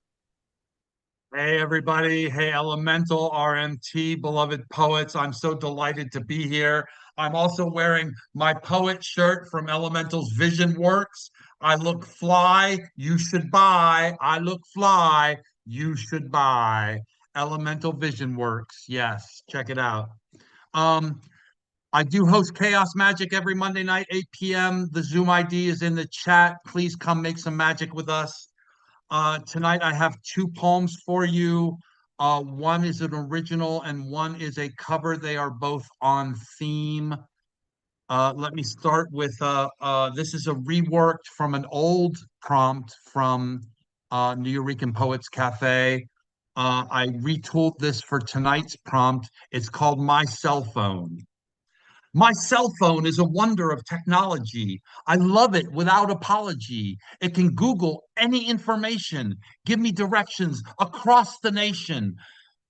Hey, everybody. Hey, Elemental RMT, beloved poets. I'm so delighted to be here. I'm also wearing my poet shirt from Elemental's Vision Works. I look fly, you should buy. I look fly, you should buy. Elemental Vision Works. Yes, check it out. I do host Chaos Magic every Monday night, 8 p.m. The Zoom ID is in the chat. Please come make some magic with us. Tonight I have two poems for you. One is an original and one is a cover. They are both on theme. Let me start with this is a reworked from an old prompt from Nuyorican Poets Cafe. I retooled this for tonight's prompt. It's called My Cell Phone. My cell phone is a wonder of technology. I love it without apology. It can Google any information, give me directions across the nation,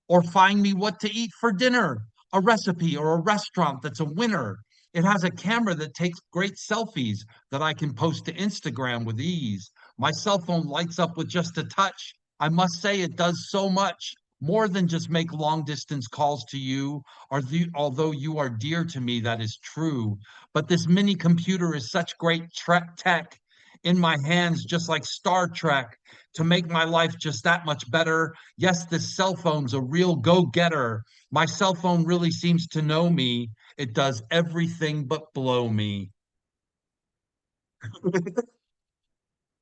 or find me what to eat for dinner, a recipe or a restaurant that's a winner. It has a camera that takes great selfies that I can post to Instagram with ease. My cell phone lights up with just a touch. I must say it does so much more than just make long distance calls to you, although you are dear to me, that is true. But this mini computer is such great tech in my hands, just like Star Trek, to make my life just that much better. Yes, this cell phone's a real go-getter. My cell phone really seems to know me. It does everything but blow me.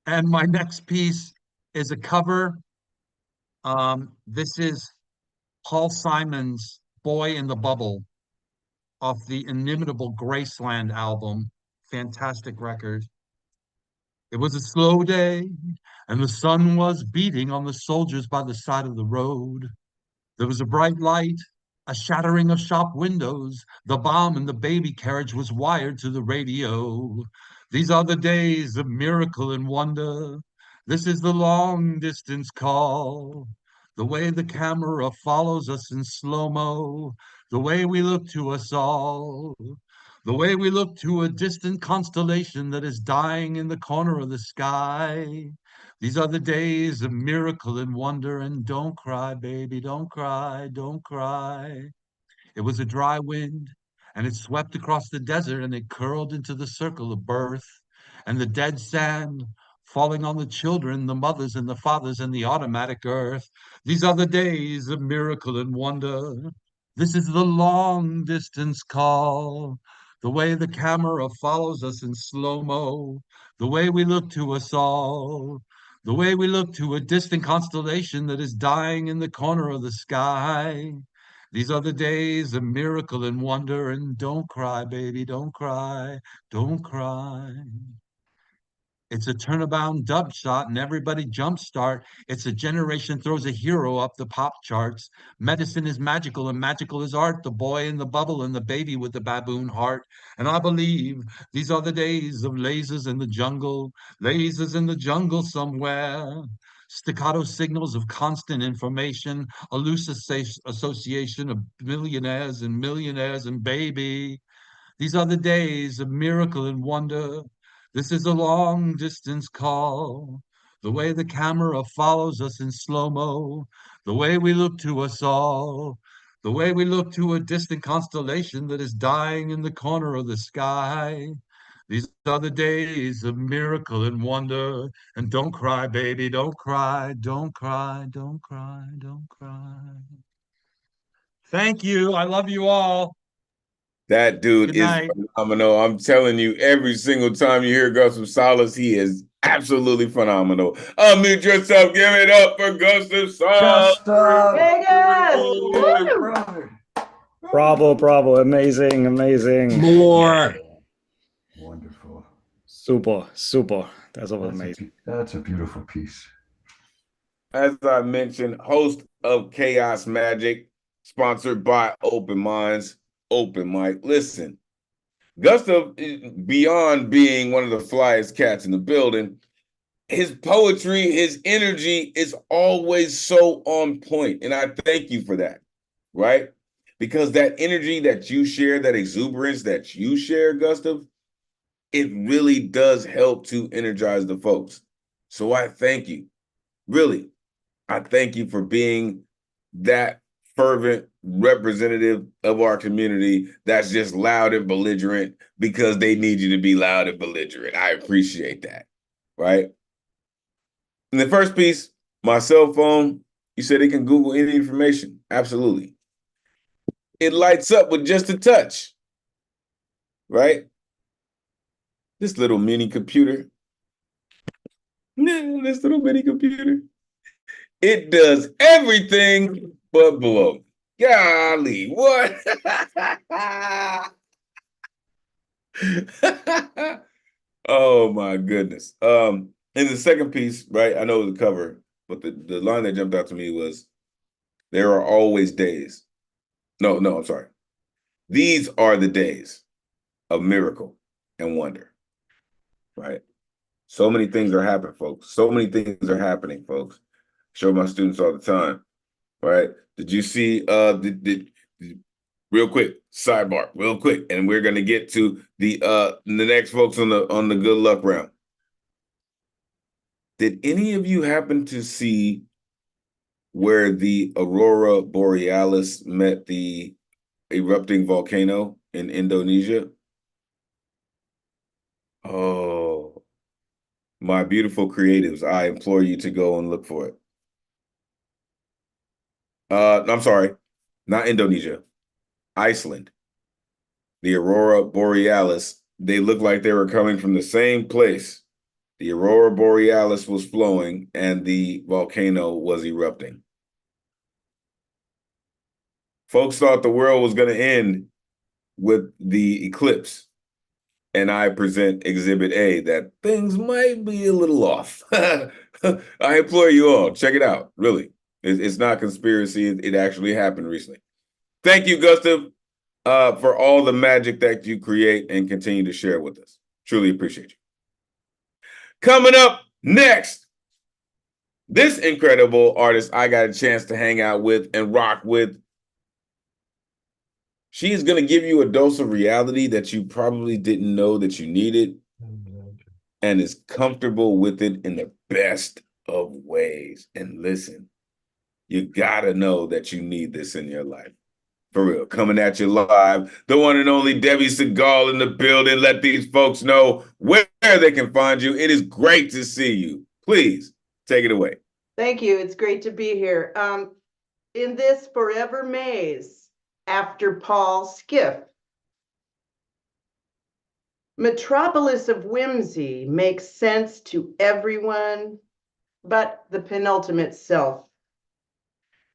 And my next piece is a cover. This is Paul Simon's Boy in the Bubble off the inimitable Graceland album. Fantastic record. It was a slow day, and the sun was beating on the soldiers by the side of the road. There was a bright light, a shattering of shop windows. The bomb in the baby carriage was wired to the radio. These are the days of miracle and wonder. This is the long distance call. The way the camera follows us in slow-mo. The way we look to us all. The way we look to a distant constellation that is dying in the corner of the sky. These are the days of miracle and wonder, and don't cry, baby, don't cry, don't cry. It was a dry wind, and it swept across the desert, and it curled into the circle of birth, and the dead sand falling on the children, the mothers and the fathers, and the automatic earth. These are the days of miracle and wonder. This is the long distance call. The way the camera follows us in slow-mo, the way we look to us all, the way we look to a distant constellation that is dying in the corner of the sky. These are the days of miracle and wonder, and don't cry, baby, don't cry, don't cry. It's a turnabout dub shot and everybody jumpstart. It's a generation throws a hero up the pop charts. Medicine is magical and magical is art. The boy in the bubble and the baby with the baboon heart. And I believe these are the days of lasers in the jungle, lasers in the jungle somewhere. Staccato signals of constant information, a loose association of millionaires and baby. These are the days of miracle and wonder. This is a long distance call. The way the camera follows us in slow-mo. The way we look to us all. The way we look to a distant constellation that is dying in the corner of the sky. These are the days of miracle and wonder. And don't cry, baby, don't cry, don't cry, don't cry, don't cry. Thank you. I love you all. That dude Good is night. phenomenal. I'm telling you, every single time you hear Gustav Salas, he is absolutely phenomenal. Unmute yourself. Give it up for Gustav Salas. Gustav! Vegas! Brother. Bravo, bravo. Amazing, amazing. More. Wonderful. Super, super. That's all amazing. That's a beautiful piece. As I mentioned, host of Chaos Magic, sponsored by Open Minds, Open Mic. Listen, Gustav, beyond being one of the flyest cats in the building, his poetry, his energy is always so on point. And I thank you for that, right? Because that energy that you share, that exuberance that you share, Gustav, it really does help to energize the folks. So I thank you. Really, I thank you for being that fervent representative of our community that's just loud and belligerent because they need you to be loud and belligerent. I appreciate that, right? In the first piece, my cell phone, you said it can Google any information. Absolutely. It lights up with just a touch, right? This little mini computer. This little mini computer. It does everything but blow. Golly, what? Oh my goodness. In the second piece, right? I know it was the cover, but the line that jumped out to me was, there are always days. No, I'm sorry. These are the days of miracle and wonder, right? So many things are happening, folks. So many things are happening, folks. Show my students all the time, right? Did you see, real quick, sidebar, real quick, and we're gonna get to the next folks on the good luck round. Did any of you happen to see where the Aurora Borealis met the erupting volcano in Indonesia? Oh, my beautiful creatives, I implore you to go and look for it. I'm sorry, not Indonesia, Iceland. The Aurora Borealis, they looked like they were coming from the same place. The Aurora Borealis was flowing and the volcano was erupting. Folks thought the world was going to end with the eclipse. And I present Exhibit A that things might be a little off. I implore you all, check it out. Really, it's not conspiracy. It actually happened recently. Thank you, Gustav, for all the magic that you create and continue to share with us. Truly appreciate you. Coming up next, this incredible artist I got a chance to hang out with and rock with. She is going to give you a dose of reality that you probably didn't know that you needed, and is comfortable with it in the best of ways. And listen, you got to know that you need this in your life. For real, coming at you live, the one and only Debbie Segal in the building. Let these folks know where they can find you. It is great to see you. Please take it away. Thank you. It's great to be here. In this forever maze, after Paul Skiff. Metropolis of whimsy makes sense to everyone but the penultimate self.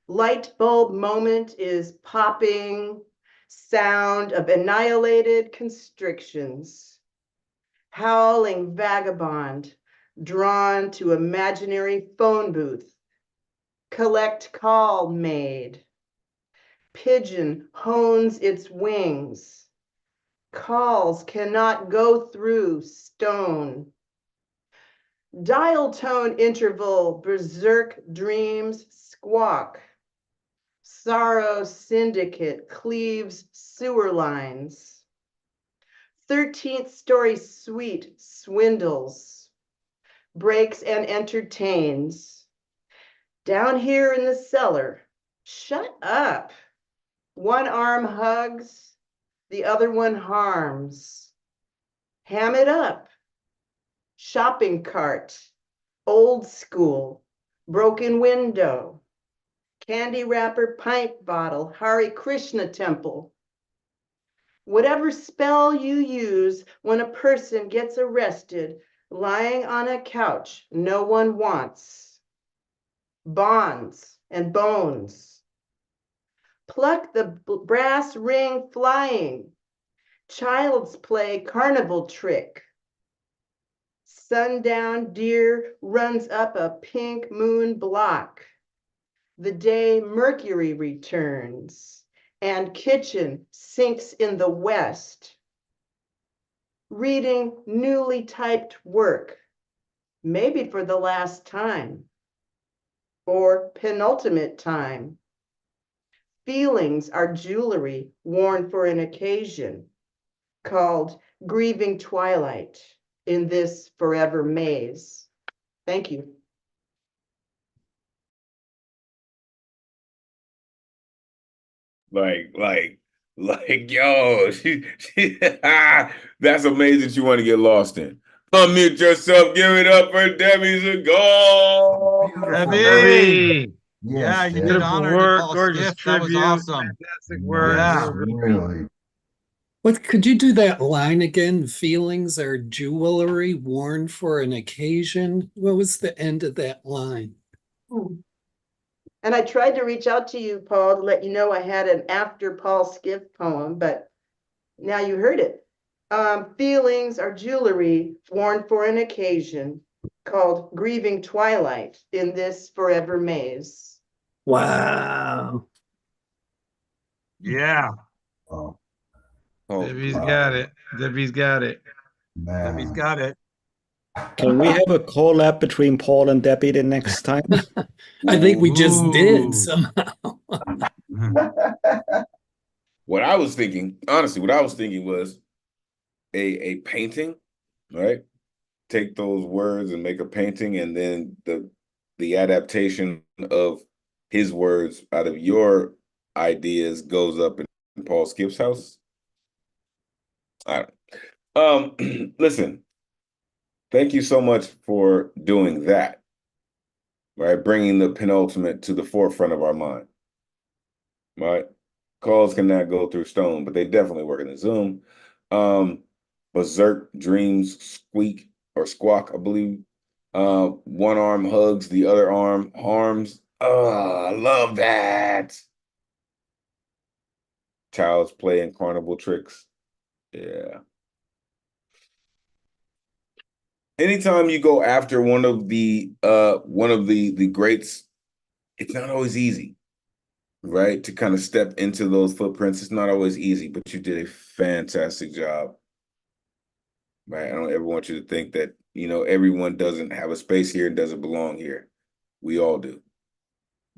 Light bulb moment is popping sound of annihilated constrictions. Howling vagabond drawn to imaginary phone booth. Collect call made. Pigeon hones its wings. Calls cannot go through stone. Dial tone interval, berserk dreams squawk. Sorrow syndicate cleaves sewer lines. 13th story suite swindles, breaks and entertains. Down here in the cellar, shut up. One arm hugs, the other one harms. Ham it up. Shopping cart, old school, broken window, candy wrapper, pint bottle, Hare Krishna temple. Whatever spell you use when a person gets arrested, lying on a couch no one wants. Bonds and bones. Pluck the brass ring flying. Child's play carnival trick. Sundown deer runs up a pink moon block. The day Mercury returns and kitchen sinks in the west. Reading newly typed work, maybe for the last time or penultimate time. Feelings are jewelry worn for an occasion, called grieving twilight in this forever maze. Thank you. Yo, that's amazing that you want to get lost in. Unmute yourself, give it up for Debbie Segal. Debbie! Yes, Yeah, you did Beautiful honor to work, Paul gorgeous Skiff. That was tribute, awesome. fantastic work. Yeah. really. What could you do that line again? Feelings are jewelry worn for an occasion. What was the end of that line? And I tried to reach out to you, Paul, to let you know I had an after Paul Skiff poem, but now you heard it. Feelings are jewelry worn for an occasion, called grieving twilight in this forever maze. Wow. Yeah. Oh, Debbie's got it. Debbie's got it. Debbie's got it. Can we have a collab between Paul and Debbie the next time? I think we just did Ooh. somehow. What I was thinking, honestly, was a painting, right? Take those words and make a painting, and then the adaptation of his words out of your ideas goes up in Paul Skiff's house? I don't. Listen, thank you so much for doing that, right? Bringing the penultimate to the forefront of our mind, right? Calls cannot go through stone, but they definitely work in the Zoom. Berserk dreams squeak or squawk, I believe. One arm hugs the other arm, harms. Oh, I love that. Child's play and carnival tricks. Yeah. Anytime you go after one of the greats, it's not always easy, right? To kind of step into those footprints. It's not always easy, but you did a fantastic job. Right? I don't ever want you to think that, everyone doesn't have a space here and doesn't belong here. We all do.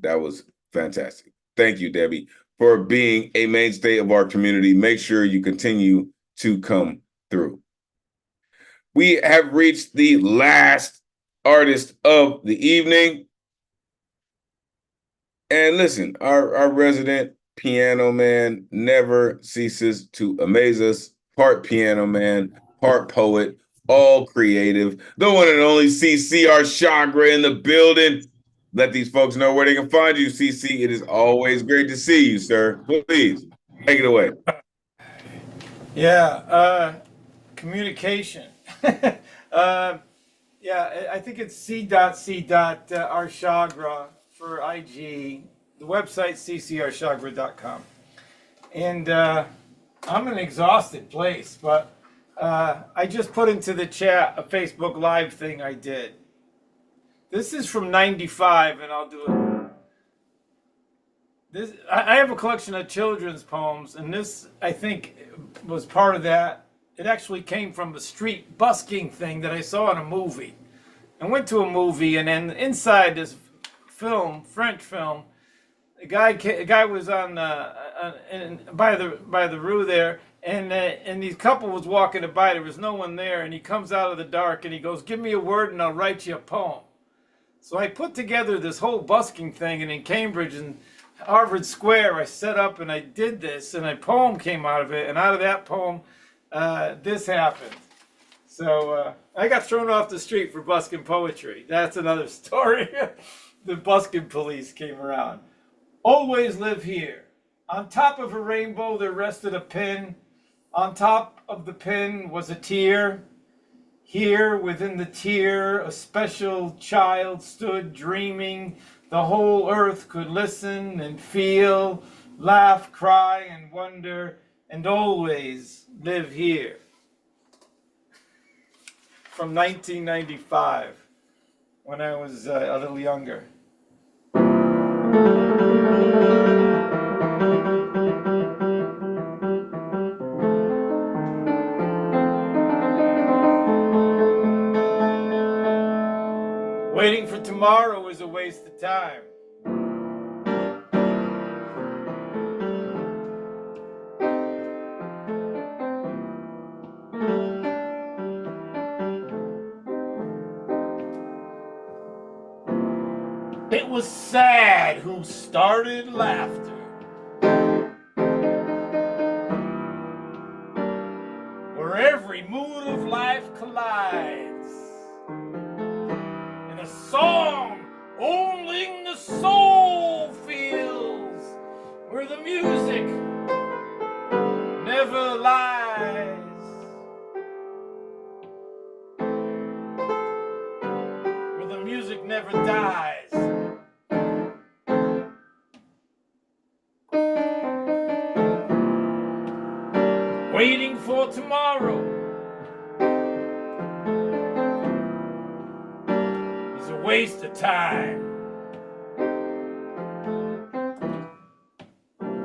That was fantastic. Thank you, Debbie, for being a mainstay of our community. Make sure you continue to come through. We have reached the last artist of the evening. And listen, our resident piano man never ceases to amaze us. Part piano man, part poet, all creative. The one and only CC Chagra in the building. Let these folks know where they can find you, CC. It is always great to see you, sir. Please, take it away. Yeah, communication. Yeah, I think it's c.c.arshagra for IG. The website ccrshagra.com. And I'm in an exhausted place, but I just put into the chat a Facebook Live thing I did. This is from '95, and I'll do it. I have a collection of children's poems, and this, I think, was part of that. It actually came from a street busking thing that I saw in a movie. I went to a movie, and then inside this film, French film, a guy was on by the rue there, and the couple was walking by. There was no one there, and he comes out of the dark, and he goes, "Give me a word, and I'll write you a poem." So I put together this whole busking thing, and in Cambridge and Harvard Square, I set up and I did this, and a poem came out of it, and out of that poem, this happened. So I got thrown off the street for busking poetry. That's another story. The busking police came around. Always live here. On top of a rainbow there rested a pin. On top of the pin was a tear. Here within the tear a special child stood dreaming. The whole earth could listen and feel, laugh, cry, and wonder, and always live here. From 1995, when I was a little younger. Waiting for tomorrow is a waste of time. It was sad who started laughter. Where every mood of life collides in a song only the soul feels, where the music never lies. Where the music never dies. Waiting for tomorrow is a waste of time.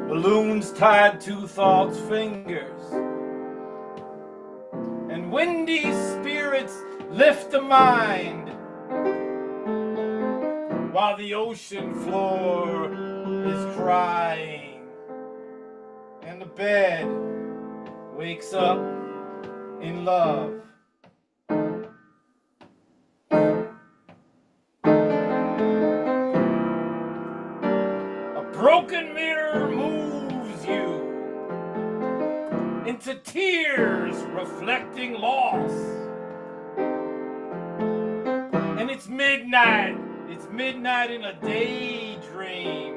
Balloons tied to thought's fingers, and windy spirits lift the mind, while the ocean floor is crying, and the bed wakes up in love. tears reflecting loss. And it's midnight in a daydream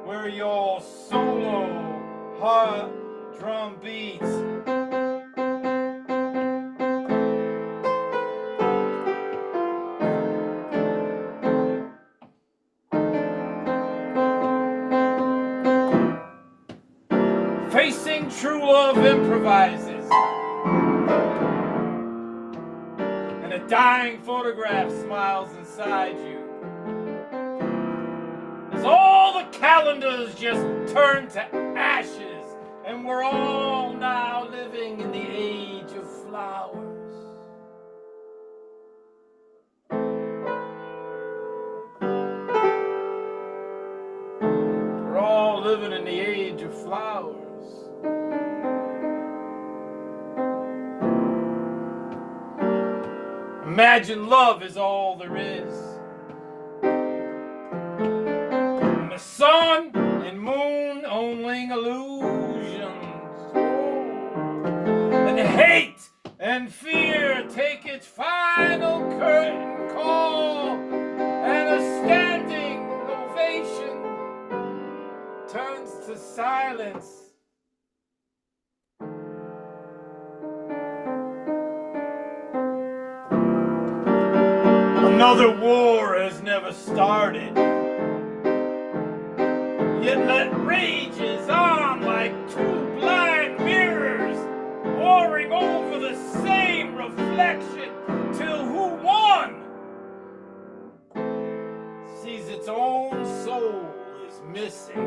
where your solo heart drum beats. Facing true love improvises, and a dying photograph smiles inside you. As all the calendars just turn to ashes, and we're all now living in the age of flowers. We're all living in the age of flowers. Imagine love is all there is. And the sun and moon only illusions. And hate and fear take its final curtain call. And a standing ovation turns to silence. Another war has never started, yet let rages on like two blind mirrors, warring over the same reflection, till who won sees its own soul is missing.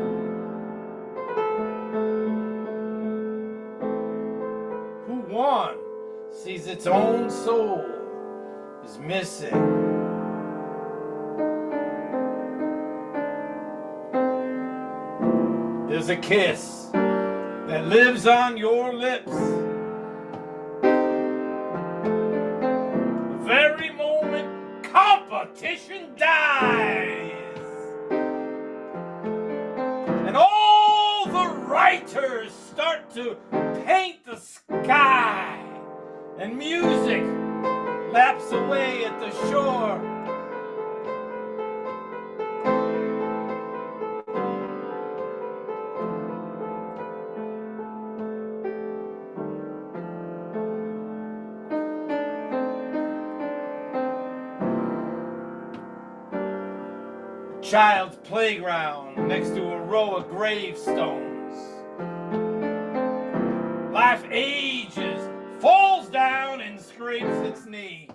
Who won sees its own soul is missing. There's a kiss that lives on your lips. The very moment competition dies, and all the writers start to paint the sky, and music laps away at the shore. Child's playground next to a row of gravestones. Life ages, falls down and scrapes its knee.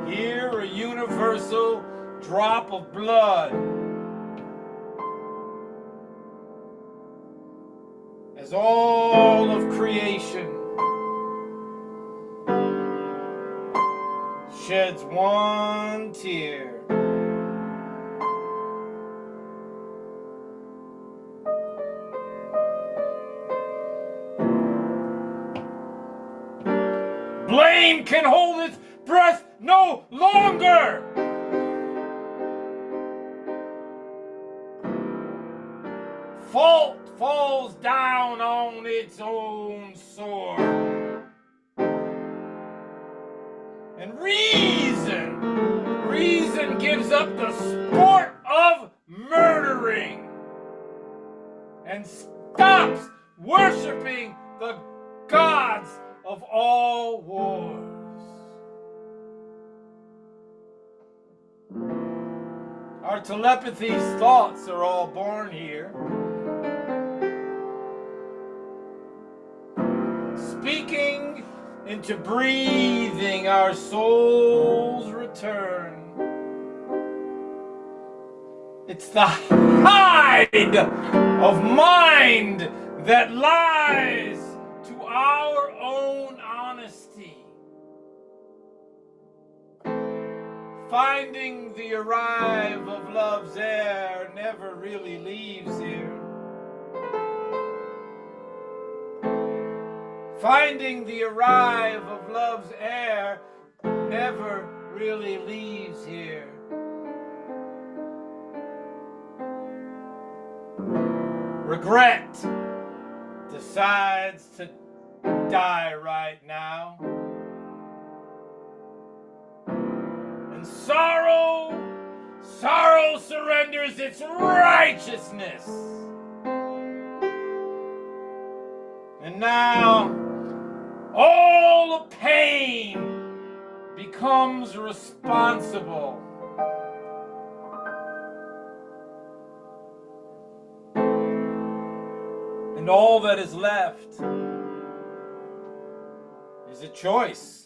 Here a universal drop of blood as all of creation sheds one tear. Blame can hold its breath no longer. Fault falls down on its own sword. And reason gives up the sport of murdering and stops worshiping the gods of all wars. Our telepathy's thoughts are all born here. Speaking into breathing, our souls return. It's the hide of mind that lies to our own honesty. Finding the arrive of love's air never really leaves here. Finding the arrive of love's air never really leaves here. Regret decides to die right now. And sorrow surrenders its righteousness. And now all the pain becomes responsible. And all that is left is a choice.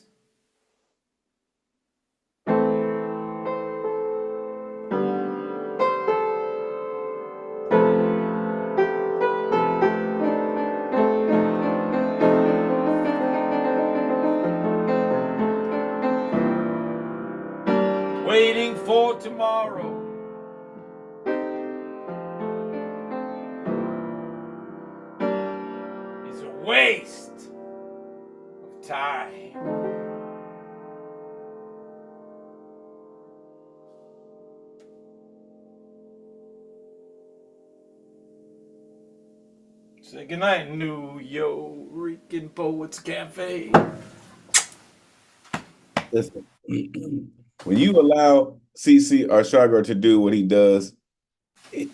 Waiting for tomorrow. Is a waste of time. Say goodnight, Nuyorican Poets Cafe. Listen, when you allow CC or Shagar to do what he does, it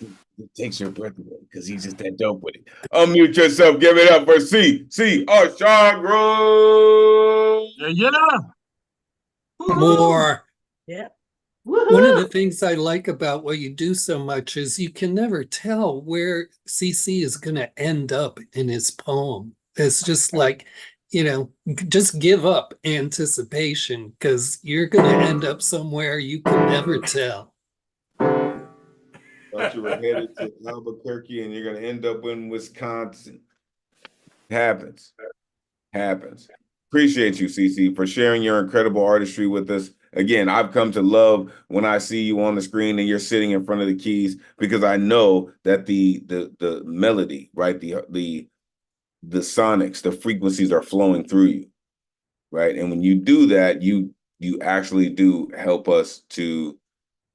takes your breath away because he's just that dope with it. Unmute yourself. Give it up for CC or Shagar. Yeah. More. Yeah. One of the things I like about what you do so much is you can never tell where CC is going to end up in his poem. It's just like, just give up anticipation because you're going to end up somewhere you can never tell. Thought you were headed to Albuquerque and you're going to end up in Wisconsin. Happens. Appreciate you, CC, for sharing your incredible artistry with us. Again, I've come to love when I see you on the screen and you're sitting in front of the keys because I know that the melody, right, the sonics, the frequencies are flowing through you, right? And when you do that, you actually do help us to,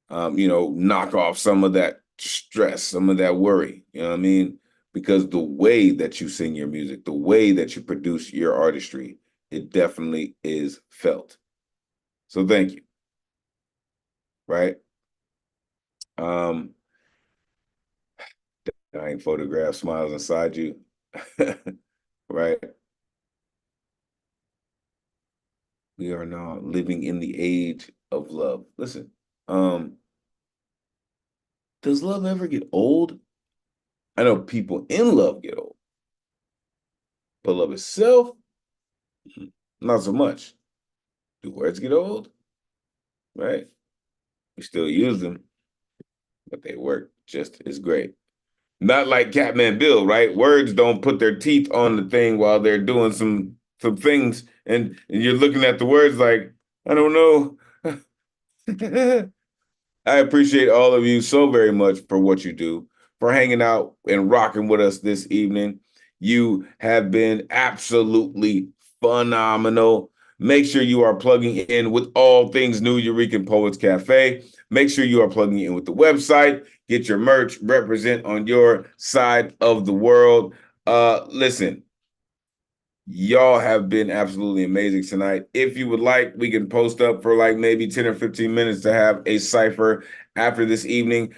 knock off some of that stress, some of that worry. You know what I mean? Because the way that you sing your music, the way that you produce your artistry, it definitely is felt. So thank you. Right? Dying photograph smiles inside you. Right? We are now living in the age of love. Listen, does love ever get old? I know people in love get old, but love itself, not so much. Do words get old? Right? We still use them, but they work just as great. Not like Catman Bill, right? Words don't put their teeth on the thing while they're doing some things, and you're looking at the words like, I don't know. I appreciate all of you so very much for what you do, for hanging out and rocking with us this evening. You have been absolutely phenomenal. Make sure you are plugging in with all things Nuyorican Poets Cafe. Make sure you are plugging in with the website. Get your merch, represent on your side of the world. Listen, y'all have been absolutely amazing tonight. If you would like, we can post up for like maybe 10 or 15 minutes to have a cipher after this evening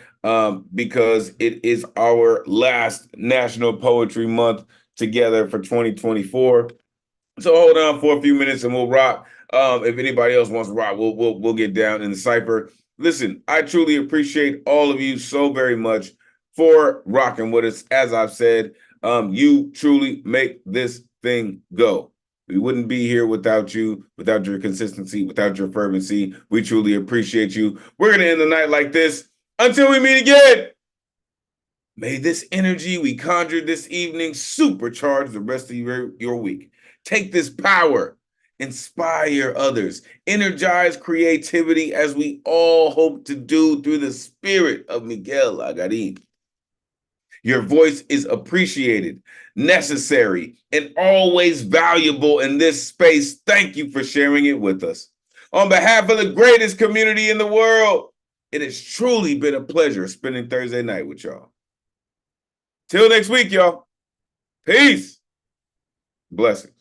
because it is our last National Poetry Month together for 2024. So hold on for a few minutes and we'll rock. If anybody else wants to rock, we'll get down in the cipher. Listen, I truly appreciate all of you so very much for rocking with us. As I've said, you truly make this thing go. We wouldn't be here without you, without your consistency, without your fervency. We truly appreciate you. We're going to end the night like this until we meet again. May this energy we conjured this evening supercharge the rest of your week. Take this power, inspire others, energize creativity as we all hope to do through the spirit of Miguel Agarin. Your voice is appreciated, necessary, and always valuable in this space. Thank you for sharing it with us. On behalf of the greatest community in the world, it has truly been a pleasure spending Thursday night with y'all. Till next week, y'all. Peace. Blessings.